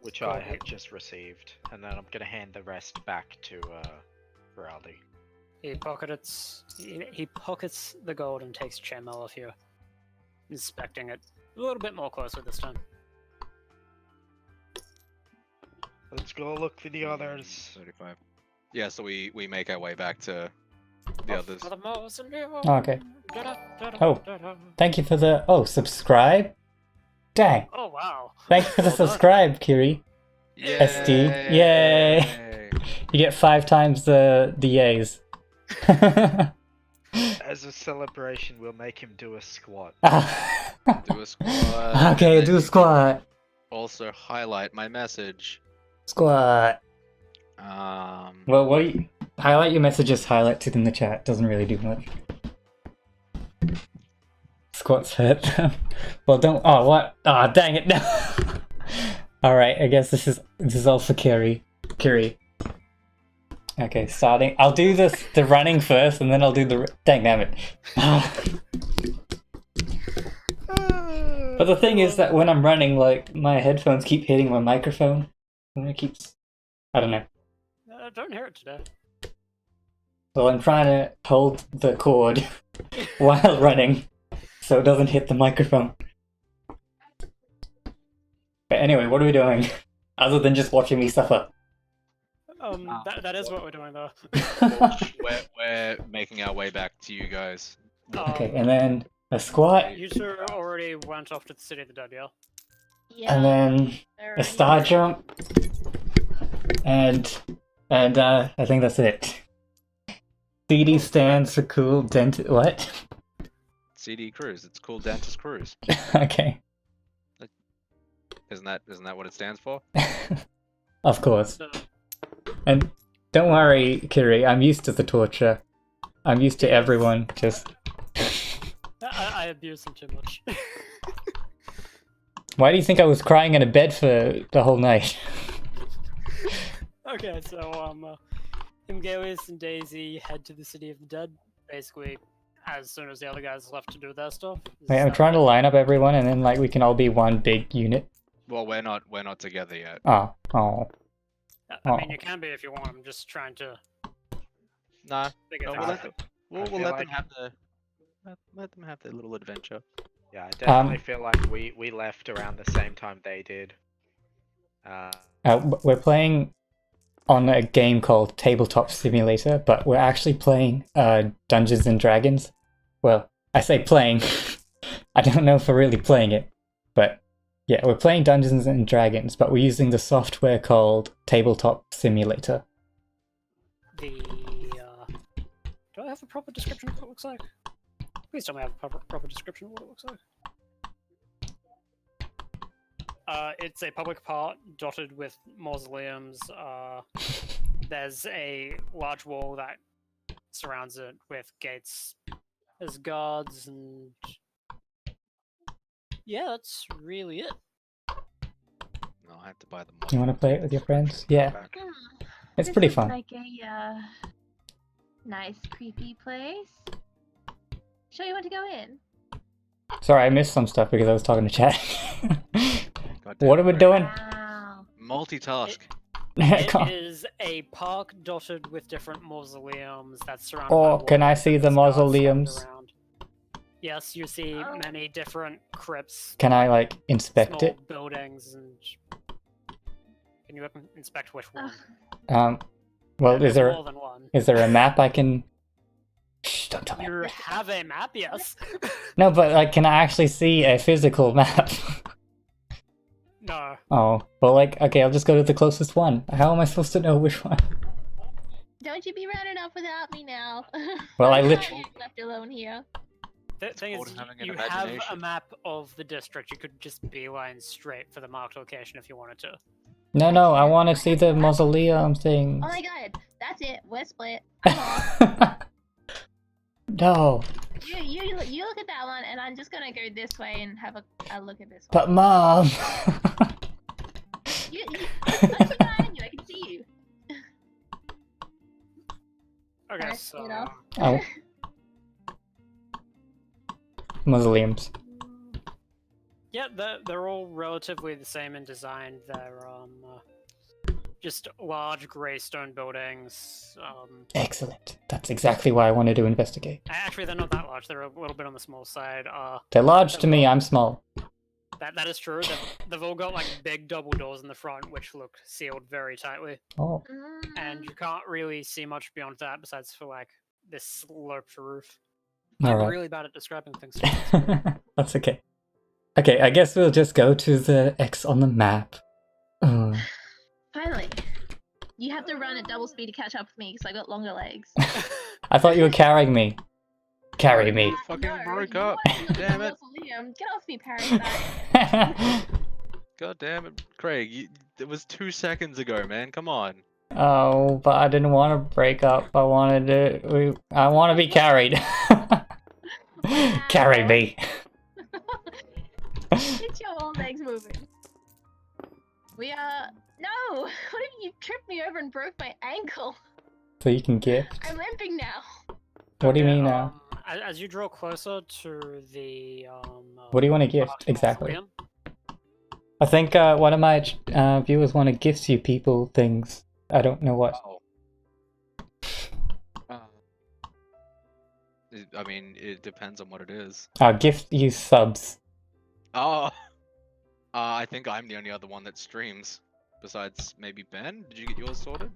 which I Gold. have just received, and then I'm gonna hand the rest back to Rowdy. He pockets the gold and takes chainmail off you, inspecting it a little bit more closely this time. Let's go look for the others. 35. Yeah, so we make our way back to the others. Okay. Oh, thank you for the... Oh, subscribe? Dang. Oh, wow. Thank you for the Well done. subscribe, Kiri. SD. Yay. You get 5 times the yays. As a celebration, we'll make him do a squat. Do a squat. Okay, and do then a squat. Also highlight my message. Squat. Um, Well, what do you... Highlight your messages, highlight it in the chat. Doesn't really do much. Squats hurt. Well, don't... Oh, what? Oh, dang it. No. Alright, I guess this is all for Kiri. Okay, starting. I'll do the running first, and then I'll do the... Dang, damn it. But the thing is that when I'm running, like, my headphones keep hitting my microphone. And it keeps... I don't know. I don't hear it today. Well, I'm trying to hold the cord while running, so it doesn't hit the microphone. But anyway, what are we doing? Other than just watching me suffer. That is what we're doing though. we're making our way back to you guys. Okay, and then a squat, You two already went off to the City of the Dead, yeah? Yeah. and then they're a right star here. jump, and I think that's it. CD stands for cool dent. What? CD Cruise. It's called Dentist Cruise. Okay. Isn't that what it stands for? Of course. So, And don't worry, Kiri, I'm used to the torture. I'm used to everyone just... I abuse him too much. Why do you think I was crying in a bed for the whole night? Okay, so Imgalius and Daisy head to the City of the Dead, basically as soon as the other guys left to do their stuff. Wait, I'm trying to line up everyone and then like we can all be one big unit. Well, we're not together yet. Oh. I mean, you can be if you want. I'm just trying to Nah. figure No, things we'll out. We'll feel let like- them have let them have their little adventure. Yeah, I definitely feel like we left around the same time they did. We're playing on a game called Tabletop Simulator, but we're actually playing Dungeons and Dragons. Well, I say playing. I don't know if we're really playing it, but yeah, we're playing Dungeons and Dragons, but we're using the software called Tabletop Simulator. Do I have a proper description of what it looks like? Please tell me I have a proper description of what it looks like. It's a public park dotted with mausoleums. There's a large wall that surrounds it with gates as guards, and yeah, that's really it. No, I have to buy them. You want to play it with your friends? Yeah, it's This pretty is fun. Like a nice creepy place. Sure, you want to go in? Sorry, I missed some stuff because I was talking to chat. Goddamn What are we right. doing? Wow. Multitask. It is a park dotted with different mausoleums that's surrounded Oh, by can I walls see with the guards stacked mausoleums? around. Yes, you see Oh. many different crypts, Can I like inspect small it? buildings, and can you inspect which one? Well, There's is there more than one? a map I can? Shh, don't tell me. You have a map, yes. No, but like, can I actually see a physical map? No. Oh, well, like, okay, I'll just go to the closest one. How am I supposed to know which one? Don't you be running off without me now. Well, I I'm literally- sorry you're left alone here. The thing called is, having an you have a imagination. map of the district. You could just beeline straight for the marked location if you wanted to. No, I want to see the mausoleum things. Oh my god, that's it. We're split. I'm off. No, You look at that one, and I'm just gonna go this way and have a look at this one. but Mom. I'm behind you. I can see you. Okay, Alright, so you know. Oh. Mausoleums. yeah, they're all relatively the same in design. They're just large grey stone buildings. Excellent. That's exactly why I wanted to investigate. Actually, they're not that large. They're a little bit on the small side. They're large to me, I'm small. That is true. They've all got like big double doors in the front, which look sealed very tightly, Oh. and you can't really see much beyond that besides for like this sloped roof. All I'm right. really bad at describing things. That's okay. Okay, I guess we'll just go to the X on the map. Finally. You have to run at double speed to catch up with me because I got longer legs. I thought you were carrying me. Carry me. Fucking No, broke you up. wanted to look at Damn the it. mausoleum. Get off me, parasite. God damn it, Craig. It was 2 seconds ago, man. Come on. Oh, but I didn't want to break up. I wanted to. I want to be carried. Carry me. Get your old legs moving. We are. No! What if you tripped me over and broke my ankle? So you can gift. I'm limping now. What do you Okay, mean now? As you draw closer to the What do you want to gift exactly? mausoleum, I think one of my viewers want to gift you people things. I don't know what. Oh. I mean, it depends on what it is. I'll gift you subs. Oh. I think I'm the only other one that streams. Besides maybe Ben? Did you get yours sorted?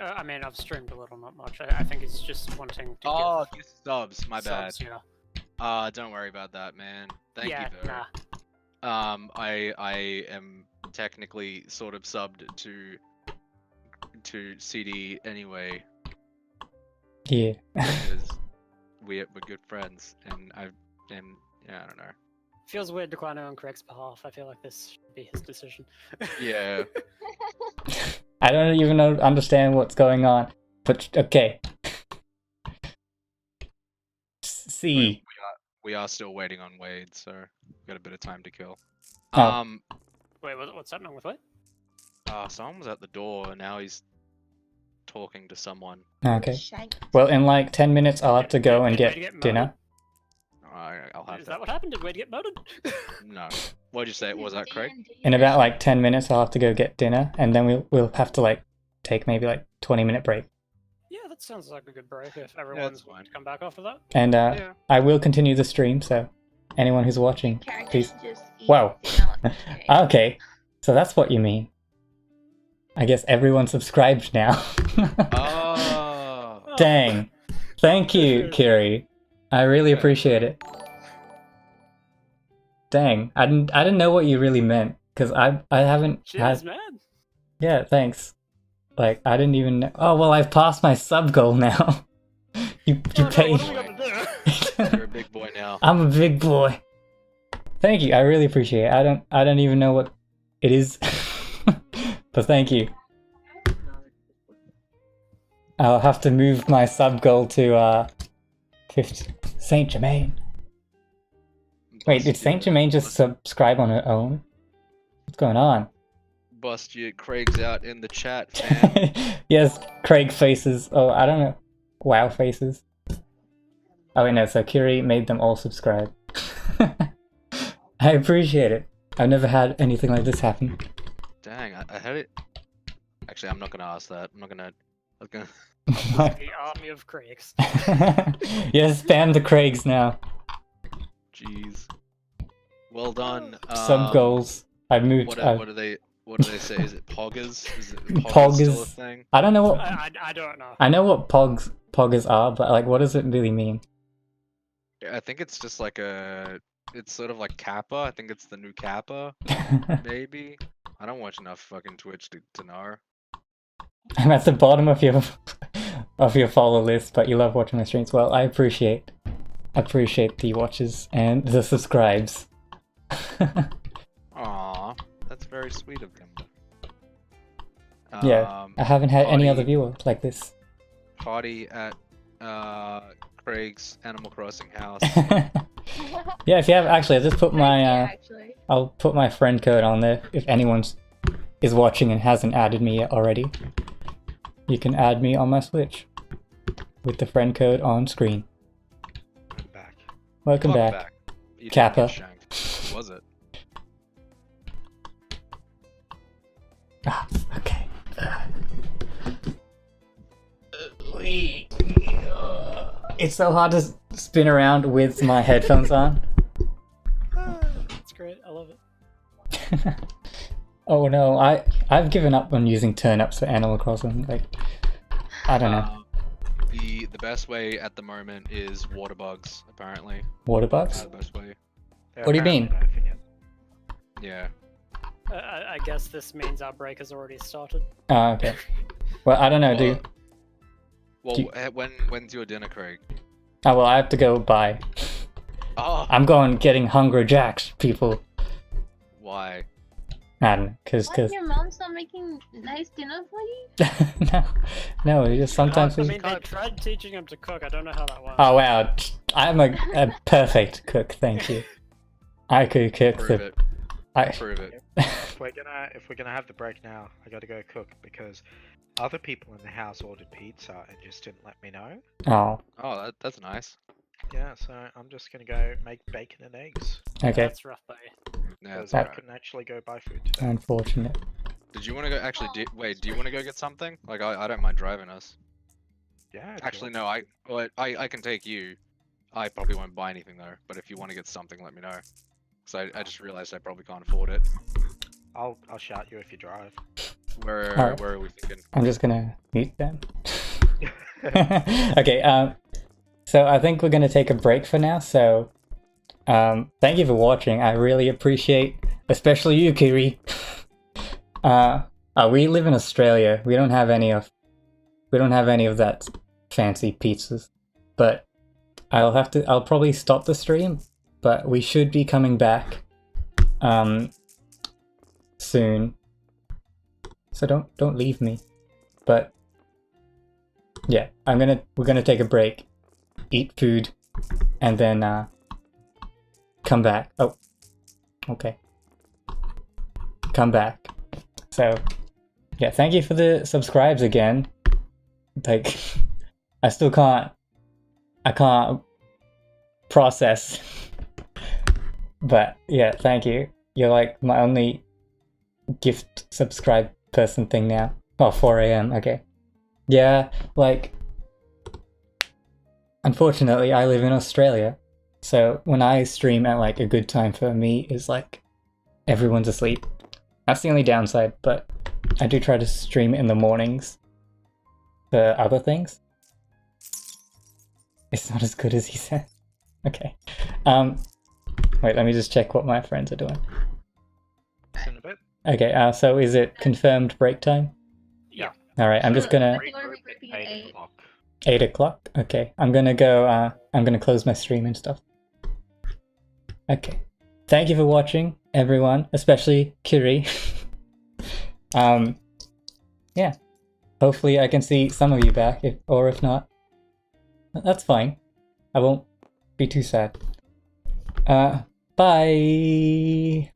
I mean, I've streamed a little, not much. I think he's just wanting to Oh, give gift subs. My bad. subs, yeah. Don't worry about that, man. Thank yeah, you though. nah. I am technically sort of subbed to CD anyway Yeah. because we're good friends, and I don't know. Feels weird declining on Craig's behalf. I feel like this should be his decision. Yeah. I don't even understand what's going on. But okay. C. We are still waiting on Wade, so we've got a bit of time to kill. Oh. Wait, what's happening with what? Someone was at the door, and now he's talking to someone. Okay. Shanked. Well, in like 10 minutes, I'll have to go and Did Wade get murdered? dinner. I'll have Is that what happened? Did Wade get murdered? No. What'd you say? Was that Craig? In about like 10 minutes, I'll have to go get dinner, and then we'll have to like take maybe like 20-minute break. Yeah, that sounds like a good break if everyone's fine. to come back after that. And Yeah. I will continue the stream, so anyone who's watching, Characters please. just eat Wow. vanilla. Okay, so that's what you mean. I guess everyone's subscribed now. Oh. Dang. Thank you, Kiri. I really appreciate it. Dang, I didn't know what you really meant, because I haven't Cheers, had. man. Yeah, thanks. Like I didn't even know. Oh well, I've passed my sub goal now. you Oh, no, paid. what are we gonna do? You're a big boy now. I'm a big boy. Thank you. I really appreciate it. I don't even know what it is, but thank you. I'll have to move my sub goal to 50. Saint Germain. Wait, did Saint Germain just subscribe on her own? What's going on? Bust you. Craig's out in the chat, fam. Yes, Craig faces. Oh, I don't know. Wow faces. Oh wait, no. So Kiri made them all subscribe. I appreciate it. I've never had anything like this happen. Dang, I had it. Actually, I'm not gonna ask that. I was gonna. The army of Craigs. Yes, spam the Craigs now. Jeez. Well done. Sub goals. I moved. What do they say? Is it poggers? Is it Poggers. poggers still a thing? I don't know what. I don't know. I know what poggers are, but like, what does it really mean? I think it's just like it's sort of like Kappa. I think it's the new Kappa, maybe. I don't watch enough fucking Twitch to know. I'm at the bottom of your follow list, but you love watching my streams. Well, I appreciate the watches and the subscribes. Aw, that's very sweet of him. Yeah, I haven't had any other party- viewer like this. Party at Craig's Animal Crossing house. Yeah, if you have, actually, I'll just put my actually. I'll put my friend code on there if anyone's is watching and hasn't added me yet already. You can add me on my Switch with the friend code on screen. I'm back. Welcome Welcome back. You didn't Kappa. get shanked. Who was it? Ah, okay. It's so hard to spin around with my headphones on. It's great. I love it. Oh no, I've given up on using turnips for Animal Crossing. Like, I don't know. The best way at the moment is water bugs, apparently. Water That's bugs? the best way. Yeah, What do you mean? apparently nerfing it. Yeah. I guess this means our break has already started. Oh, okay. Well, I don't know, do. Well, do- when's your dinner, Craig? Oh well, I have to go buy. Oh, I'm going getting Hungry Jacks, people. why? I don't know, cause Your mom's not making nice dinner for you? no, it's just sometimes. I we- mean, they tried teaching him to cook. I don't know how that went. Oh wow, I'm a perfect cook. Thank you. I could cook Prove the. it. I, Prove it. If we're gonna have the break now, I gotta go cook because other people in the house ordered pizza and just didn't let me know. oh, Oh, that's nice. Yeah, so I'm just gonna go make bacon and eggs okay. That's rough, buddy. Yeah, because it's I alright. couldn't actually go buy food today. Unfortunate. Did you want to go? Actually, wait. Do you want to go get something? Like, I don't mind driving us. Yeah. if you Actually, want. no. I can take you. I probably won't buy anything though. But if you want to get something, let me know. So I just realized I probably can't afford it. I'll shout you if you drive. Where Alright. where are we thinking? I'm just gonna mute them. Okay. So I think we're gonna take a break for now. So, thank you for watching. I really appreciate, especially you, Kiri. We live in Australia. We don't have any of that fancy pizzas. But I'll probably stop the stream. But we should be coming back, soon. So don't leave me. But yeah, we're gonna take a break, eat food, and then come back. Oh, okay. Come back. So yeah, thank you for the subscribes again. Like, I can't process. But yeah, thank you. You're like my only gift subscribe person thing now. Oh, 4 a.m. Okay. Yeah, like, unfortunately, I live in Australia. So when I stream at like a good time for me is like everyone's asleep. That's the only downside, but I do try to stream in the mornings for other things. It's not as good as he said. Okay. Wait, let me just check what my friends are doing. In a bit. Okay, so is it confirmed break time? Yeah. Alright, I'm just gonna... I think we're regrouping at 8. o'clock. 8 o'clock? Okay, I'm gonna go, I'm gonna close my stream and stuff. Okay. Thank you for watching, everyone, especially Kiri. Yeah. Hopefully I can see some of you back, or if not, that's fine. I won't be too sad. Bye!